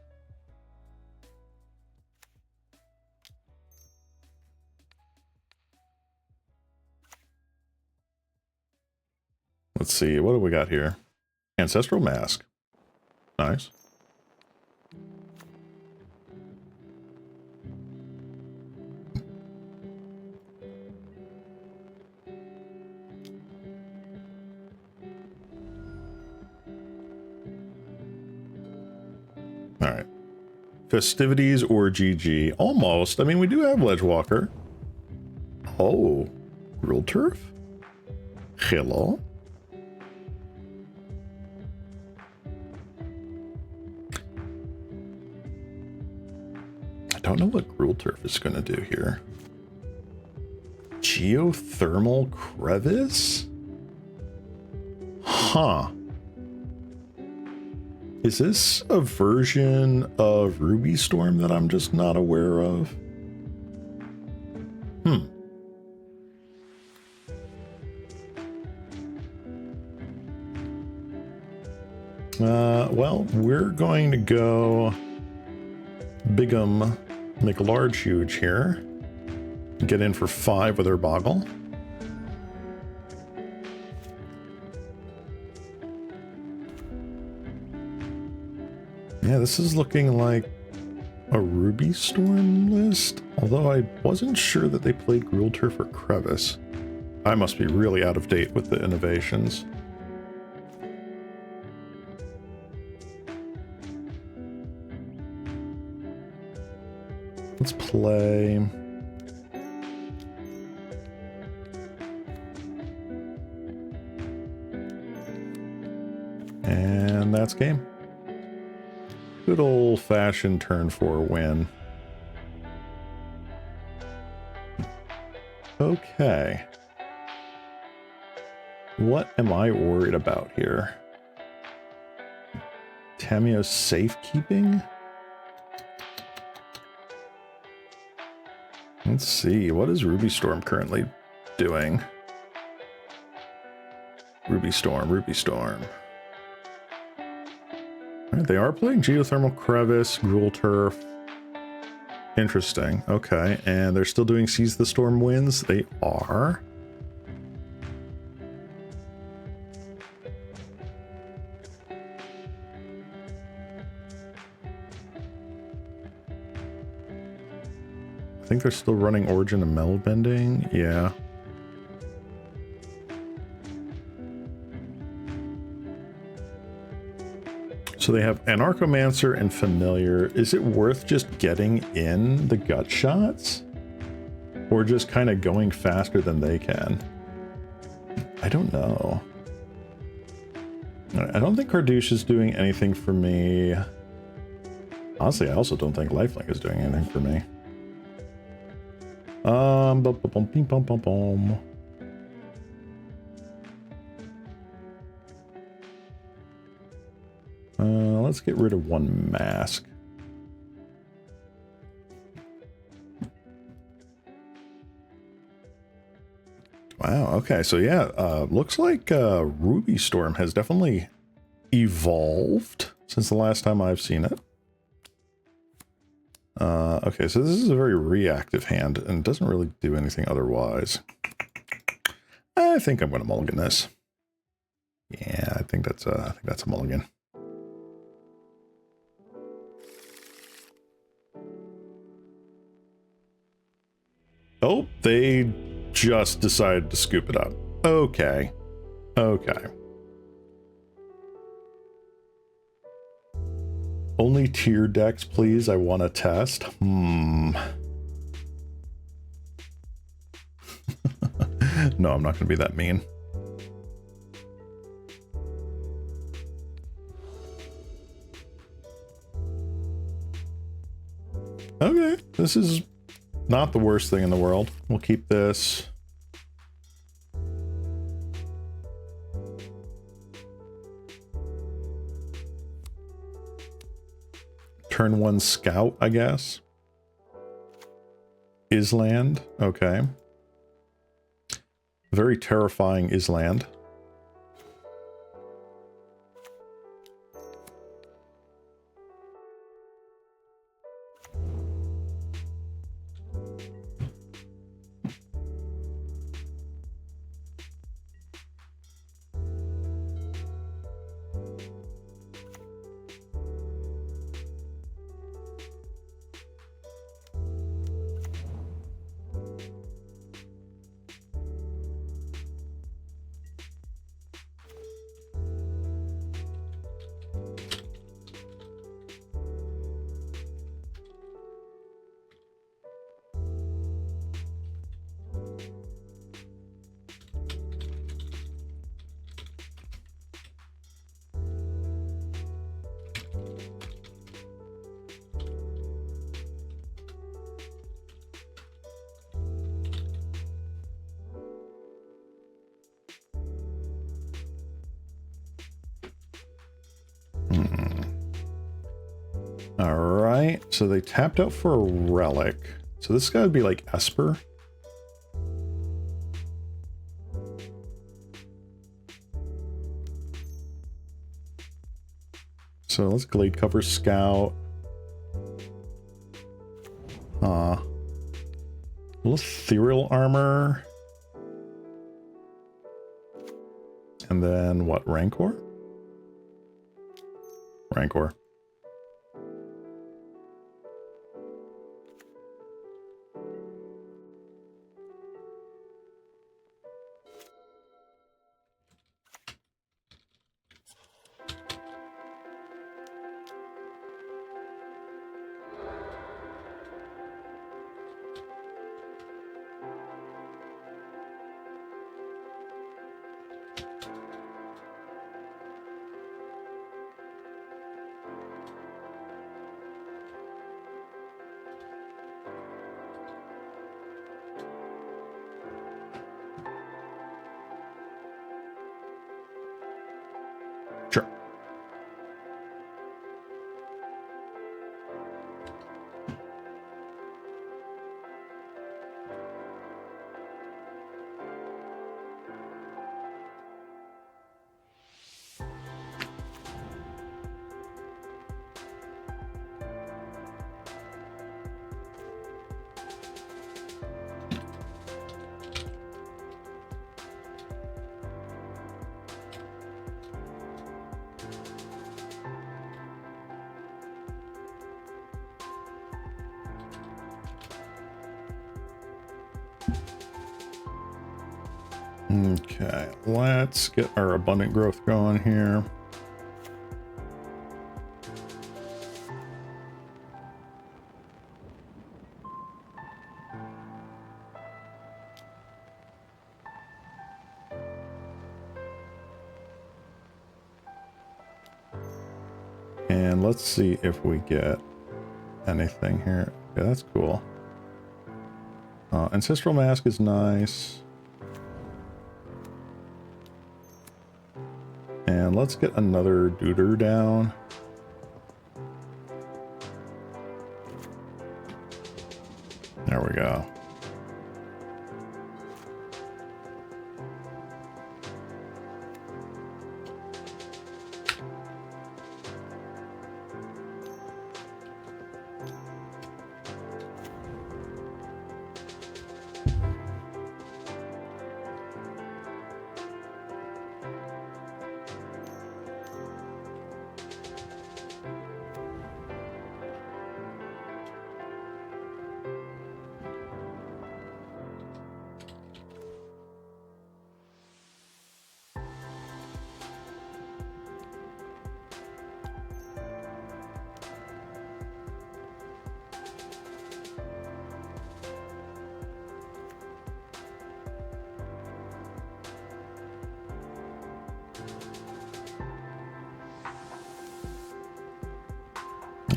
Let's see. What do we got here? Ancestral Mask. Nice. All right. Festivities or GG? Almost. I mean, we do have Ledgewalker. Oh. Gruel Turf? Hello? I don't know what Gruel Turf is going to do here. Geothermal Crevice? Huh. Is this a version of Ruby Storm that I'm just not aware of? Well, we're going to go Big'em, make a large huge here. Get in for 5 with our boggle. Yeah, this is looking like a Ruby Storm list, although I wasn't sure that they played Gruel Turf or Crevice. I must be really out of date with the innovations. Let's play. And that's game. Good old-fashioned turn 4 win. Okay. What am I worried about here? Tamiyo's safekeeping? Let's see. What is Ruby Storm currently doing? Ruby Storm, Ruby Storm. Right, they are playing Geothermal Crevice, Gruel Turf. Interesting. Okay, and they're still doing Seize the Storm wins? They are. I think they're still running Origin and Metal Bending. Yeah. So they have Anarchomancer and Familiar. Is it worth just getting in the gut shots? Or just kind of going faster than they can? I don't know. I don't think Cardouche is doing anything for me. Honestly, I also don't think Lifelink is doing anything for me. Let's get rid of one mask. Wow, okay, so yeah, looks like Ruby Storm has definitely evolved since the last time I've seen it. Okay, so this is a very reactive hand and doesn't really do anything otherwise. I think I'm going to mulligan this. Yeah, I think that's a mulligan. Oh, they just decided to scoop it up. Okay. Okay. Only tier decks, please. I want to test. No, I'm not going to be that mean. Okay, this is not the worst thing in the world. We'll keep this. Turn 1 scout, I guess. Island, okay. Very terrifying Island. All right, so they tapped out for a relic. So this got to be like Esper. So let's Glade Cover Scout. Little Ethereal Armor. And then what, Rancor? Rancor. Sure. Okay, let's get our abundant growth going here. And let's see if we get anything here. Okay, that's cool. Ancestral Mask is nice. And let's get another Deuter down. There we go.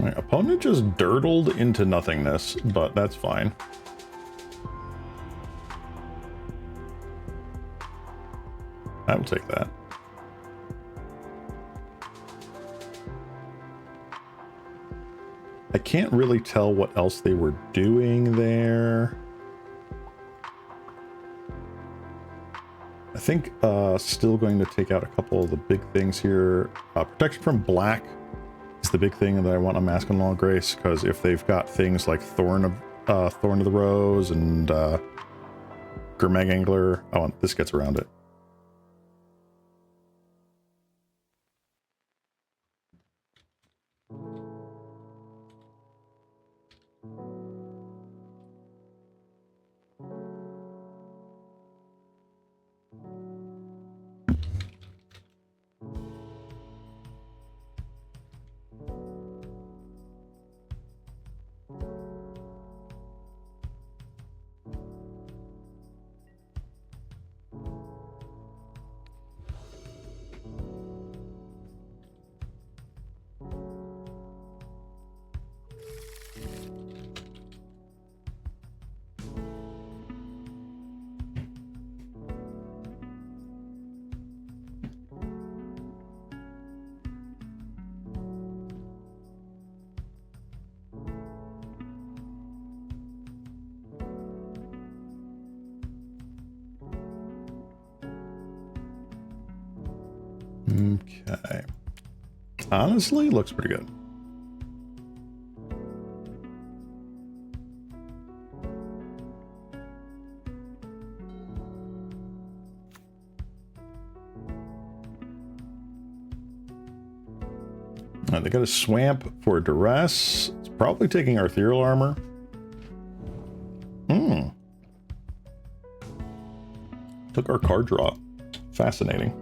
My opponent just dirtled into nothingness, but that's fine. I will take that. I can't really tell what else they were doing there. I think still going to take out a couple of the big things here. Protection from black is the big thing that I want on Mask and Law Grace, because if they've got things like Thorn of the Rose and Gurmag Angler, oh, this gets around it. Okay. Honestly, looks pretty good. They got a Swamp for Duress. It's probably taking our Ethereal Armor. Took our card draw. Fascinating.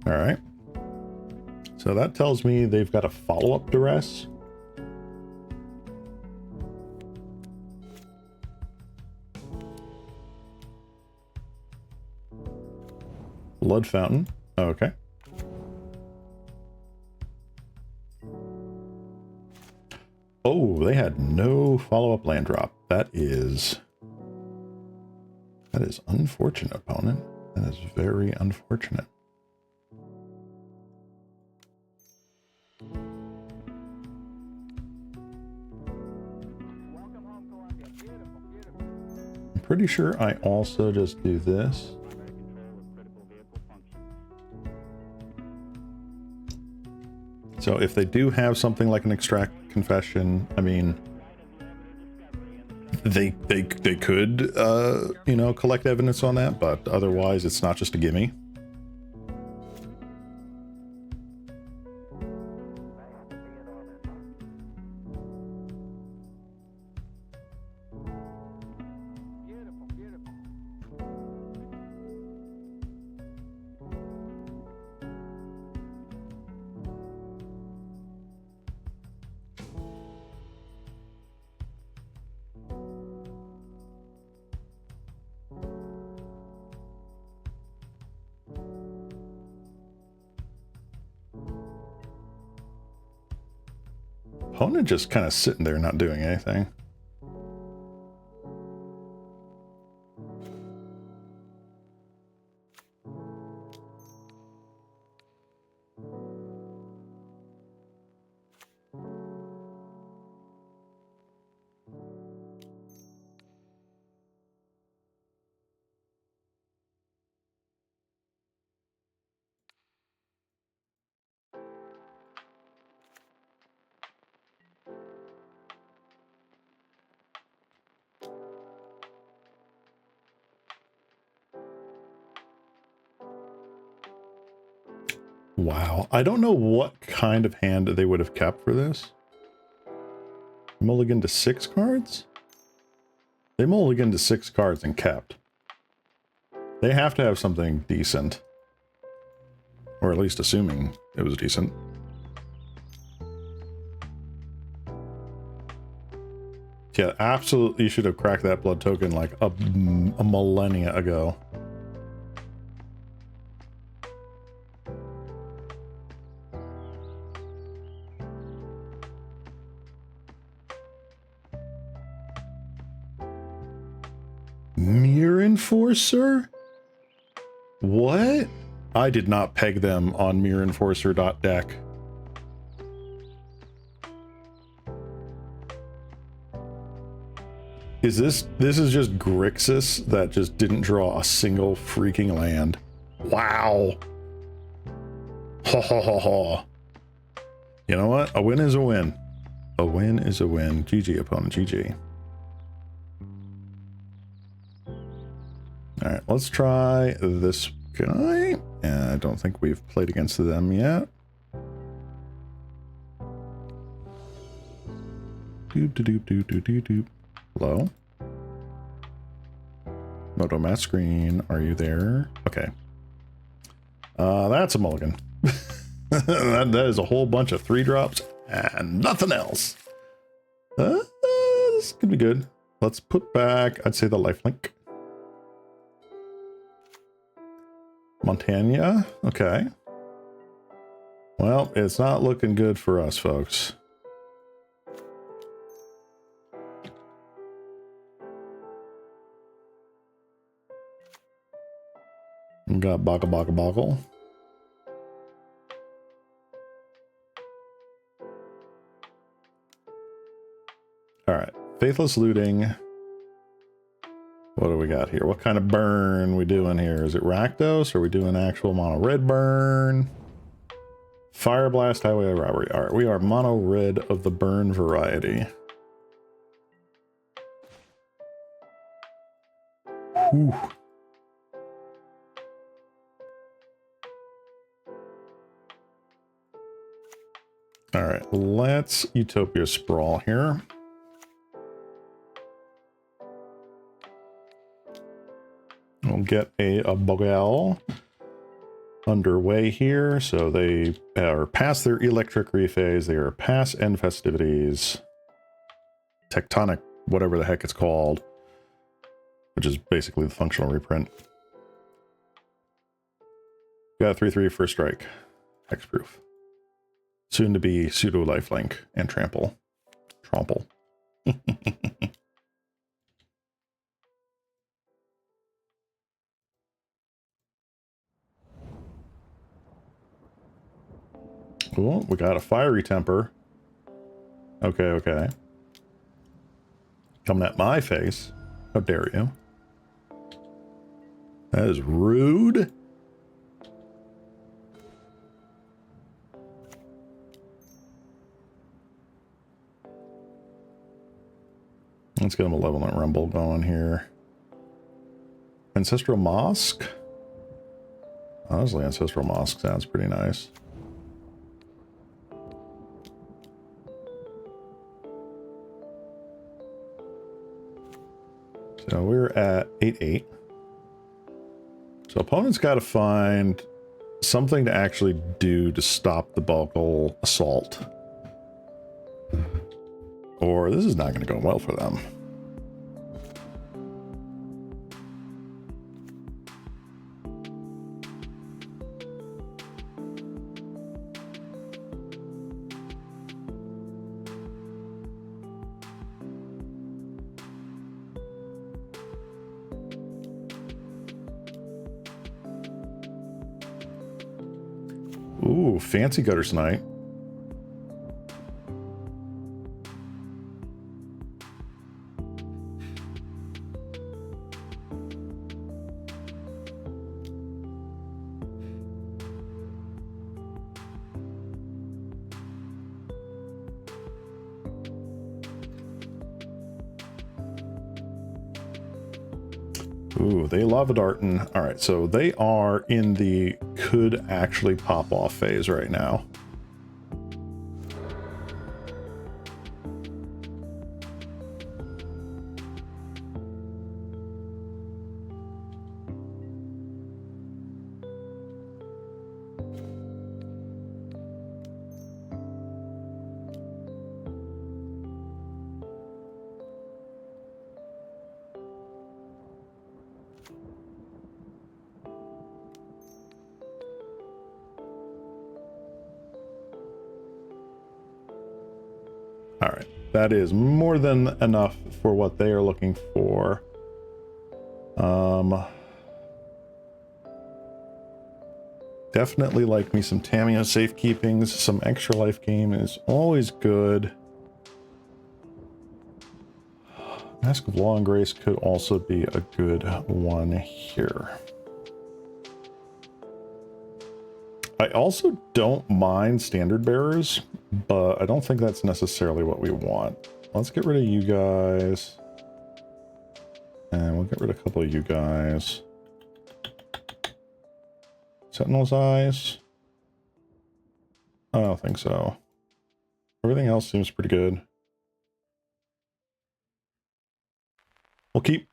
All right. So that tells me they've got a follow-up Duress. Blood Fountain. Okay. Oh, they had no follow-up land drop. That is unfortunate, opponent. That is very unfortunate. I'm pretty sure I also just do this. So if they do have something like an Extract Confession, I mean, they could, you know, collect evidence on that, but otherwise it's not just a gimme. Opponent just kind of sitting there not doing anything. Wow, I don't know what kind of hand they would have kept for this. Mulligan to 6 cards? They mulligan to 6 cards and kept. They have to have something decent. Or at least assuming it was decent. Yeah, absolutely. You should have cracked that blood token like a millennia ago. Mirror Enforcer? What? I did not peg them on mirrorenforcer.deck. Is this is just Grixis that just didn't draw a single freaking land. Wow. Ha ha ha ha. You know what? A win is a win. A win is a win. GG, opponent. GG. All right, let's try this guy. I don't think we've played against them yet. Doop doop doop doop doop doop. Hello? Moto Matt Screen, are you there? Okay. That's a mulligan. that is a whole bunch of 3-drops and nothing else. This could be good. Let's put back, I'd say, the lifelink. Montana, okay. Well, it's not looking good for us, folks. We got Boggle. All right, Faithless Looting. What do we got here? What kind of burn we doing here? Is it Rakdos? Or are we doing actual mono red burn? Fire Blast, Highway Robbery. All right, we are mono red of the burn variety. Whew. All right, let's Utopia Sprawl here. We'll get a Bogles underway here. So they are past their electric rephase. They are past end festivities. Tectonic, whatever the heck it's called, which is basically the functional reprint. Got a 3/3 first strike. Hexproof. Soon to be pseudo lifelink and trample. Cool. We got a fiery temper. Okay. Coming at my face. How dare you? That is rude. Let's get a Malevolent Rumble going here. Ancestral Mosque? Honestly, Ancestral Mosque sounds pretty nice. So we're at 8/8. So opponent's got to find something to actually do to stop the Bogle assault. Or this is not going to go well for them. Ooh, fancy Gutter Snipe. Ooh, they Lava Dartin. All right, so they are in the could actually pop off phase right now. All right, that is more than enough for what they are looking for. Definitely like me some Tamiya safekeepings. Some extra life gain is always good. Mask of Law and Grace could also be a good one here. I also don't mind standard bearers, but I don't think that's necessarily what we want. Let's get rid of you guys. And we'll get rid of a couple of you guys. Sentinel's Eyes? I don't think so. Everything else seems pretty good. We'll keep.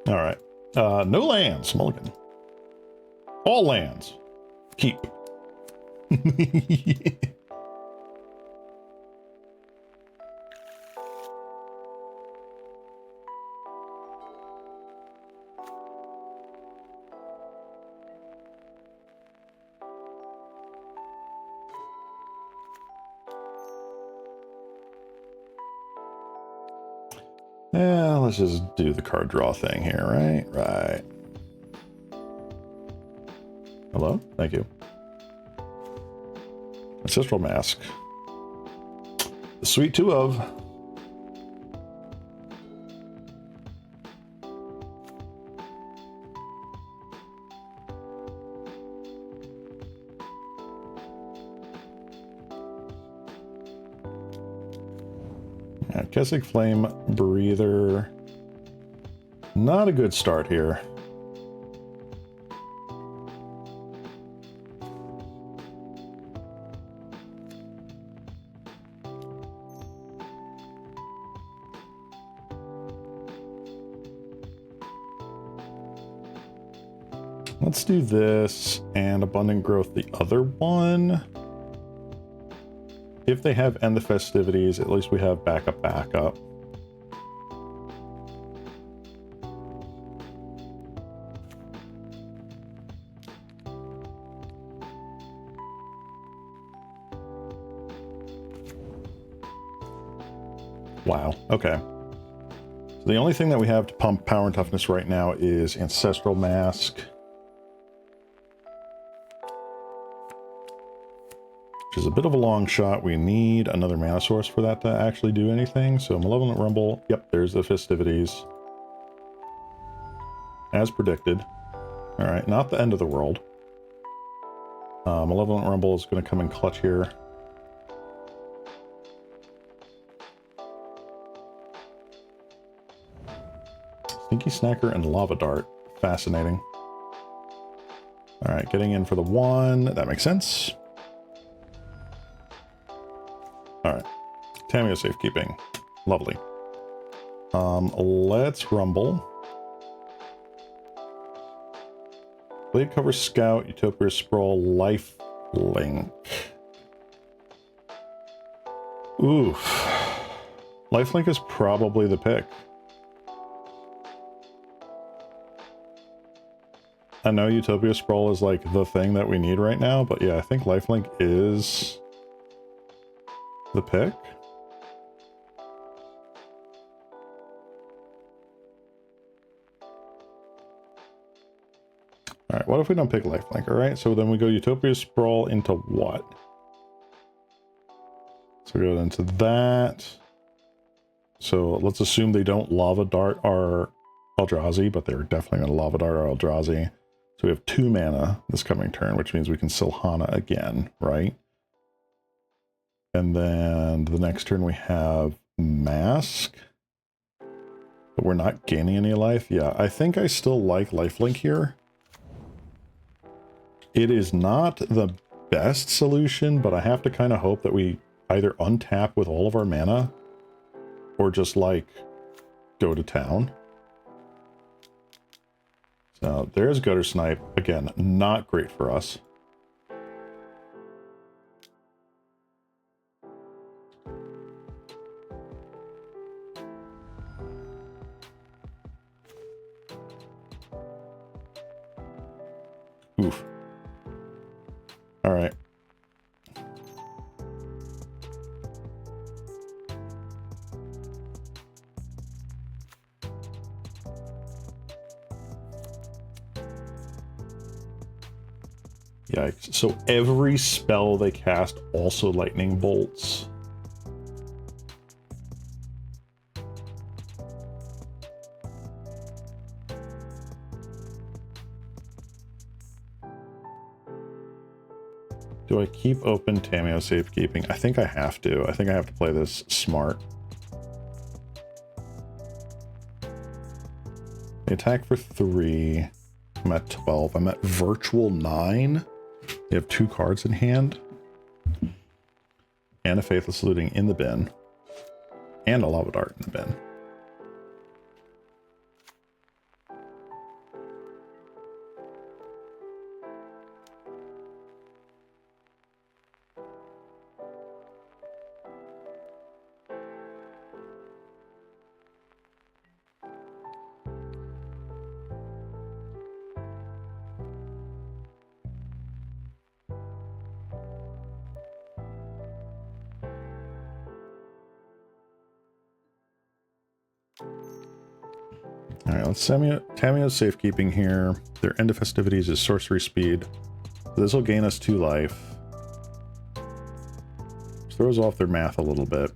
All right. No lands, Mulligan. All lands. Keep. Yeah, let's just do the card draw thing here, right? Right. Hello? Thank you. Ancestral Mask. The Sweet Two of. Kessig Flame Breather. Not a good start here. Let's do this and Abundant Growth the other one. If they have End the Festivities, at least we have backup. Wow, okay. So the only thing that we have to pump power and toughness right now is Ancestral Mask. Which is a bit of a long shot. We need another mana source for that to actually do anything. So Malevolent Rumble, yep, there's the Festivities. As predicted. All right, not the end of the world. Malevolent Rumble is going to come in clutch here. Sneaky Snacker and Lava Dart. Fascinating. All right, getting in for the one. That makes sense. All right, Tamiya safekeeping, lovely. Let's rumble. Blade Cover Scout, Utopia Sprawl, Lifelink. Oof. Lifelink is probably the pick. I know Utopia Sprawl is like the thing that we need right now, but yeah, I think Lifelink is the pick. All right, what if we don't pick Lifelink? All right, so then we go Utopia Sprawl into what? So we go into that. So let's assume they don't Lava Dart our Eldrazi, but they're definitely going to Lava Dart our Eldrazi. So we have 2 mana this coming turn, which means we can Silhana again, right? And then the next turn we have Mask. But we're not gaining any life. Yeah, I think I still like Lifelink here. It is not the best solution, but I have to kind of hope that we either untap with all of our mana or just like go to town. So there's Gutter Snipe. Again, not great for us. Oof. All right. Yikes. So every spell they cast also lightning bolts. Do I keep open Tamiyo Safekeeping? I think I have to. I think I have to play this smart. They attack for 3. I'm at 12. I'm at virtual 9. They have 2 cards in hand. And a Faithless Looting in the bin. And a Lava Dart in the bin. All right, let's Tamiyo's Safekeeping here. Their End of Festivities is Sorcery Speed. So this will gain us 2 life. Which throws off their math a little bit.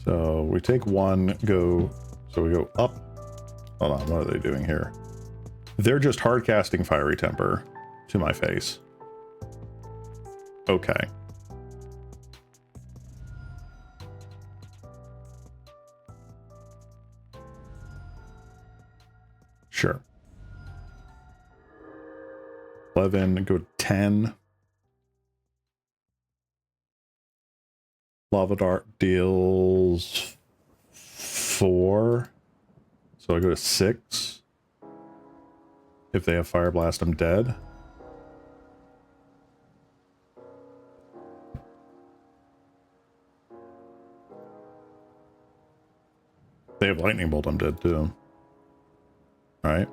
So we take 1, so we go up. Hold on, what are they doing here? They're just hard casting Fiery Temper to my face. Okay. Sure. 11, go 10. Lava Dart deals 4. So I go to 6. If they have Fire Blast, I'm dead. If they have Lightning Bolt, I'm dead too. Right?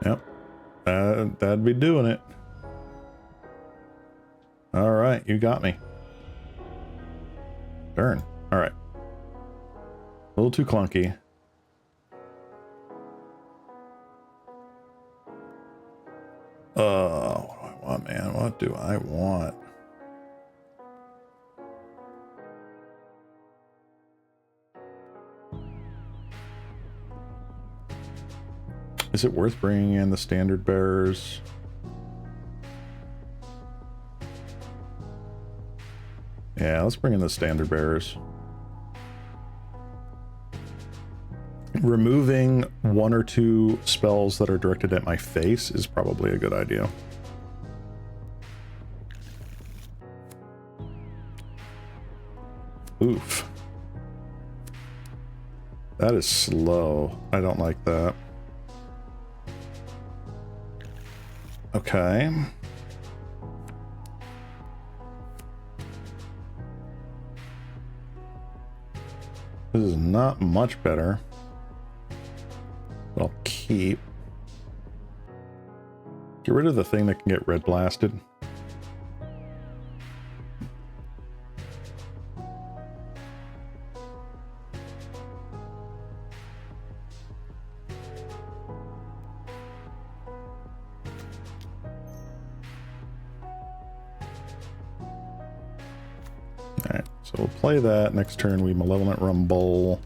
Yep. That'd be doing it. All right, you got me. Turn. All right. A little too clunky. What do I want, man? What do I want? Is it worth bringing in the Standard Bearers? Yeah, let's bring in the Standard Bearers. Removing 1 or 2 spells that are directed at my face is probably a good idea. Oof. That is slow. I don't like that. Okay. This is not much better. But I'll keep. Get rid of the thing that can get red blasted. Alright, so we'll play that. Next turn we Malevolent Rumble.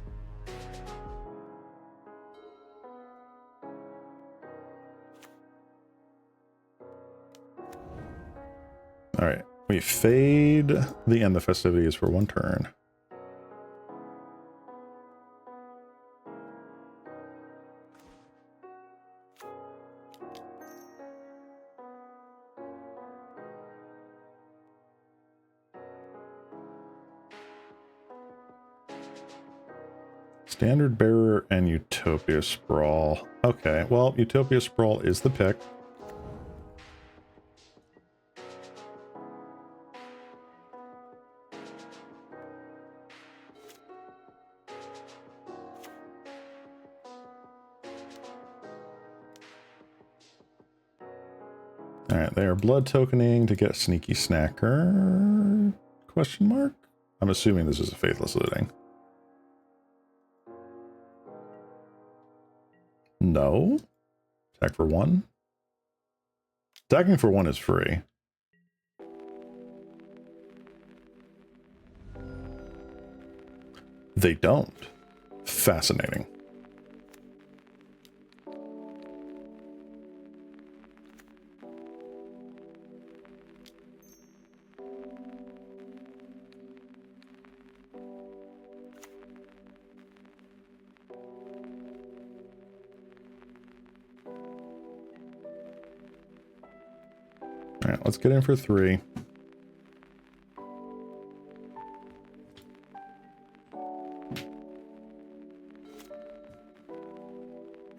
Alright, we fade the End of Festivities for 1 turn. Standard Bearer and Utopia Sprawl. Okay, well, Utopia Sprawl is the pick. Alright, they are blood tokening to get Sneaky Snacker? Question mark? I'm assuming this is a Faithless Looting. No. Attack for 1? Attacking for 1 is free. They don't. Fascinating. All right, let's get in for 3.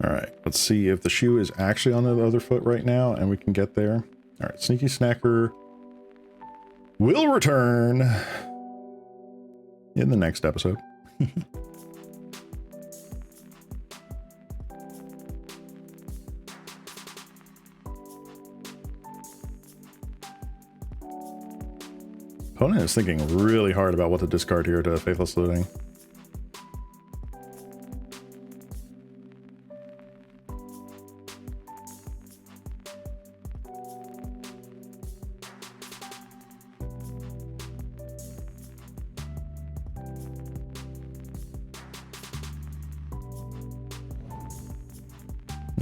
All right, let's see if the shoe is actually on the other foot right now and we can get there. All right, Sneaky Snacker will return in the next episode. Opponent is thinking really hard about what to discard here to Faithless Looting.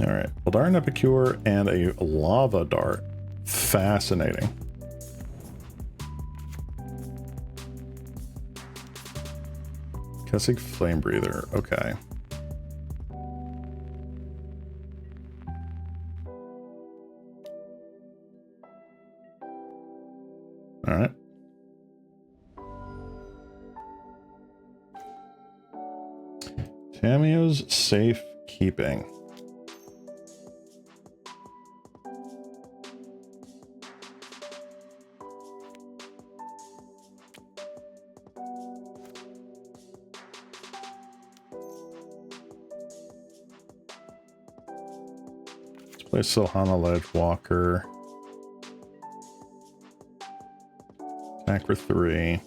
Alright, Eldarin Epicure and a Lava Dart. Fascinating. Kessig Flame Breather, okay. Alright. Tamiyo's Safe Keeping. Play Silhana Ledgewalker. Attack for 3.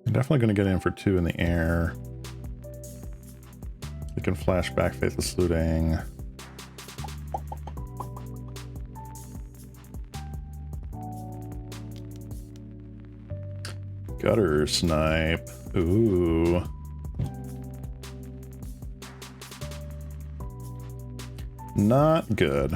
I'm definitely going to get in for 2 in the air. We can flash back Faithless Looting. Gutter Snipe. Ooh. Not good.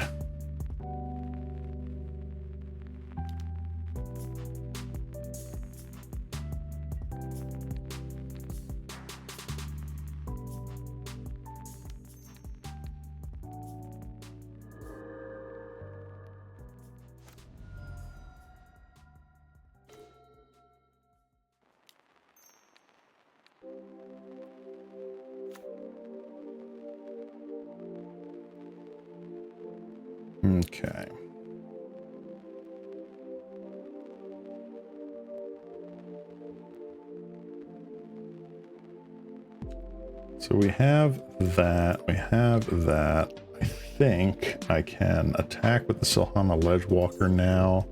Okay. So we have that. We have that. I think I can attack with the Silhana Ledgewalker now.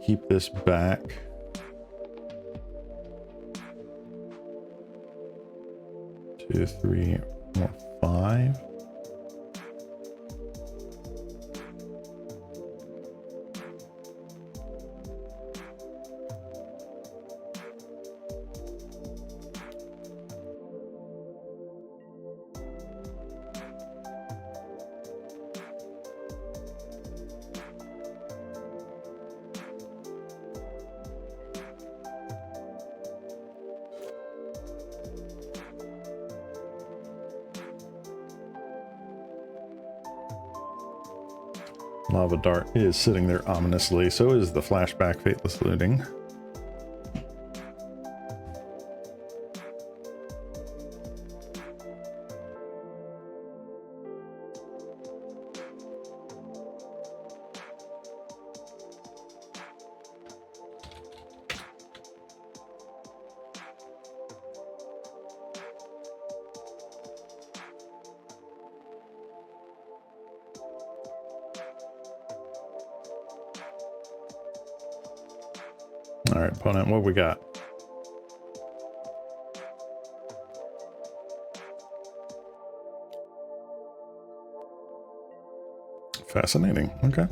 Keep this back. 2, 3, 4, 5. Lava Dart is sitting there ominously. So is the flashback Fateless Looting. All right, opponent, what we got? Fascinating. Okay.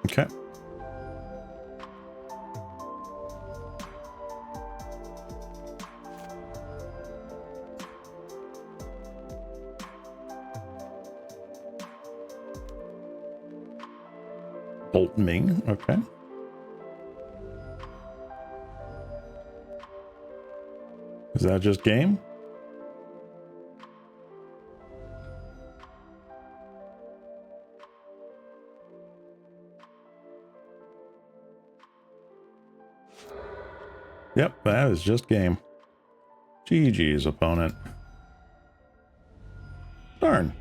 Okay. Bolt Ming, okay. Is that just game? Yep, that is just game. GG's, opponent. Darn.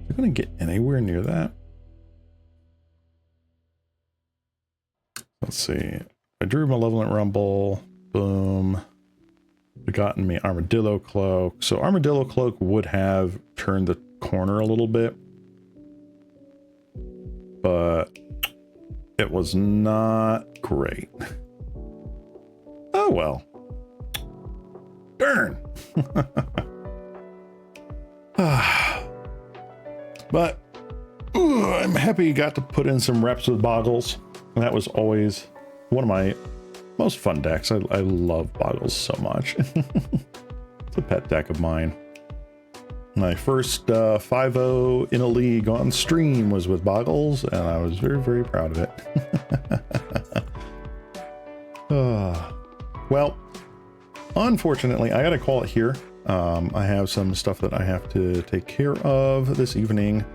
Is it going to get anywhere near that? Let's see. I drew Malevolent Rumble. Boom. Begotten me Armadillo Cloak. So Armadillo Cloak would have turned the corner a little bit, but it was not great. Oh well. Darn. But I'm happy you got to put in some reps with Bogles. And that was always one of my most fun decks. I love Bogles so much. It's a pet deck of mine. My first 5-0 in a league on stream was with Bogles, and I was very, very proud of it. Well, unfortunately, I gotta call it here. I have some stuff that I have to take care of this evening,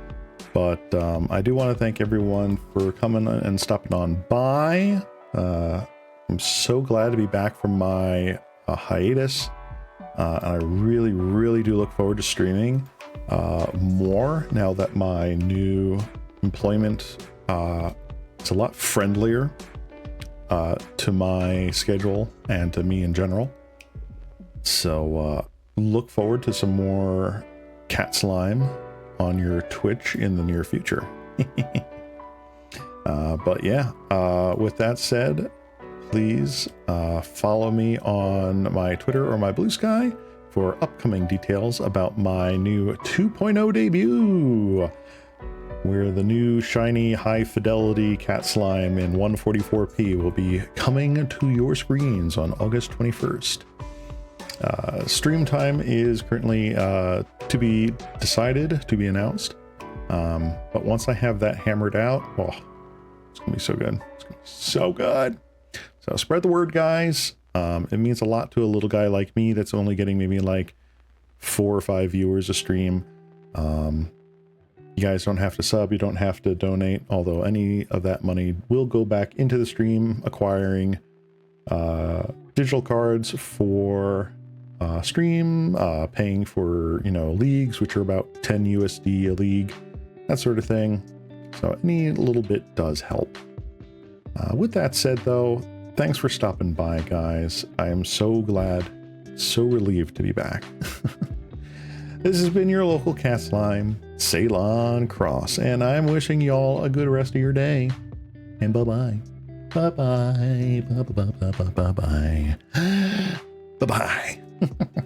but I do want to thank everyone for coming and stopping on by. I'm so glad to be back from my hiatus. And I really, really do look forward to streaming more now that my new employment is a lot friendlier to my schedule and to me in general. So look forward to some more cat slime on your Twitch in the near future. But yeah, with that said, please follow me on my Twitter or my Blue Sky for upcoming details about my new 2.0 debut, where the new shiny high fidelity cat slime in 144p will be coming to your screens on August 21st. Stream time is currently to be decided, to be announced. But once I have that hammered out, oh, it's gonna be so good. It's gonna be so good. So spread the word, guys. It means a lot to a little guy like me that's only getting maybe like 4 or 5 viewers a stream. You guys don't have to sub, you don't have to donate, although any of that money will go back into the stream, acquiring digital cards for stream, paying for, you know, leagues, which are about 10 USD a league, that sort of thing. So any little bit does help. With that said, though, thanks for stopping by, guys. I am so glad, so relieved to be back. This has been your local cat slime, Ceylon Cross, and I'm wishing y'all a good rest of your day. And bye-bye. Bye-bye. Bye-bye. Bye-bye. Bye-bye.